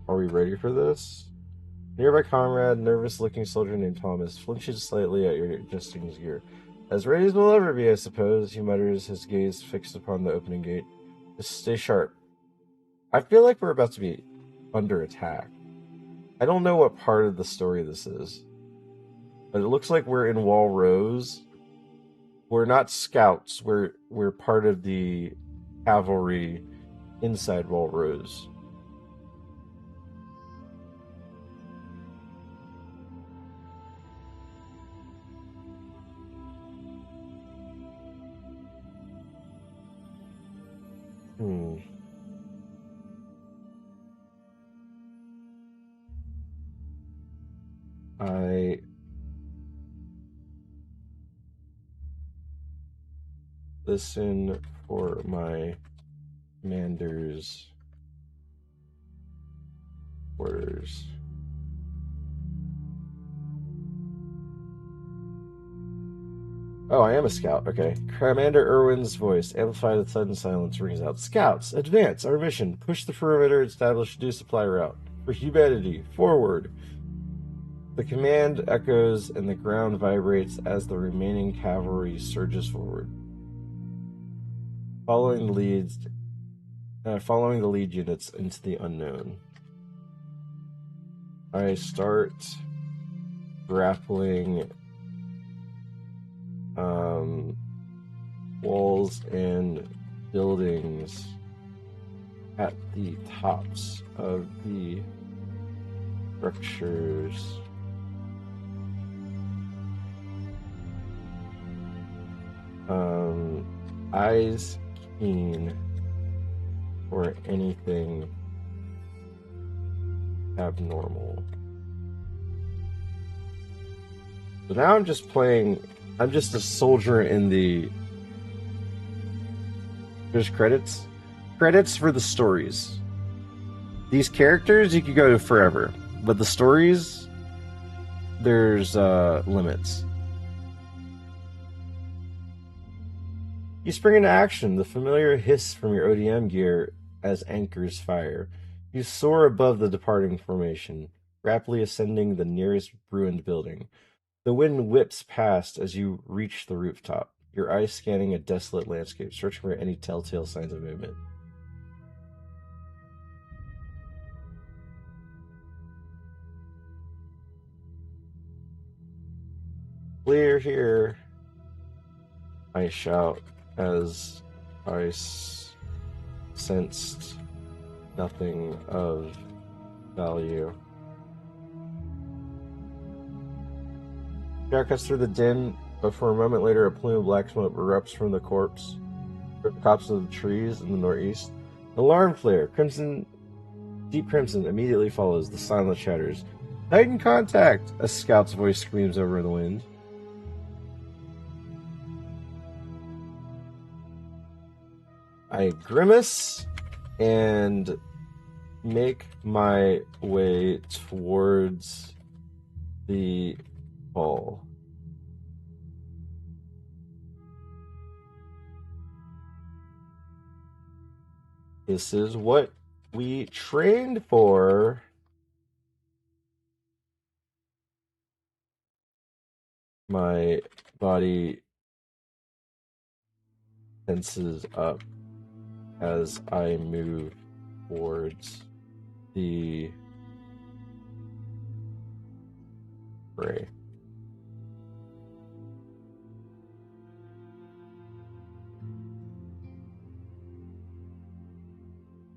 Are we ready for this? Nearby comrade, nervous-looking soldier named Thomas, flinches slightly at your adjusting his gear. As ready as we'll ever be, I suppose, he mutters, his gaze fixed upon the opening gate. Just stay sharp. I feel like we're about to be under attack. I don't know what part of the story this is, but it looks like we're in Wall Rose. We're not scouts. We're part of the cavalry inside Wall Rose. I listen for my commander's orders. Oh, I am a scout. Okay. Commander Irwin's voice, amplified with sudden silence, rings out. Scouts, advance. Our mission. Push the perimeter and establish a new supply route. For humanity. Forward. The command echoes and the ground vibrates as the remaining cavalry surges forward. Following the lead units into the unknown. I start grappling walls and buildings at the tops of the structures. Eyes keen for anything abnormal. So now I'm just a soldier in the... There's credits. Credits for the stories. These characters, you could go to forever. But the stories, there's limits. You spring into action, the familiar hiss from your ODM gear as anchors fire. You soar above the departing formation, rapidly ascending the nearest ruined building. The wind whips past as you reach the rooftop, your eyes scanning a desolate landscape, searching for any telltale signs of movement. Clear here, I shout as I sensed nothing of value. Jack cuts through the din, but for a moment later, a plume of black smoke erupts from the tops of the trees in the northeast. An alarm flare, deep crimson, immediately follows. The silence shatters. Titan contact! A scout's voice screams over the wind. I grimace and make my way towards the hall. This is what we trained for. My body tenses up as I move towards the fray.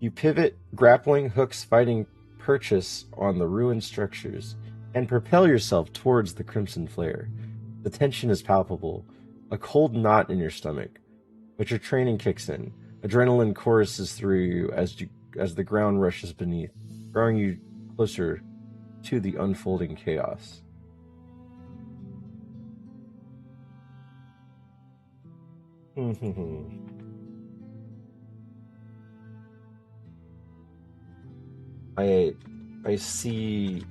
You pivot, grappling hooks fighting purchase on the ruined structures, and propel yourself towards the crimson flare. The tension is palpable, a cold knot in your stomach, but your training kicks in. Adrenaline choruses through you as the ground rushes beneath, drawing you closer to the unfolding chaos. I see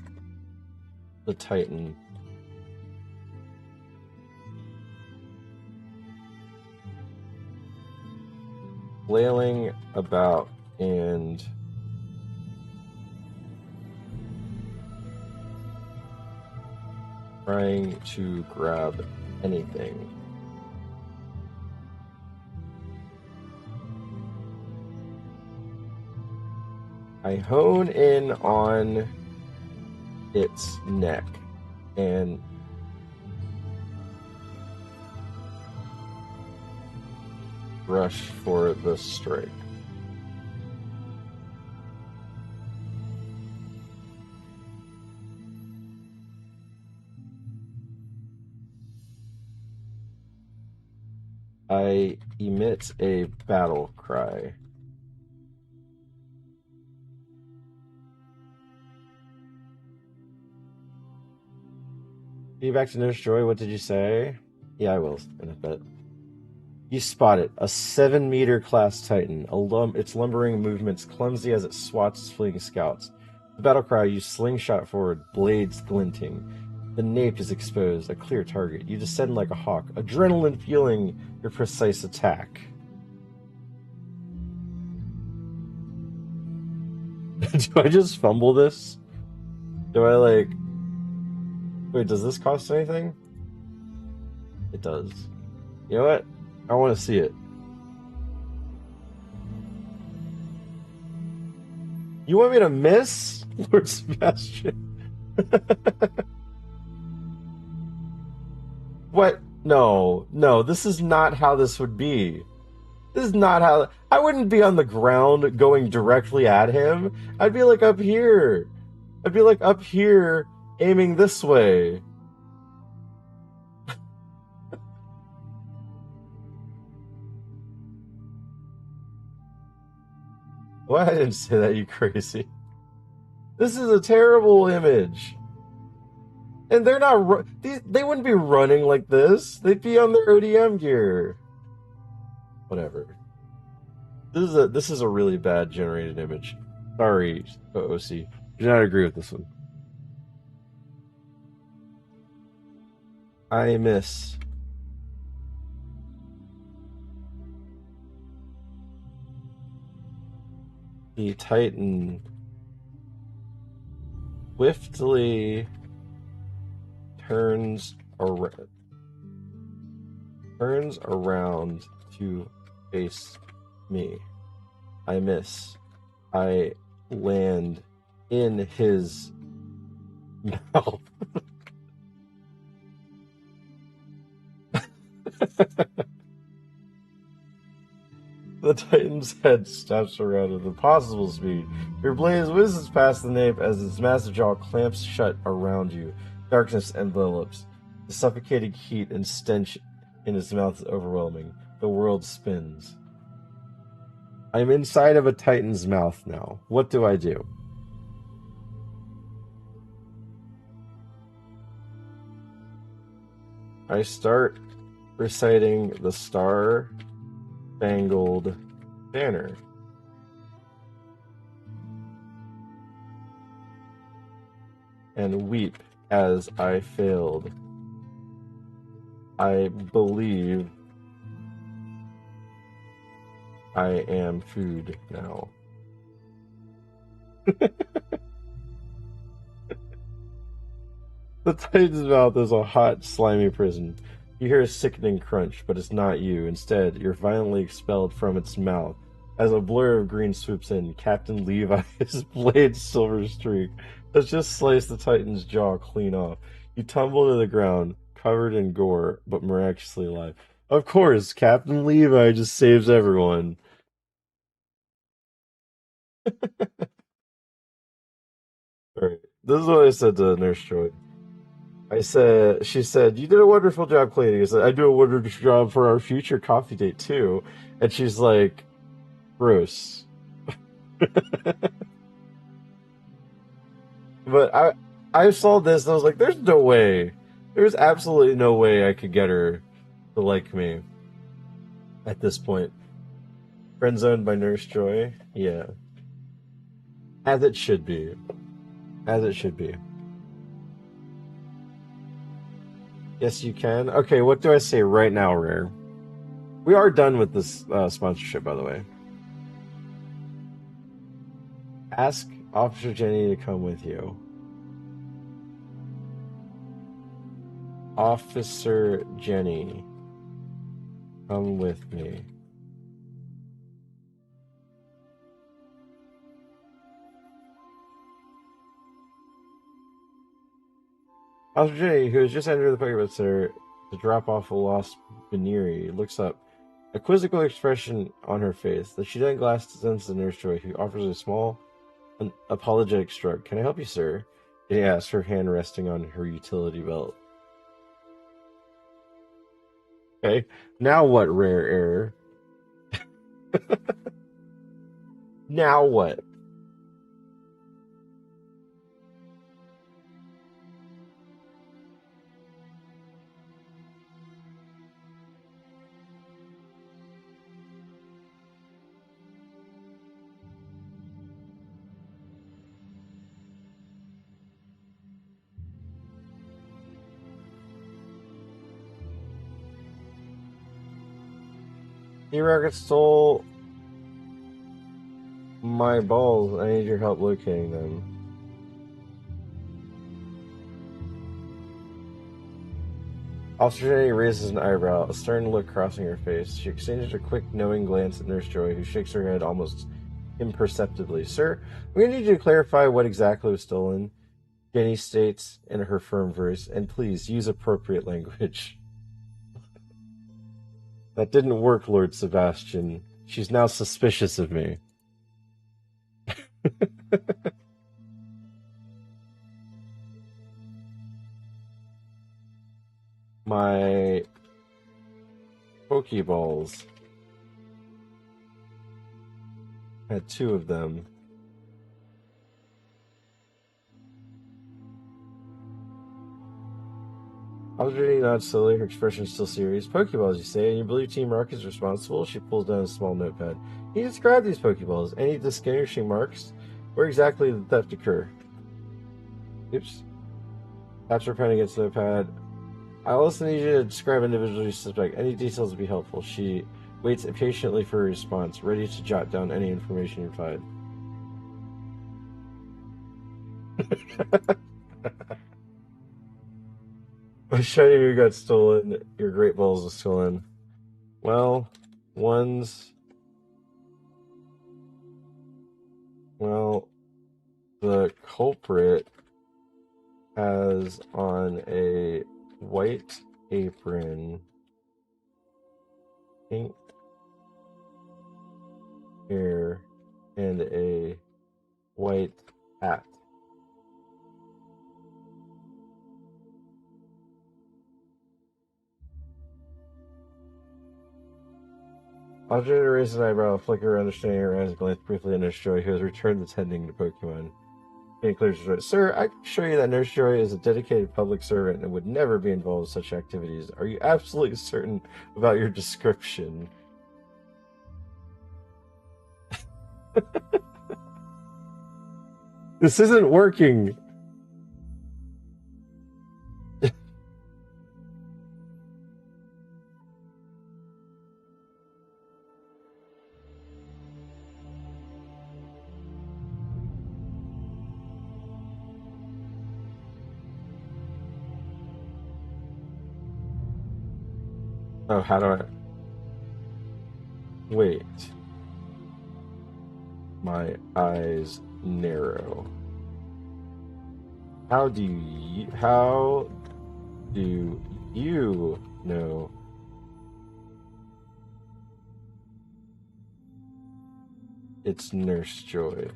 the Titan flailing about and trying to grab anything. I hone in on its neck and rush for the strike. I emit a battle cry. Be back to Nurse Joy, what did you say? Yeah, I will in a bit. You spot it, a 7-meter class Titan, its lumbering movements clumsy as it swats fleeing scouts. The battle cry, you slingshot forward, blades glinting. The nape is exposed, a clear target. You descend like a hawk, adrenaline fueling your precise attack. Do I just fumble this? Do I like... Wait, does this cost anything? It does. You know what? I want to see it. You want me to miss? Lord Sebastian. What? No, this is not how this would be. This is not how... I wouldn't be on the ground going directly at him. I'd be like up here. I'd be like up here aiming this way. Why I didn't say that, you crazy. This is a terrible image. And they're not... They wouldn't be running like this. They'd be on their ODM gear. Whatever. This is a really bad generated image. Sorry, OC. Do not agree with this one. I miss. The Titan swiftly turns around to face me. I miss. I land in his mouth. The Titan's head steps around at impossible speed. Your blade whizzes past the nape as its massive jaw clamps shut around you. Darkness envelops. The suffocating heat and stench in its mouth is overwhelming. The world spins. I'm inside of a Titan's mouth now. What do I do? I start reciting the Star-Spangled Banner. And weep as I failed. I believe I am food now. The Titan's mouth is a hot, slimy prison. You hear a sickening crunch, but it's not you. Instead, you're violently expelled from its mouth. As a blur of green swoops in, Captain Levi's blade silver streak has just sliced the Titan's jaw clean off. You tumble to the ground, covered in gore, but miraculously alive. Of course, Captain Levi just saves everyone. Alright, this is what I said to Nurse Joy. She said, you did a wonderful job cleaning. I said, I do a wonderful job for our future coffee date too. And she's like, gross. But I saw this and I was like, there's no way. There's absolutely no way I could get her to like me at this point. Friend zoned by Nurse Joy? Yeah. As it should be. As it should be. Yes, you can. Okay, what do I say right now, Rare? We are done with this sponsorship, by the way. Ask Officer Jenny to come with you. Officer Jenny, come with me. Officer Jenny, who has just entered the Pokemon Center to drop off a lost Beniri, looks up, a quizzical expression on her face. That she then glances to Nurse Joy, who offers a small, apologetic shrug. Can I help you, sir? Jenny asks, her hand resting on her utility belt. Okay, now what, Rare Error? Now what? E-Rocket stole my balls. I need your help locating them. Officer Jenny raises an eyebrow, a stern look crossing her face. She exchanges a quick, knowing glance at Nurse Joy, who shakes her head almost imperceptibly. Sir, we need you to clarify what exactly was stolen, Jenny states in her firm voice, and please use appropriate language. That didn't work, Lord Sebastian. She's now suspicious of me. My Pokeballs. Had 2 of them. Audrey nods slowly, her expression still serious. Pokeballs, you say, and you believe Team Rocket is responsible? She pulls down a small notepad. Can you describe these Pokeballs? Any distinguishing marks? Where exactly did the theft occur? Oops. Taps her pen against the notepad. I also need you to describe individuals you suspect. Any details would be helpful. She waits impatiently for a response, ready to jot down any information you find. My shiny Mew got stolen. Your Great Balls was stolen. Well, the culprit has on a white apron, pink hair, and a white hat. Audrey raises an eyebrow, a flicker of understanding her eyes, glance briefly at Nurse Joy, who has returned to tending to Pokemon. He clears his throat. Sir, I can show you that Nurse Joy is a dedicated public servant and would never be involved in such activities. Are you absolutely certain about your description? This isn't working. Oh, how do I... Wait. My eyes narrow. How do you know? It's Nurse Joy.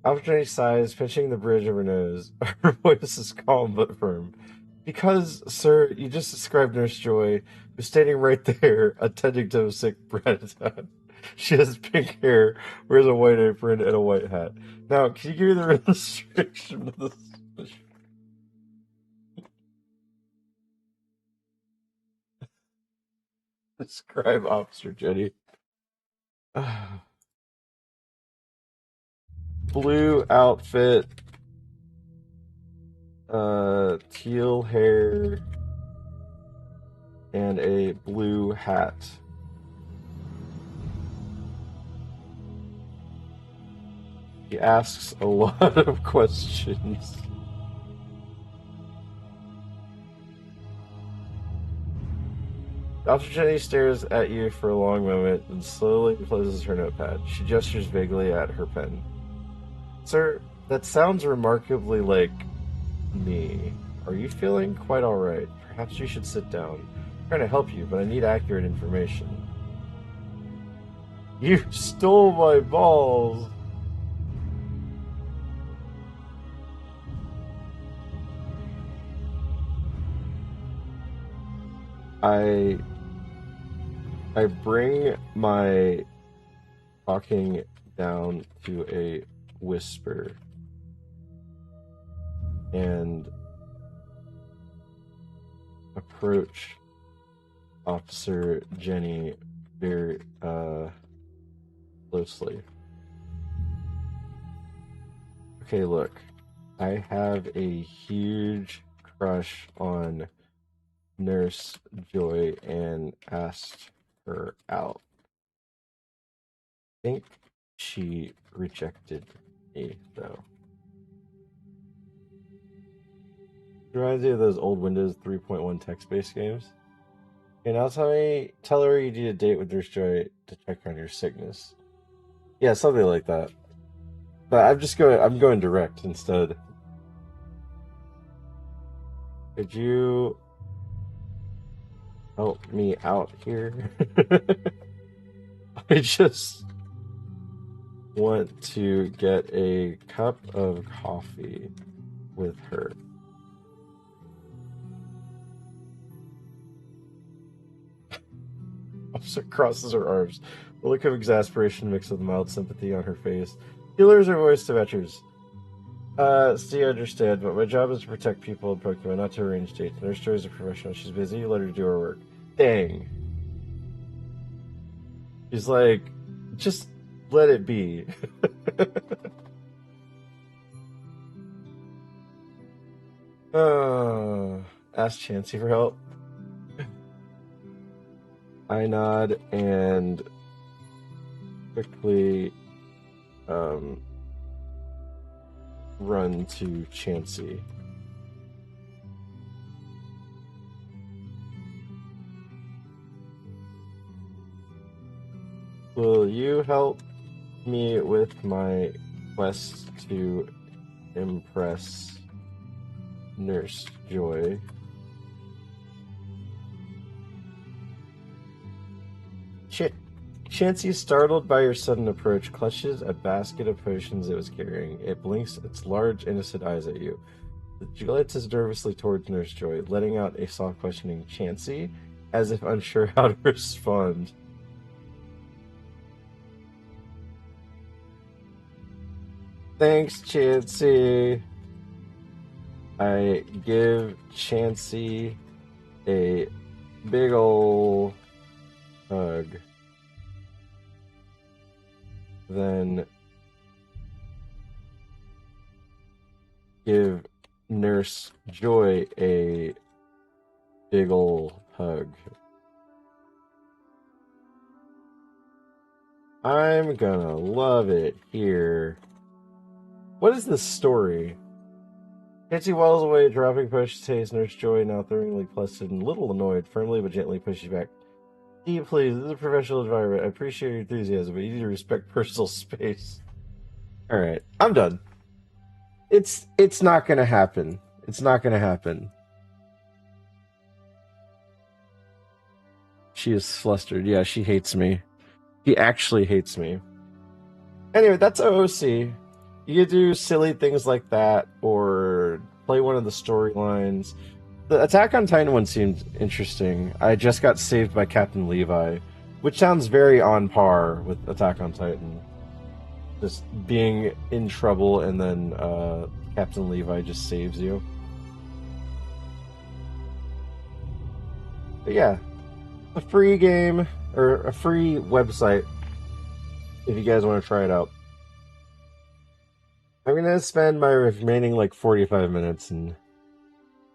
Opportunity sighs, pinching the bridge of her nose. Her voice is calm but firm. Because, sir, you just described Nurse Joy, who's standing right there, attending to a sick Predator. She has pink hair, wears a white apron, and a white hat. Now, can you give me the illustration of this? Describe Officer Jenny. Blue outfit, teal hair, and a blue hat. He asks a lot of questions. Officer Jenny stares at you for a long moment and slowly closes her notepad. She gestures vaguely at her pen. Sir, that sounds remarkably like me. Are you feeling quite alright? Perhaps you should sit down. I'm trying to help you, but I need accurate information. You stole my balls! I bring my talking down to a whisper and approach Officer Jenny very closely. Okay, look, I have a huge crush on Nurse Joy and asked her out. I think she rejected me, though. Reminds me of those old Windows 3.1 text-based games. Okay, now tell her you need a date with Nurse Joy to check on your sickness. Yeah, something like that. But I'm going direct instead. Could you help me out here? I just want to get a cup of coffee with her. Officer crosses her arms. A look of exasperation mixed with mild sympathy on her face. He lowers her voice to Vetchers. So you understand, but my job is to protect people in Pokemon, not to arrange dates. Nurse Joy is a professional. She's busy. Let her do her work. Dang. He's like, just let it be. Ask Chansey for help. I nod and quickly run to Chansey. Will you help me with my quest to impress Nurse Joy? Chansey, startled by your sudden approach, clutches a basket of potions it was carrying. It blinks its large, innocent eyes at you. It glances nervously towards Nurse Joy, letting out a soft questioning Chansey, as if unsure how to respond. Thanks, Chansey. I give Chansey a big ol' hug. Then give Nurse Joy a big ol' hug. I'm gonna love it here. What is this story? Nancy waddles away, dropping push, taste, Nurse Joy, now thoroughly flustered and a little annoyed, firmly but gently pushes back. Steve, please, this is a professional environment. I appreciate your enthusiasm, but you need to respect personal space. Alright, I'm done. It's not gonna happen. It's not gonna happen. She is flustered. Yeah, she hates me. She actually hates me. Anyway, that's OOC. You could do silly things like that, or play one of the storylines. The Attack on Titan one seemed interesting. I just got saved by Captain Levi, which sounds very on par with Attack on Titan. Just being in trouble and then Captain Levi just saves you. But yeah, a free game, or a free website, if you guys want to try it out. I'm going to spend my remaining, 45 minutes and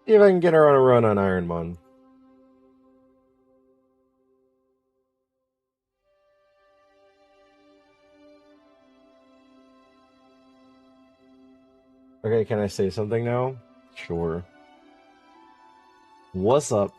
see if I can get her on a run on ironMON. Okay, can I say something now? Sure. What's up?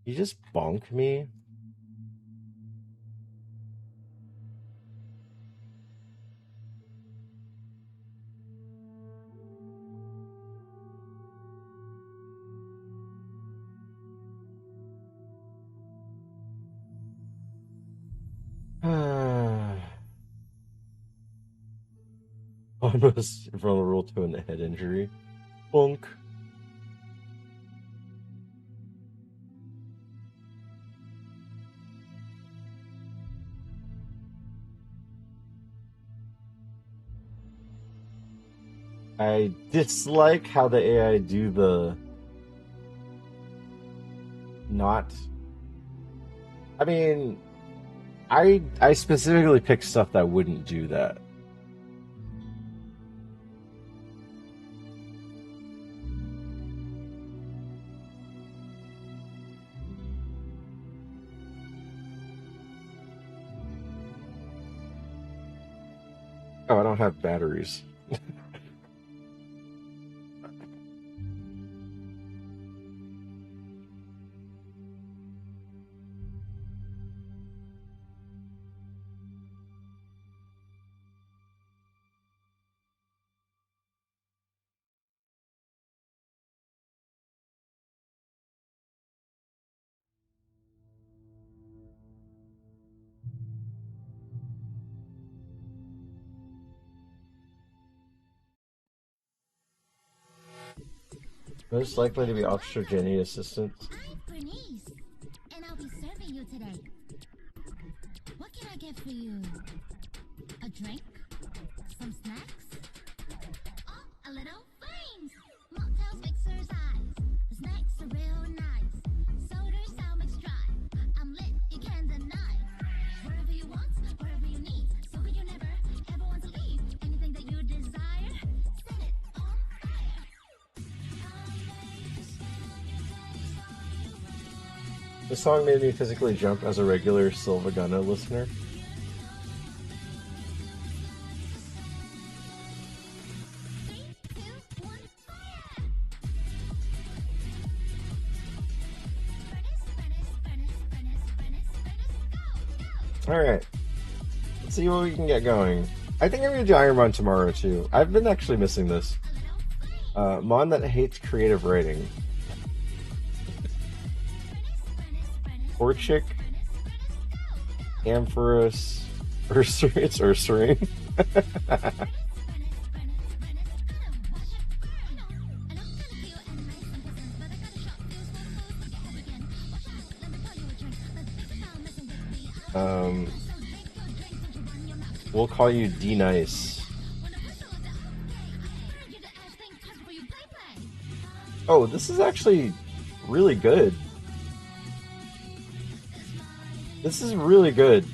You just bonk me? Almost vulnerable to a head injury. Bonk. I dislike how the AI do the not. I mean, I specifically picked stuff that wouldn't do that. Oh, I don't have batteries. Most likely to be Officer Jenny assistant. I'm Bernice, and I'll be serving you today. What can I get for you? A drink? Some snacks? Oh, a little flames! Mocktails exercise. The snacks are real nice. Sodas I'll mix dry. I'm lit, you can't deny. Wherever you want, wherever you need. So good you never, ever want to leave. Anything that you desire, set it on fire. This song made me physically jump as a regular Sylvaguna listener. Alright. Let's see what we can get going. I think I'm going to do ironMON tomorrow too. I've been actually missing this. Mon that hates creative writing. Orchic, Amphorus, Ursaring, it's Ursaring. We'll call you D-Nice. Oh, this is actually really good. This is really good.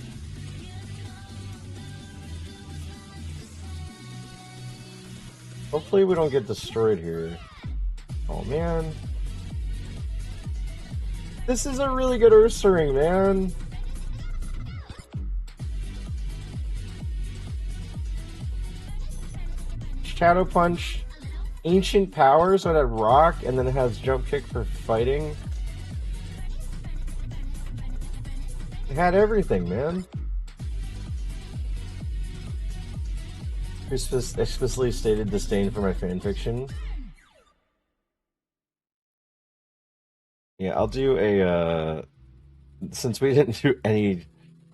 Hopefully we don't get destroyed here. Oh man. This is a really good Ursa ring, man. Shadow Punch, Ancient Power, so it had Rock, and then it has Jump Kick for fighting. It had everything, man. Explicitly stated disdain for my fanfiction. Yeah, I'll do a, since we didn't do any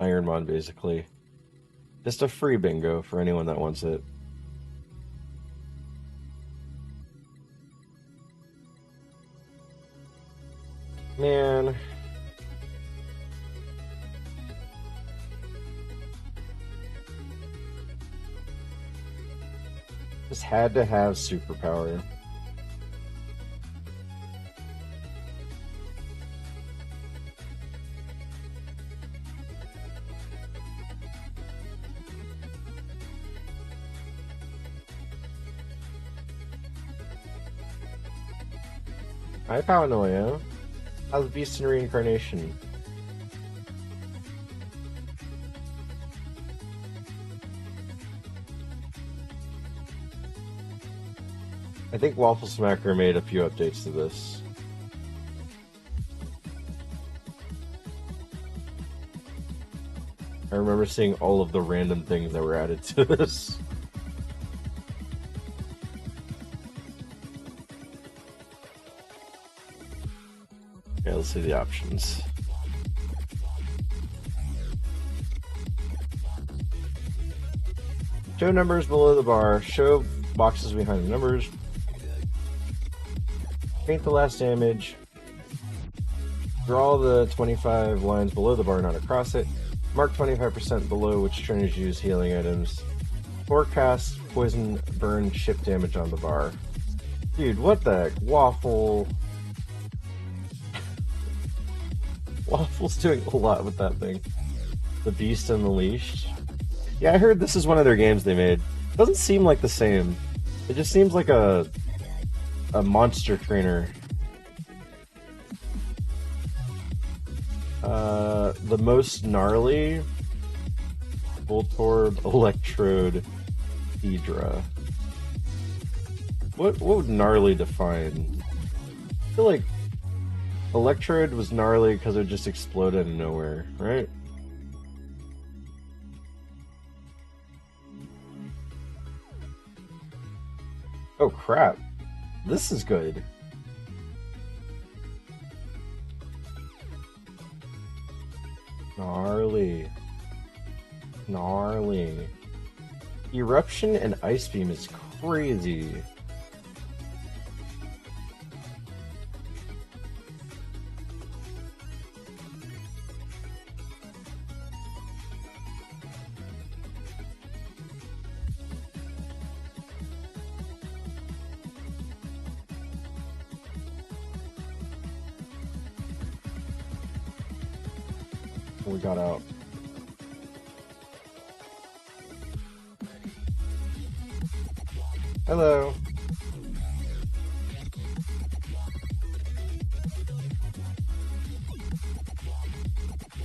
ironMON, basically. Just a free bingo for anyone that wants it. Man. Just had to have superpower. Hi, Paranoia. How's Beast and Reincarnation? I think Waffle Smacker made a few updates to this. I remember seeing all of the random things that were added to this. Yeah, let's see the options. Show numbers below the bar. Show boxes behind the numbers. Paint the last damage. Draw the 25 lines below the bar, not across it. Mark 25% below which trainers use healing items. Forecast poison, burn, chip damage on the bar. Dude, what the heck? Waffle. Waffle's doing a lot with that thing. The Beast and the Leash. Yeah, I heard this is one of their games they made. Doesn't seem like the same. It just seems like a monster trainer. The most gnarly Voltorb, Electrode, Hydra. What would gnarly define? I feel like Electrode was gnarly because it just exploded out of nowhere, right? Oh crap. This is good. Gnarly. Gnarly. Eruption and Ice Beam is crazy. We got out. Hello.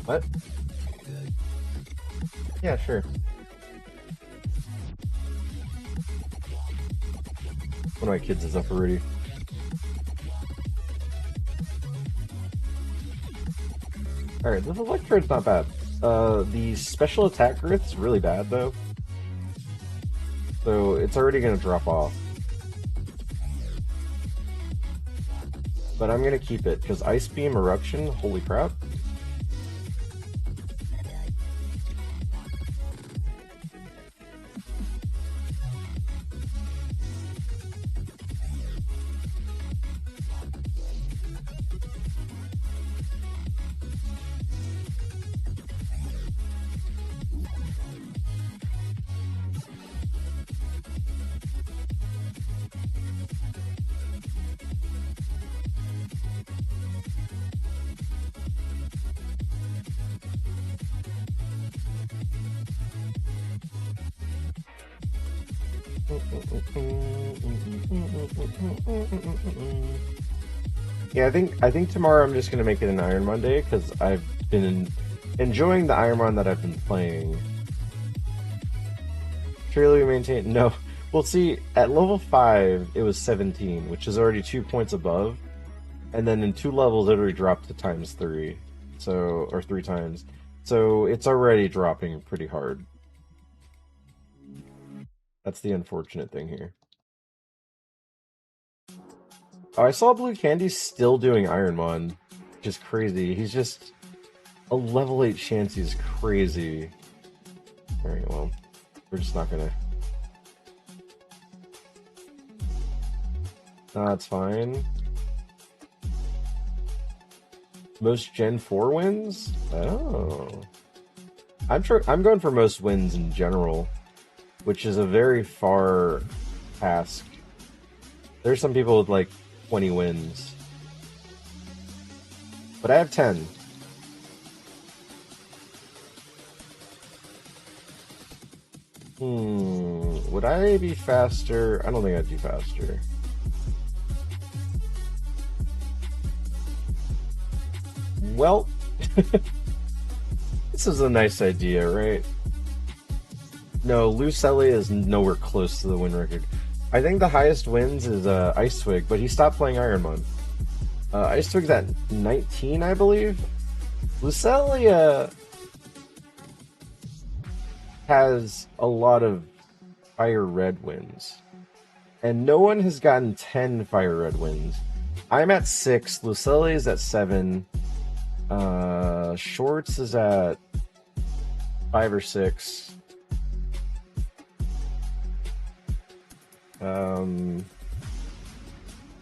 What? Yeah, sure. One of my kids is up already. Alright, this Electrode's not bad. The special attack growth's really bad, though. So, it's already gonna drop off. But I'm gonna keep it, because Ice Beam Eruption, holy crap. Yeah, I think tomorrow I'm just gonna make it an Iron Monday because I've been enjoying the ironMON that I've been playing. Surely we maintain no. Well, see, at level 5 it was 17, which is already 2 points above, and then in 2 levels it already dropped to ×3, so or 3 times. So it's already dropping pretty hard. That's the unfortunate thing here. Oh, I saw Blue Candy still doing ironMON, which is crazy. He's just a level 8 chance. He's crazy. Alright, well, we're just not gonna. That's fine. Most Gen 4 wins? Oh. I'm going for most wins in general, which is a very far task. There's some people with like 20 wins. But I have 10. Would I be faster? I don't think I'd be faster. Well, this is a nice idea, right? No, Lucelle is nowhere close to the win record. I think the highest wins is Ice Twig, but he stopped playing ironMON. Ice Twig's at 19, I believe. Lucelle has a lot of Fire Red wins, and no one has gotten 10 Fire Red wins. I'm at 6, Lucelle is at 7, Shorts is at 5 or 6.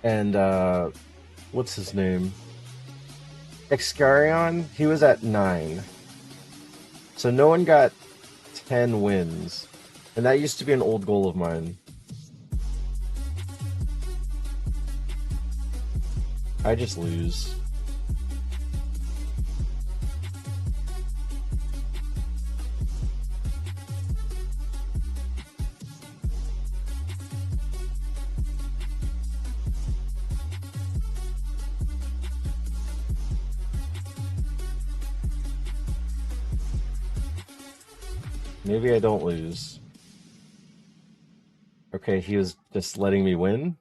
And what's his name? Excarion, he was at 9. So no one got 10 wins. And that used to be an old goal of mine. I just lose. Maybe I don't lose. Okay, he was just letting me win?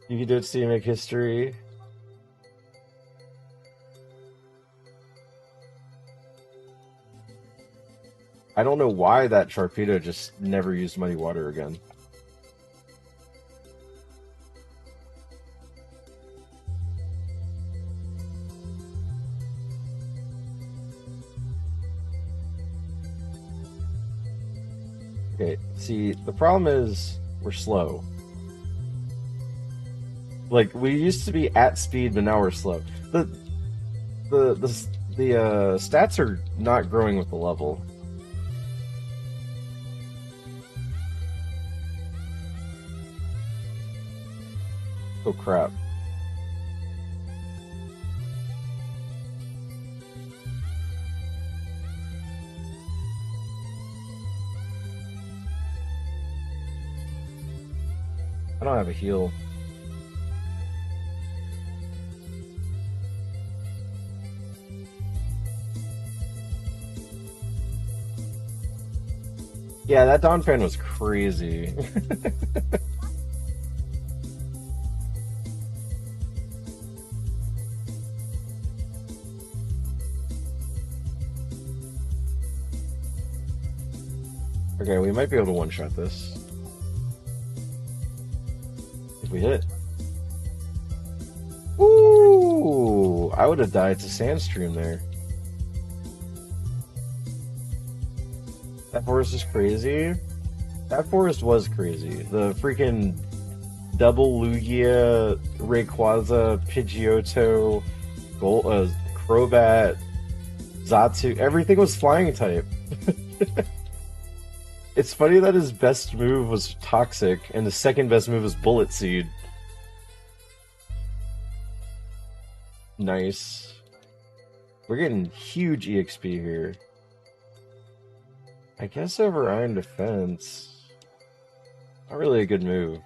You can do it so you make history. I don't know why that Sharpedo just never used Muddy Water again. Okay, see, the problem is we're slow. Like, we used to be at speed, but now we're slow. The stats are not growing with the level. Oh crap. I don't have a heal. Yeah, that Dawn fan was crazy. Okay, we might be able to one-shot this. If we hit. Ooh! I would have died to Sandstream there. That forest is crazy. That forest was crazy. The freaking double Lugia, Rayquaza, Pidgeotto, Crobat, Zatsu, everything was flying type. It's funny that his best move was Toxic, and his second best move was Bullet Seed. Nice. We're getting huge EXP here. I guess over Iron Defense. Not really a good move.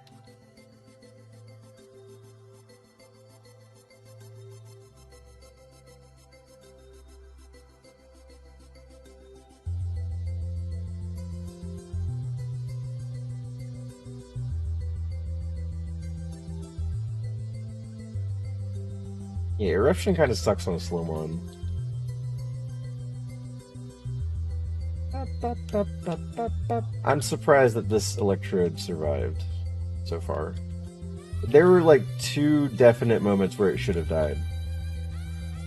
Yeah, Eruption kind of sucks on a slow one. I'm surprised that this Electrode survived so far. There were like 2 definite moments where it should have died.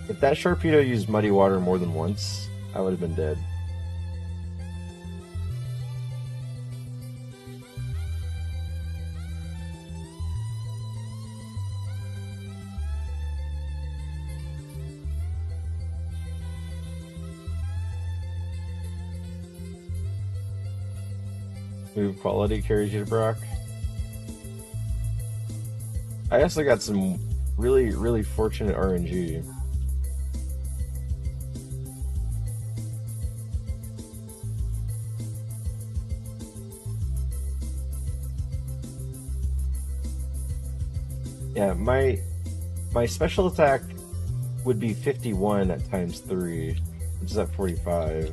If that Sharpedo used Muddy Water more than once, I would have been dead. Move quality carries you to Brock. I also got some really, really fortunate RNG. Yeah, my special attack would be 51 at times 3, which is at 45.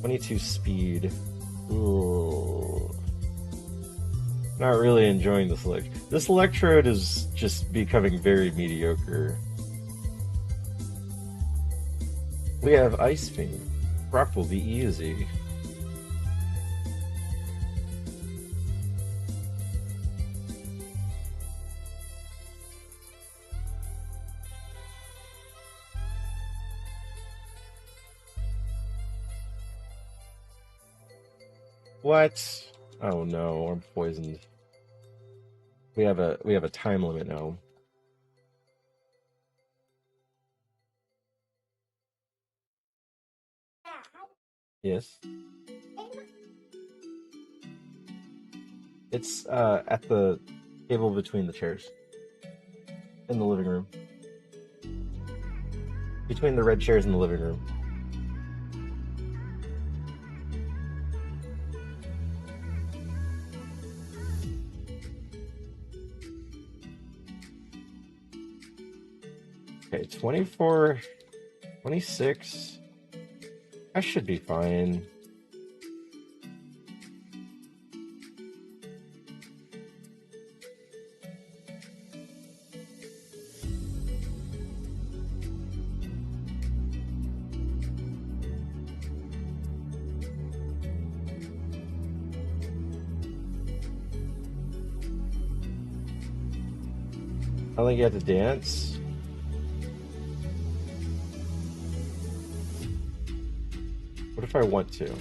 22 speed. Ooh. Not really enjoying this Electrode. This Electrode is just becoming very mediocre. We have Ice Fiend. Brock will be easy. What? Oh no, I'm poisoned. We have a time limit now. Yes. It's at the table between the chairs. In the living room. Between the red chairs in the living room. Okay, 24, 26. I should be fine. I think you have to dance. What if I want to?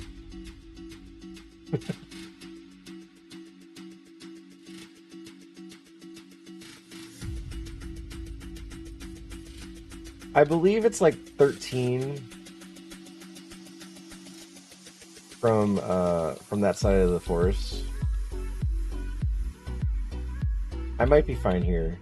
I believe it's like 13 from that side of the forest. I might be fine here.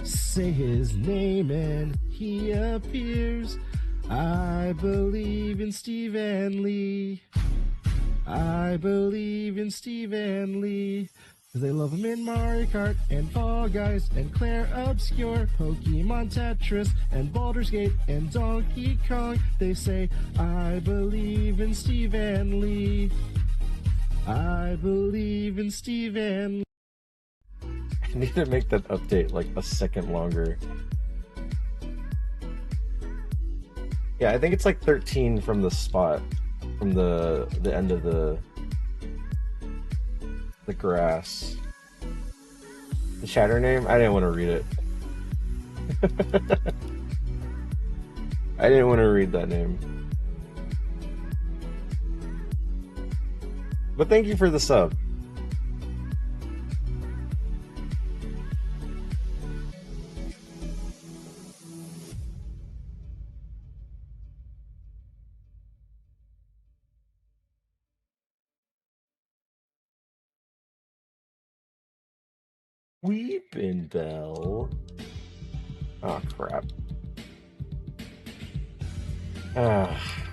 Say his name and he appears. I believe in SteVanLe. I believe in SteVanLe. Cause they love him in Mario Kart and Fall Guys and Claire Obscure, Pokemon Tetris and Baldur's Gate and Donkey Kong. They say, I believe in SteVanLe. I believe in SteVanLe. I need to make that update like a second longer. Yeah, I think it's like 13 from the spot, from the end of the grass. The chatter name? I didn't want to read it. I didn't want to read that name. But thank you for the sub. Weepin' Bell. Oh, crap. Ah.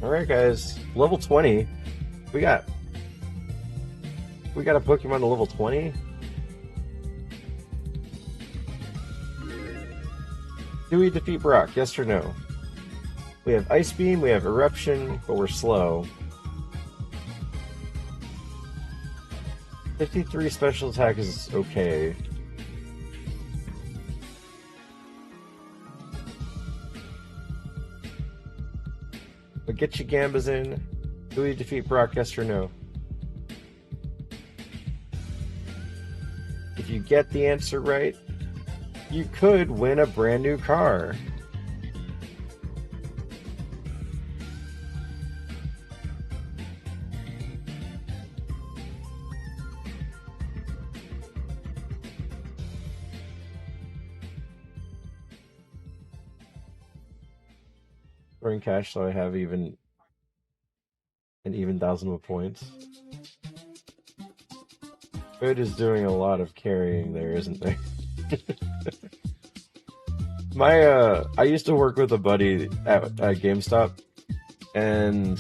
Alright guys, level 20. We got a Pokemon to level 20? Do we defeat Brock, yes or no? We have Ice Beam, we have Eruption, but we're slow. 53 special attack is okay. But get your Gambas in. Do we defeat Brock, yes or no? If you get the answer right, you could win a brand new car. Throwing cash so I have an even 1,000 of points. Food is doing a lot of carrying there, isn't there? I used to work with a buddy at GameStop, and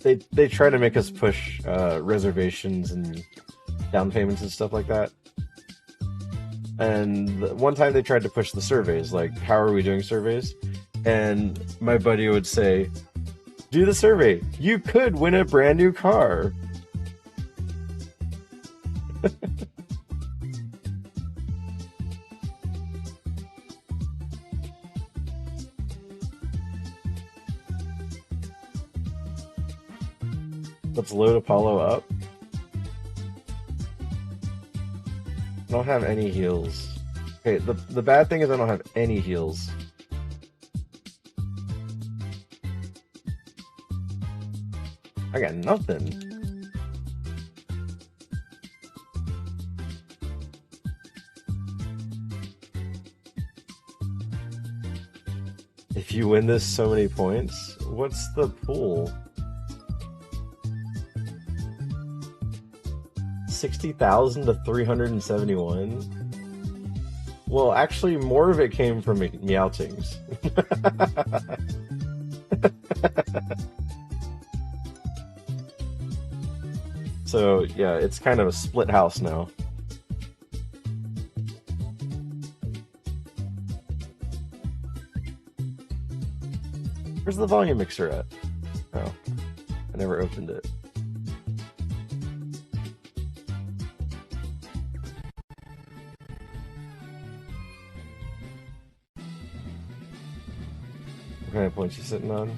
they try to make us push reservations and down payments and stuff like that. And one time they tried to push the surveys, like, how are we doing surveys? And my buddy would say, do the survey. You could win a brand new car. Let's load Apollo up. I don't have any heals. Okay, the bad thing is I don't have any heals. I got nothing. If you win this so many points, what's the pool? 60,000 to 371? Well, actually, more of it came from Meowtings. So, yeah, it's kind of a split house now. Where's the volume mixer at? Oh, I never opened it. What kind of points you sitting on?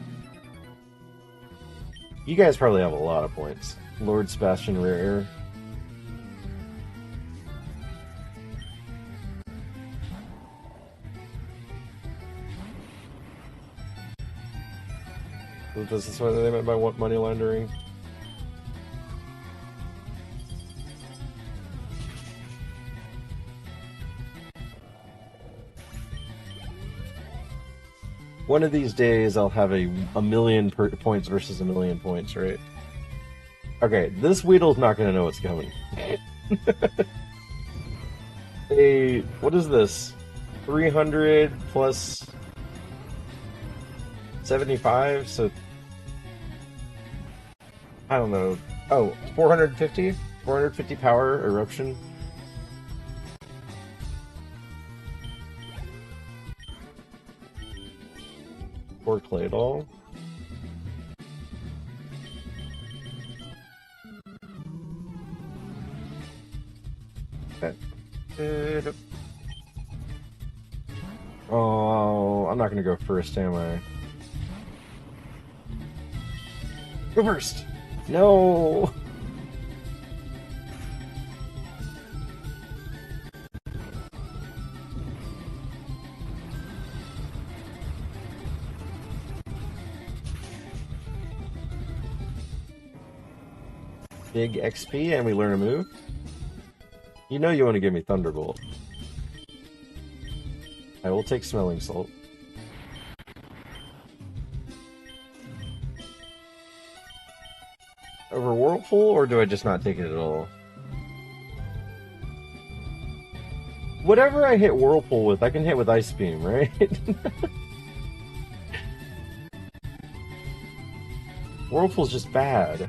You guys probably have a lot of points. Lord Sebastian Rare. This is what they meant by what money laundering. One of these days I'll have a million points versus a million points, right? Okay, this Weedle's not gonna know what's coming. What is this? 300 plus 75, so I don't know. Oh, 450? 450 power eruption. Or Claydol. Okay. Oh, I'm not gonna go first, am I? Go first! No! Big XP, and we learn a move. You know you want to give me Thunderbolt. I will take Smelling Salt. Over Whirlpool, or do I just not take it at all? Whatever I hit Whirlpool with, I can hit with Ice Beam, right? Whirlpool's just bad.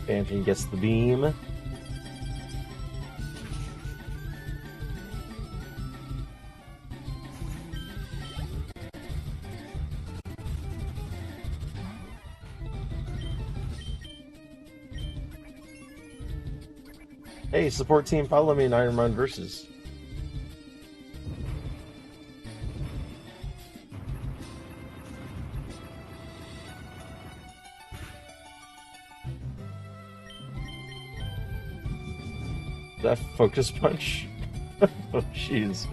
Phantom gets the beam. Hey, support team, follow me in ironMON versus. That focus punch? Oh, jeez.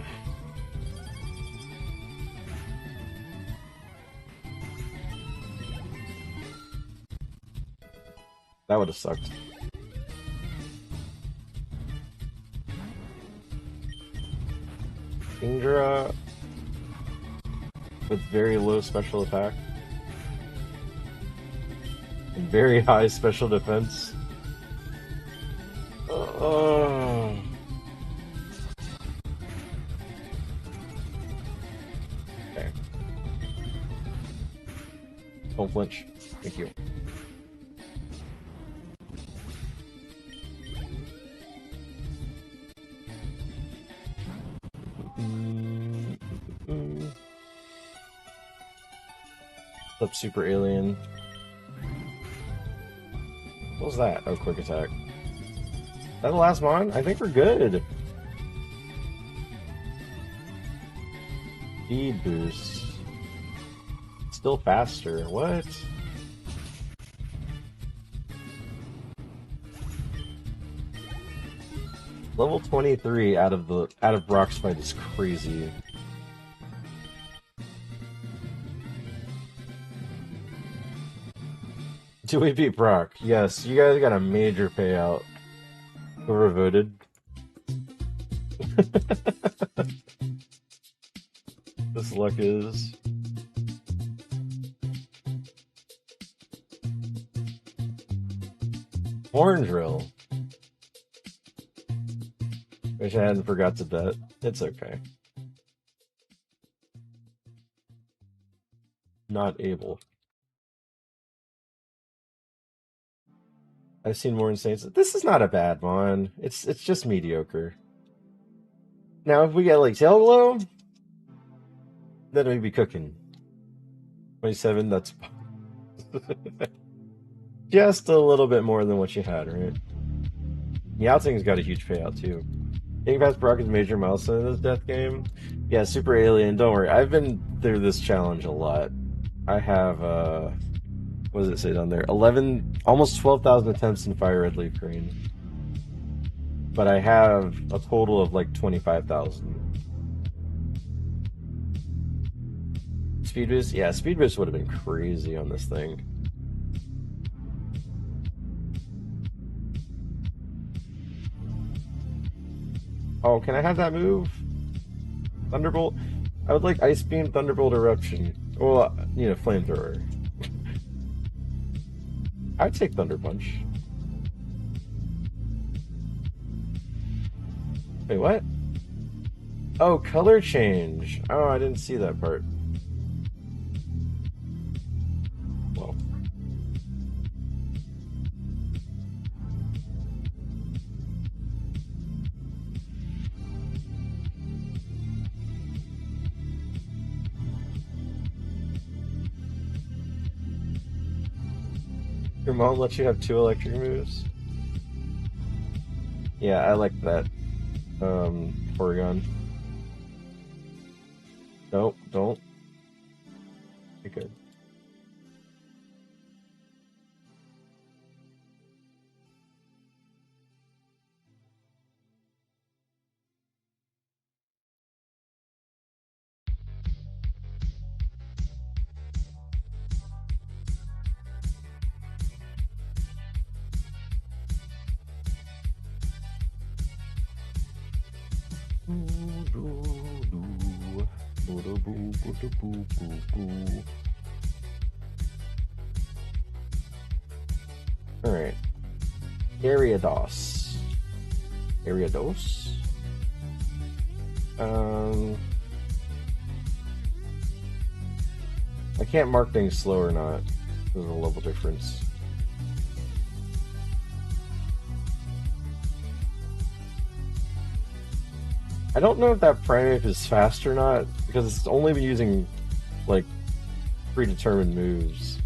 That would have sucked. Indra with very low special attack and very high special defense. Okay. Don't flinch. Thank you. Up Super Alien. What was that? Oh, quick attack. Is that the last mon? I think we're good. Speed boost. Still faster. What? Level 23 out of Brock's fight is crazy. Do we beat Brock? Yes, you guys got a major payout. Whoever voted. This luck is. Horn drill. Wish I hadn't forgot to bet. It's okay. Not able. I've seen more insane. This is not a bad one. It's just mediocre. Now, if we get like Tail Glow, then we'd be cooking. 27. That's just a little bit more than what you had, right? Yao Ting's got a huge payout too. Getting past Brock is a major milestone in this death game. Yeah, Super Alien. Don't worry, I've been through this challenge a lot. I have what does it say down there? 11, almost 12,000 attempts in Fire Red Leaf Green. But I have a total of like 25,000. Speed boost? Yeah, speed boost would have been crazy on this thing. Oh, can I have that move? Thunderbolt? I would like Ice Beam, Thunderbolt, Eruption. Well, you know, Flamethrower. I'd take Thunder Punch. Wait, what? Oh, color change. Oh, I didn't see that part. Well. Your mom lets you have 2 electric moves? Yeah, I like that. Porygon. Nope, don't. You're good. Alright. Ariados. Ariados? I can't mark things slow or not. There's a level difference. I don't know if that permadeath is fast or not, because it's only been using, like, predetermined moves.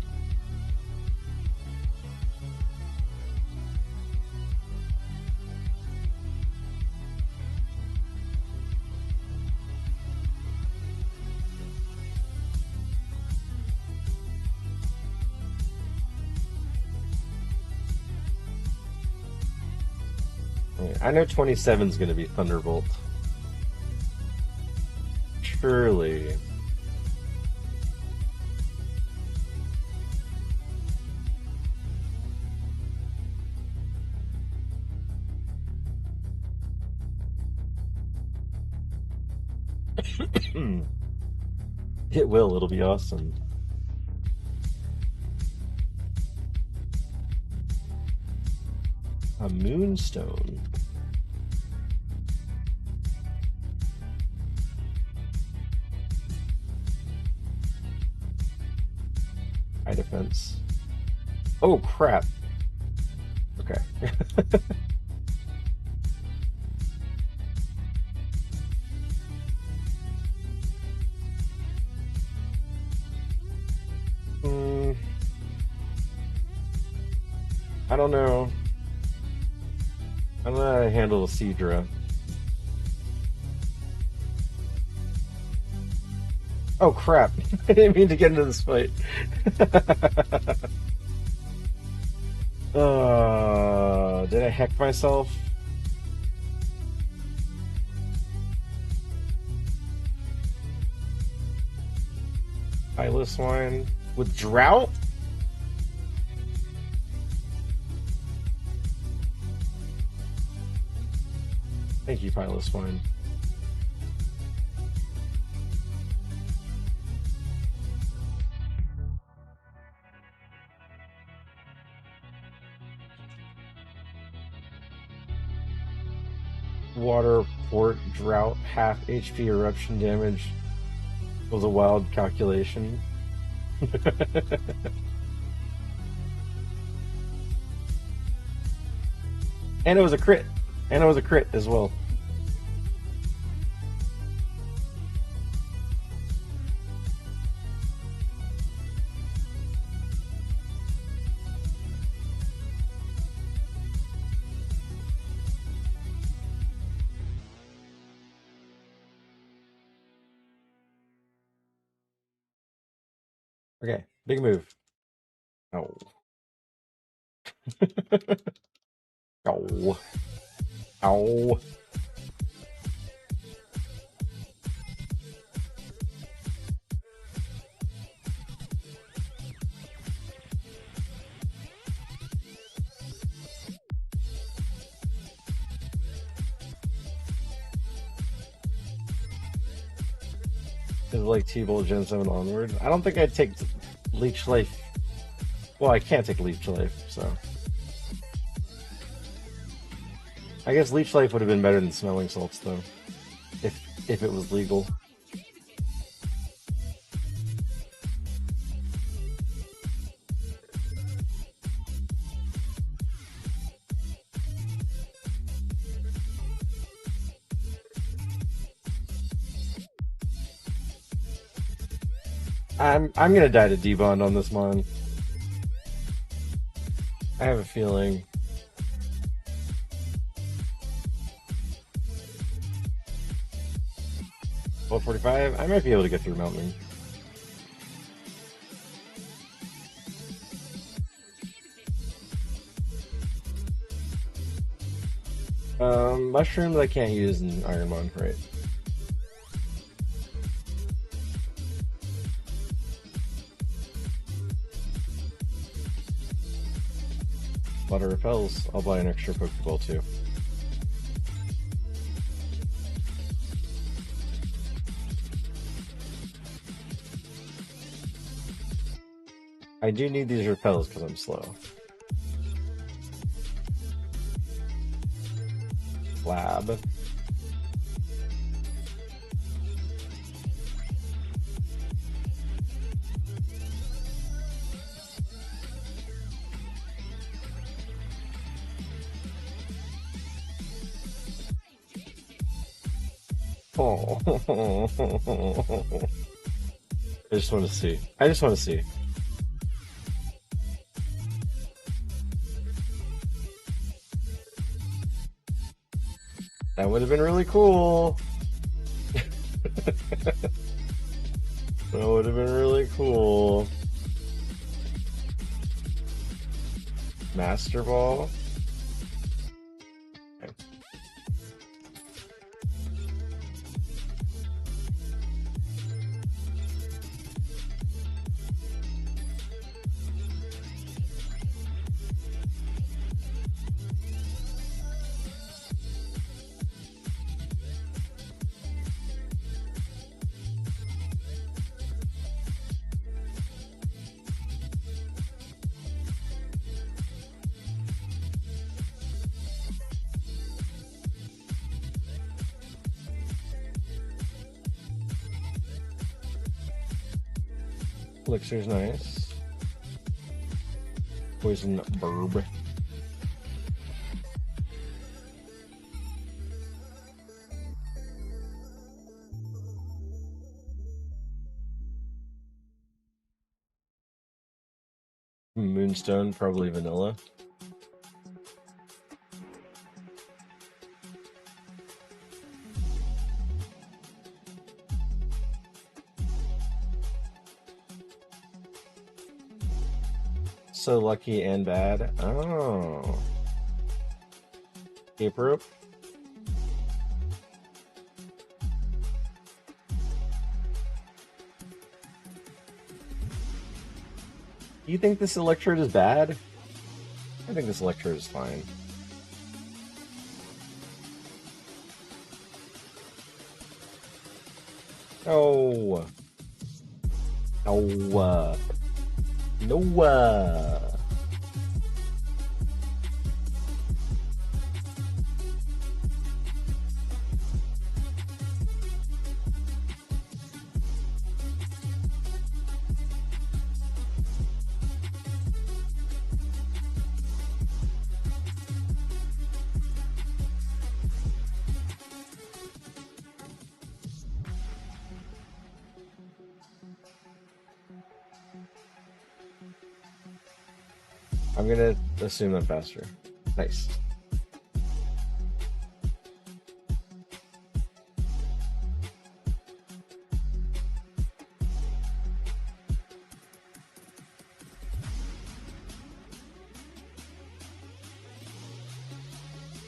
I know 27 is going to be Thunderbolt. Surely. It will, it'll be awesome. A moonstone. High defense. Oh crap. Okay. I don't know. I don't know how to handle a Seadra. Oh crap! I didn't mean to get into this fight. Did I heck myself? Eyeless wine with drought? Thank you, Pilot Wine. Water, port, drought, half HP eruption damage was a wild calculation. And it was a crit. And it was a crit as well. Okay, big move. Oh. Oh. Ow. Is it like T-Bolt Gen 7 onward? I don't think I'd take Leech Life. Well, I can't take Leech Life, so. I guess Leech Life would have been better than Smelling Salts, though. If it was legal. I'm gonna die to debond on this mon. I have a feeling. Level 45. I might be able to get through Mountain. Mushrooms I can't use in ironMON, right? Water repels. I'll buy an extra Pokeball too. I do need these repels because I'm slow. Lab. Oh. I just want to see. I just want to see. That would have been really cool. That would have been really cool. Master Ball. Okay. Elixir's nice. Poison Burb. Moonstone, probably vanilla. So lucky and bad. Oh. Cape rope. You think this electrode is bad? I think this electrode is fine. Oh. Oh. No. I'm gonna assume I'm faster. Nice.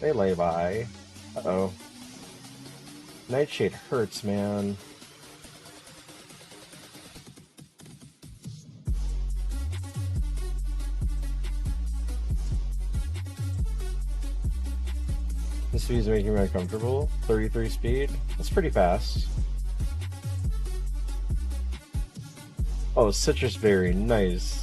They lay by. Uh-oh. Nightshade hurts, man. This speed is making me uncomfortable. 33 speed. That's pretty fast. Oh, citrus berry. Nice.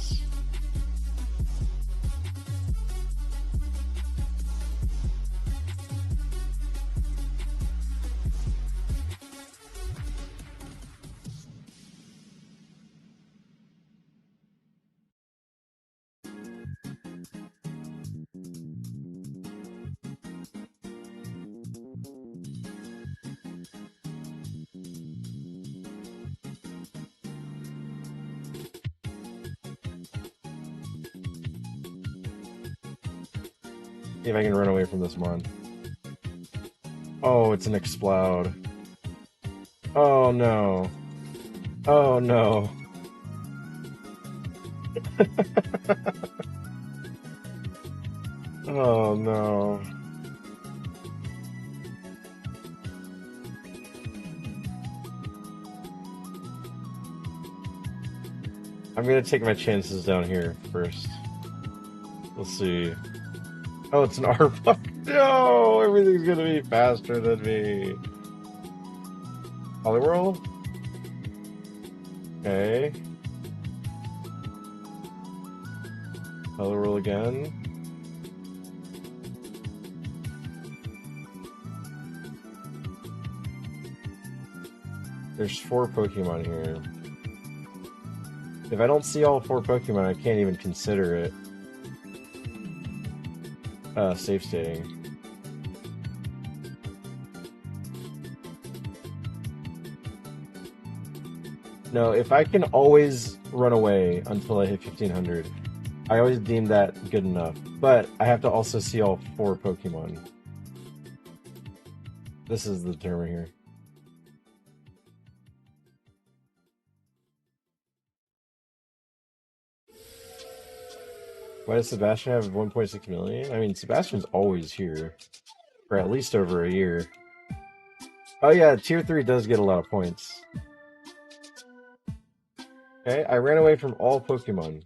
See if I can run away from this mon. Oh, it's an explode. Oh no. Oh no. Oh no. I'm gonna take my chances down here first. We'll see. Oh, it's an R-Buck. No! Everything's gonna be faster than me. Poliwhirl? Okay. Color roll again. There's 4 Pokemon here. If I don't see all 4 Pokemon, I can't even consider it safe stating. No, if I can always run away until I hit 1500, I always deem that good enough. But I have to also see all 4 Pokemon. This is the term right here. Why does Sebastian have 1.6 million? I mean, Sebastian's always here. For at least over a year. Oh yeah, tier 3 does get a lot of points. Okay, I ran away from all Pokemon.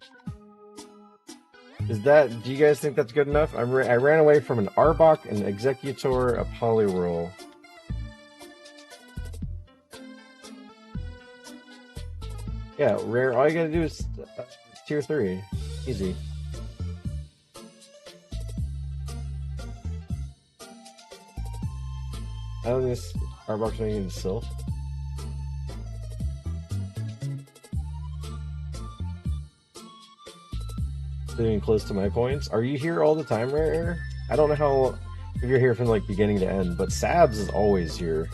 Do you guys think that's good enough? I ran away from an Arbok, an Executor, a Poliwhirl. Yeah, rare. All you gotta do is tier 3. Easy. I don't think this Arbok's making it Sylph. Getting close to my points. Are you here all the time, Rare? I don't know how if you're here from like beginning to end, but Sabs is always here.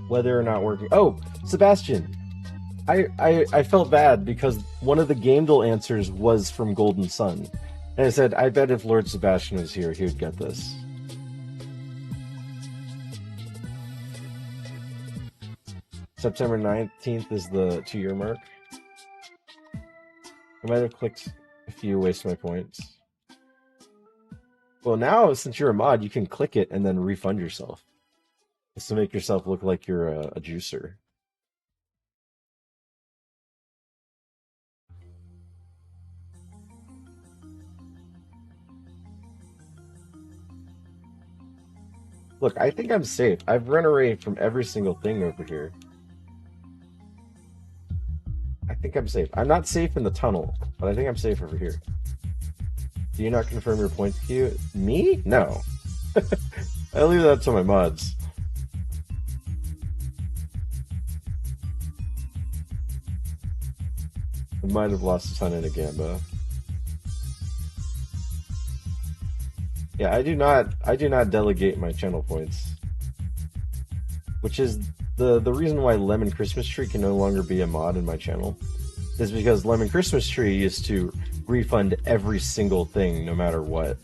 Whether or not working. Oh, Sebastian. I felt bad because one of the game duel answers was from Golden Sun. And I said, I bet if Lord Sebastian was here, he would get this. September 19th is the 2-year mark. I might have clicked a few, waste my points. Well, now, since you're a mod, you can click it and then refund yourself. Just to make yourself look like you're a juicer. Look, I think I'm safe. I've run away from every single thing over here. I think I'm safe. I'm not safe in the tunnel, but I think I'm safe over here. Do you not confirm your points queue? Me? No. I leave that to my mods. I might have lost a ton in a Gamba. Yeah, I do not delegate my channel points. Which is the reason why Lemon Christmas Tree can no longer be a mod in my channel. Is because Lemon Christmas Tree used to refund every single thing no matter what.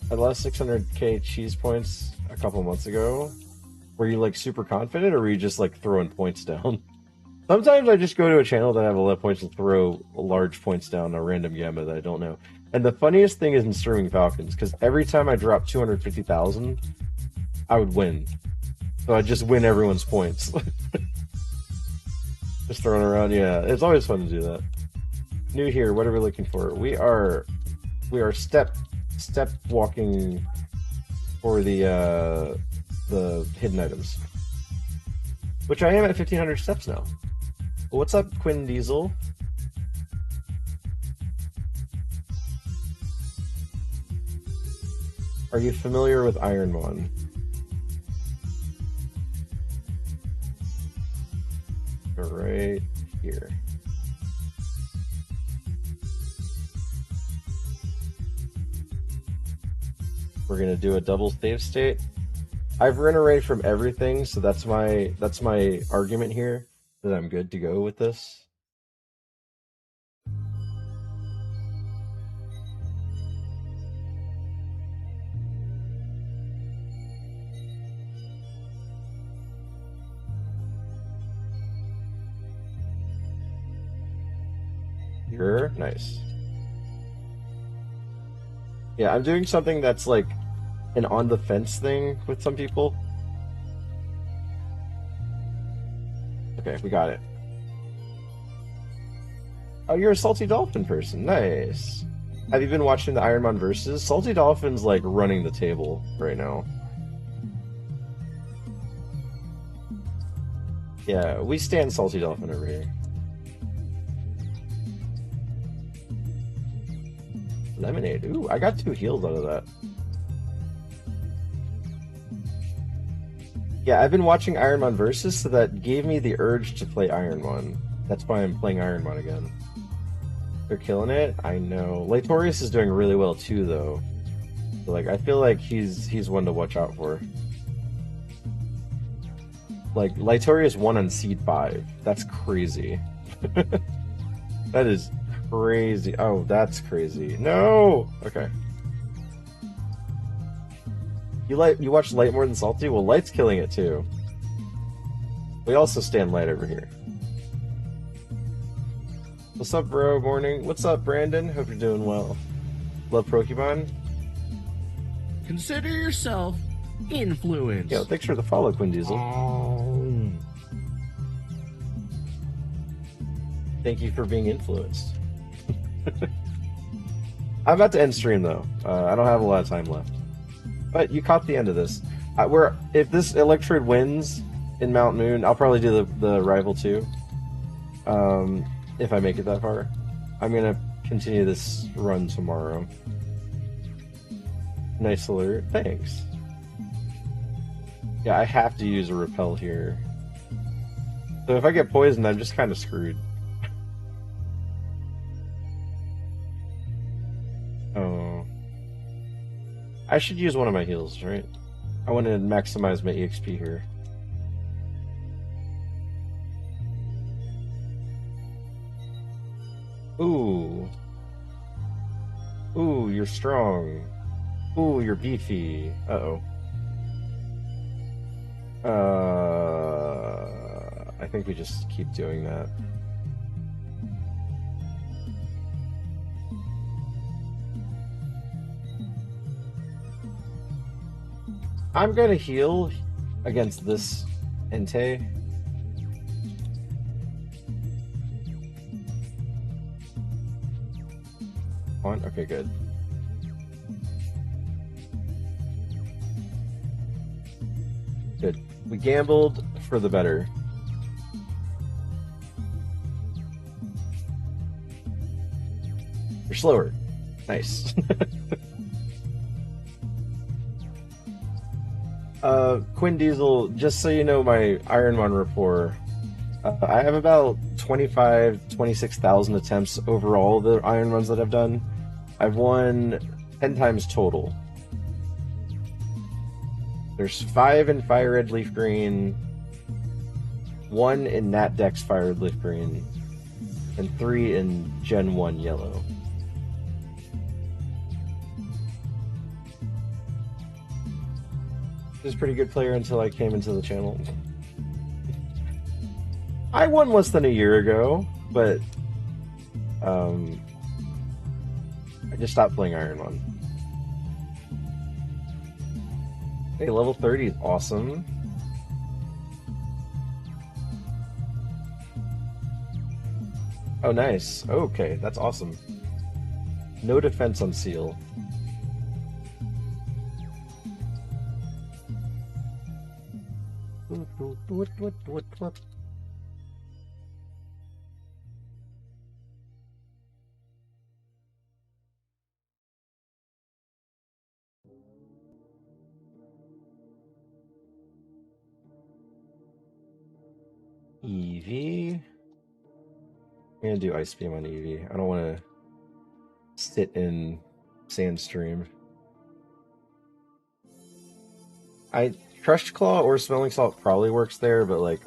I lost 600k cheese points a couple months ago. Were you like super confident, or were you just like throwing points down? Sometimes I just go to a channel that I have a lot of points and throw large points down a random Gamba that I don't know. And the funniest thing is in Streaming Falcons, because every time I drop 250,000, I would win. So I just win everyone's points. Just throwing around, yeah. It's always fun to do that. New here, what are we looking for? We are step walking for the hidden items. Which I am at 1,500 steps now. What's up, Quinn Diesel? Are you familiar with ironMON? Right here. We're gonna do a double save state. I've run away from everything, so that's my argument here, that I'm good to go with this. You're nice. Yeah, I'm doing something that's like an on the fence thing with some people. Okay, we got it. Oh, you're a Salty Dolphin person. Nice. Have you been watching the ironMON versus? Salty Dolphin's like running the table right now. Yeah, we stand Salty Dolphin over here. Lemonade. Ooh, I got 2 heals out of that. Yeah, I've been watching ironMON versus, so that gave me the urge to play ironMON. That's why I'm playing ironMON again. They're killing it. I know. Latorius is doing really well too, though. So, like, I feel like he's one to watch out for. Like, Latorius won on Seed 5. That's crazy. That is crazy. Oh, that's crazy. No. Okay. You watch Light more than Salty? Well, Light's killing it too. We also stand Light over here. What's up, bro? Morning. What's up, Brandon? Hope you're doing well. Love Pokemon. Consider yourself influenced. Yo, thanks for the follow, Quinn Diesel. Thank you for being influenced. I'm about to end stream though. I don't have a lot of time left. But you caught the end of this. If this Electrode wins in Mount Moon, I'll probably do the rival too. If I make it that far. I'm gonna continue this run tomorrow. Nice alert. Thanks. Yeah, I have to use a repel here. So if I get poisoned, I'm just kind of screwed. Oh. I should use one of my heals, right? I want to maximize my EXP here. Ooh. Ooh, you're strong. Ooh, you're beefy. Uh-oh. I think we just keep doing that. I'm gonna heal against this Entei. On? Okay, good. Good. We gambled for the better. You're slower. Nice. Quinn Diesel, just so you know my ironMON rapport, I have about 26,000 attempts overall, the ironMONs that I've done. I've won 10 times total. There's 5 in Fire Red Leaf Green, 1 in Nat Dex Fire Red Leaf Green, and 3 in Gen 1 Yellow. He was a pretty good player until I came into the channel. I won less than a year ago, but I just stopped playing ironMON. Hey, level 30 is awesome. Oh, nice. Okay, that's awesome. No defense on Seal. What? Eevee. I'm gonna do Ice Beam on Eevee. I don't want to sit in Sandstream. Crushed Claw or Smelling Salt probably works there, but like,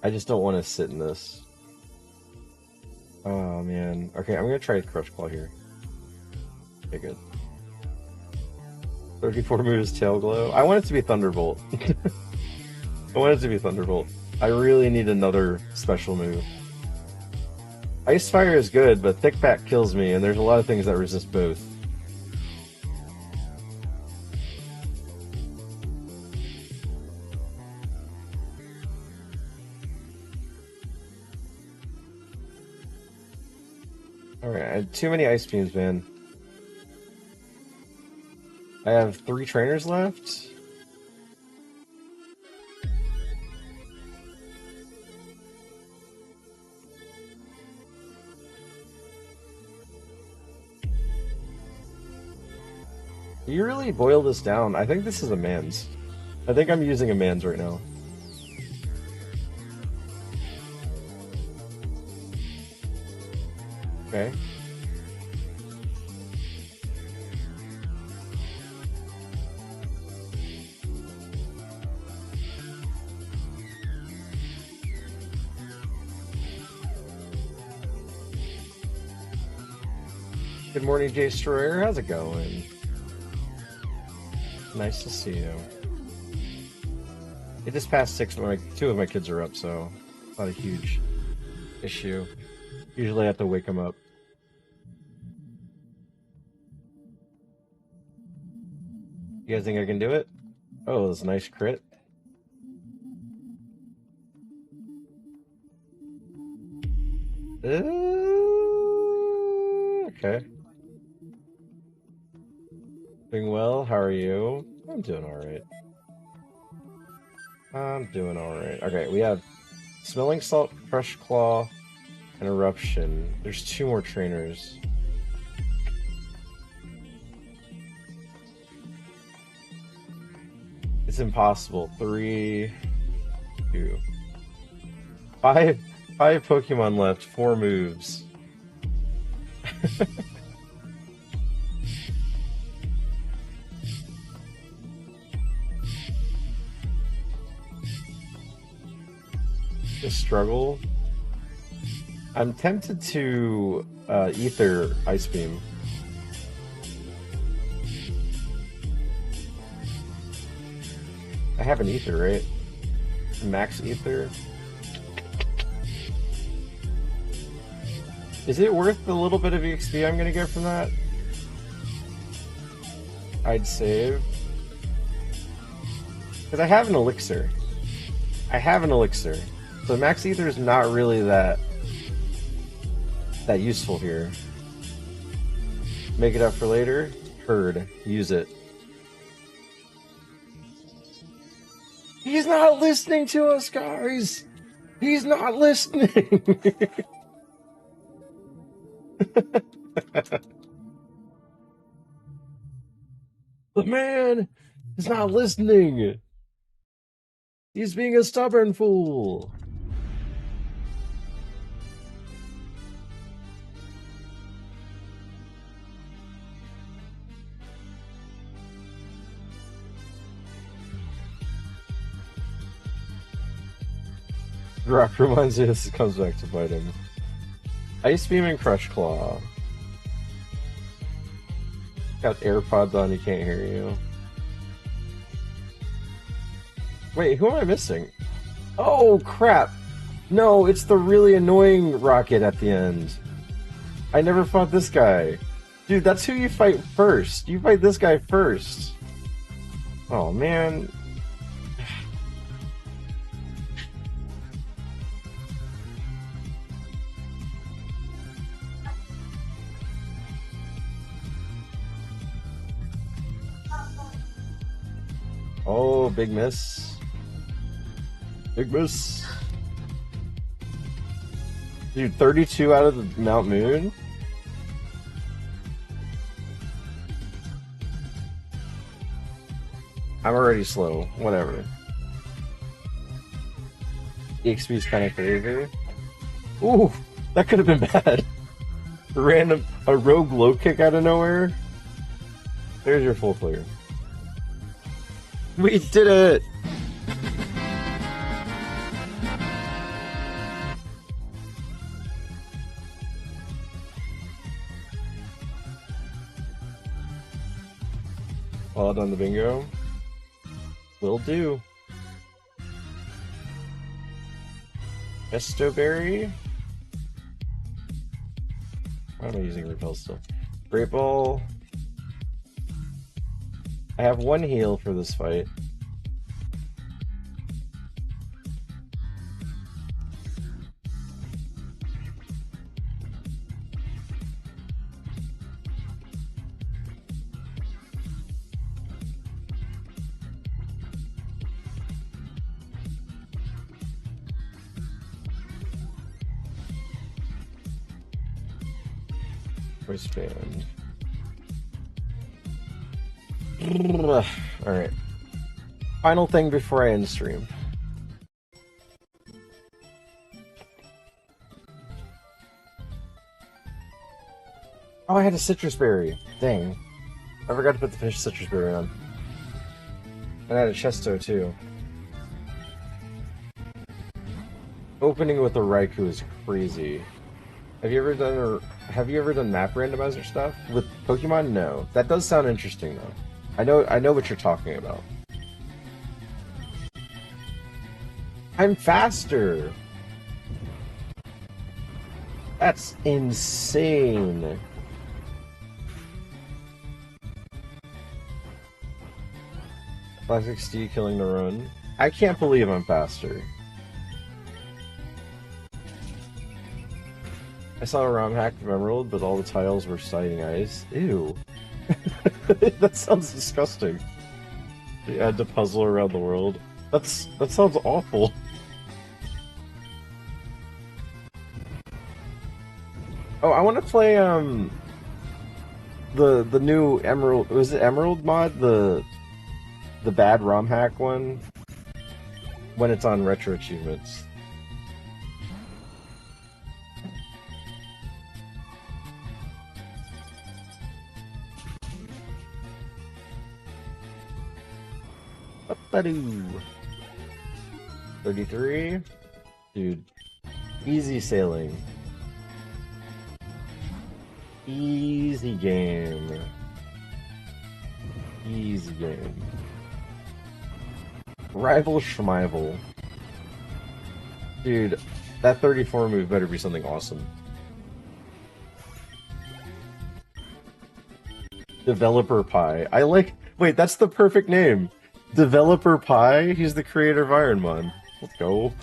I just don't want to sit in this. Oh man. Okay, I'm gonna try Crushed Claw here. Okay, good. 34 moves Tail Glow. I want it to be Thunderbolt. I want it to be Thunderbolt. I really need another special move. Ice Fire is good, but Thick Pack kills me, and there's a lot of things that resist both. Alright, I had too many ice beams, man. I have 3 trainers left. You really boil this down. I think this is a man's. I think I'm using a man's right now. Okay. Good morning, Jay Stroyer. How's it going? Nice to see you. It just passed 6, but 2 of my kids are up, so it's not a huge issue. Usually I have to wake them up. You guys think I can do it? Oh, that's a nice crit. Okay. Doing well. How are you? I'm doing alright. I'm doing alright. Okay, we have Smelling Salt, Crush Claw, and Eruption. There's 2 more trainers. It's impossible. 3, 2. 5 Pokemon left, 4 moves. The struggle. I'm tempted to Ether Ice Beam. I have an Ether, right? Max Ether. Is it worth the little bit of EXP I'm gonna get from that? I'd save. Because I have an elixir. So Max Ether is not really that useful here. Make it up for later. Herd. Use it. He's not listening to us, guys! He's not listening! The man is not listening! He's being a stubborn fool! Rock reminds me this comes back to bite him. Ice Beam and Crush Claw. Got AirPods on, you can't hear you. Wait, who am I missing? Oh, crap! No, it's the really annoying rocket at the end. I never fought this guy. Dude, that's who you fight first. You fight this guy first. Oh, man. Oh, big miss. Big miss. Dude, 32 out of the Mount Moon? I'm already slow. Whatever. EXP is kind of crazy. Ooh, that could have been bad. A rogue low kick out of nowhere. There's your full clear. We did it! Well done, the bingo. Will do. Estoberry. Why am I using repel still? Great Ball. I have 1 heal for this fight. Wristband. Alright. Final thing before I end stream. Oh, I had a citrus berry. Dang. I forgot to put the finished citrus berry on. And I had a chesto too. Opening with a Raikou is crazy. Have you ever done map randomizer stuff with Pokemon? No. That does sound interesting though. I know what you're talking about. I'm faster. That's insane. Classic Steve killing the run. I can't believe I'm faster. I saw a ROM hack from Emerald, but all the tiles were sliding ice. Ew. That sounds disgusting. You had to puzzle around the world. That sounds awful. Oh, I want to play the new Emerald. Was it Emerald mod? The bad ROM hack one when it's on retro achievements. Up-a-doo. 33? Dude. Easy sailing. Easy game. Easy game. Rival Schmival. Dude, that 34 move better be something awesome. Developer Pie. I like... Wait, that's the perfect name. Developer Pie? He's the creator of ironMON. Let's go.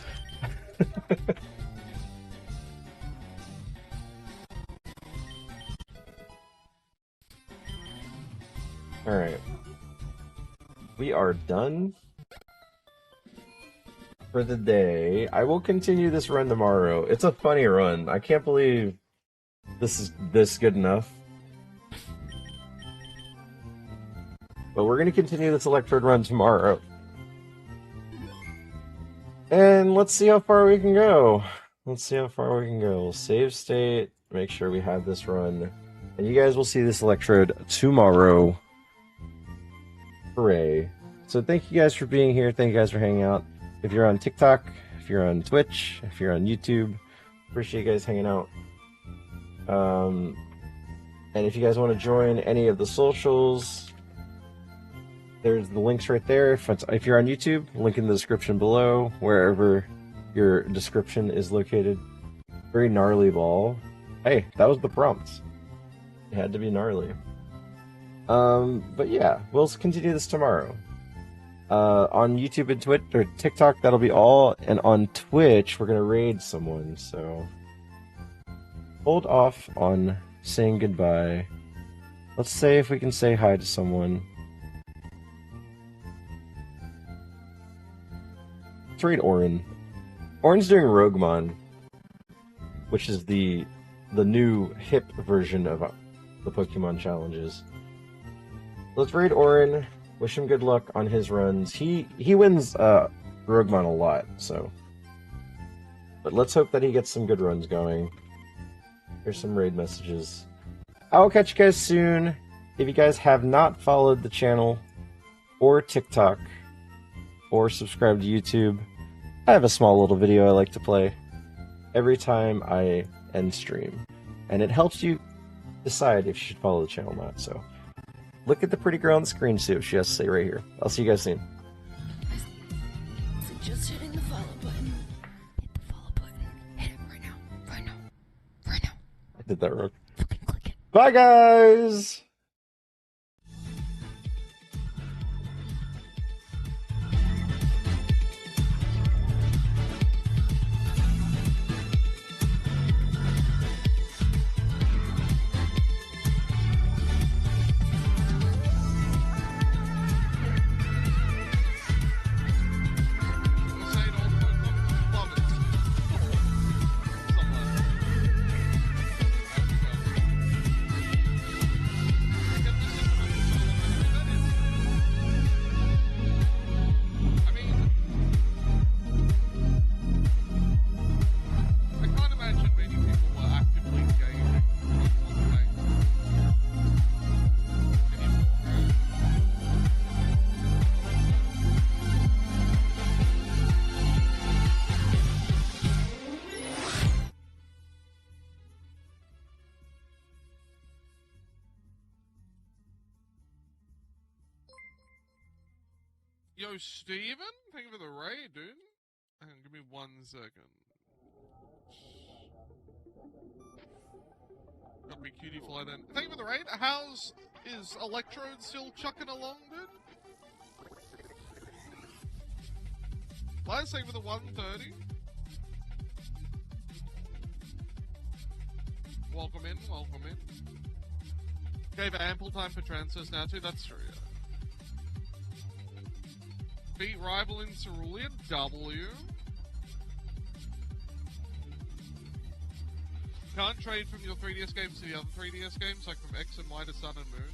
Alright. We are done for the day. I will continue this run tomorrow. It's a funny run. I can't believe this is this good enough. But we're going to continue this Electrode run tomorrow. And let's see how far we can go. Let's see how far we can go. We'll save state, make sure we have this run. And you guys will see this Electrode tomorrow. Hooray. So thank you guys for being here. Thank you guys for hanging out. If you're on TikTok, if you're on Twitch, if you're on YouTube, appreciate you guys hanging out. And if you guys want to join any of the socials, there's the links right there. If you're on YouTube, link in the description below, wherever your description is located. Very gnarly ball. Hey, that was the prompt. It had to be gnarly. But yeah, we'll continue this tomorrow. On YouTube and Twitch or TikTok, that'll be all, and on Twitch, we're gonna raid someone. So hold off on saying goodbye. Let's say if we can say hi to someone. Let's raid Orin. Orin's doing Roguemon, which is the new hip version of the Pokemon challenges. Let's raid Orin. Wish him good luck on his runs. He wins Roguemon a lot, so. But let's hope that he gets some good runs going. Here's some raid messages. I'll catch you guys soon. If you guys have not followed the channel, or TikTok, or subscribed to YouTube, I have a small little video I like to play every time I end stream. And it helps you decide if you should follow the channel or not, so. Look at the pretty girl on the screen, see what she has to say right here. I'll see you guys soon. So just hitting the follow button. Hit the follow button. Hit it right now. Right now. Right now. I did that wrong. Fucking click it. Bye, guys! Yo, Steven, thank you for the raid, dude. Hang on, give me 1 second. Got me cutie fly then. Thank you for the raid. Is Electrode still chucking along, dude? Last thing for the 130. Welcome in, welcome in. Gave ample time for transfers now too, that's true, yeah. Beat rival in Cerulean, W. Can't trade from your 3DS games to the other 3DS games, like from X and Y to Sun and Moon.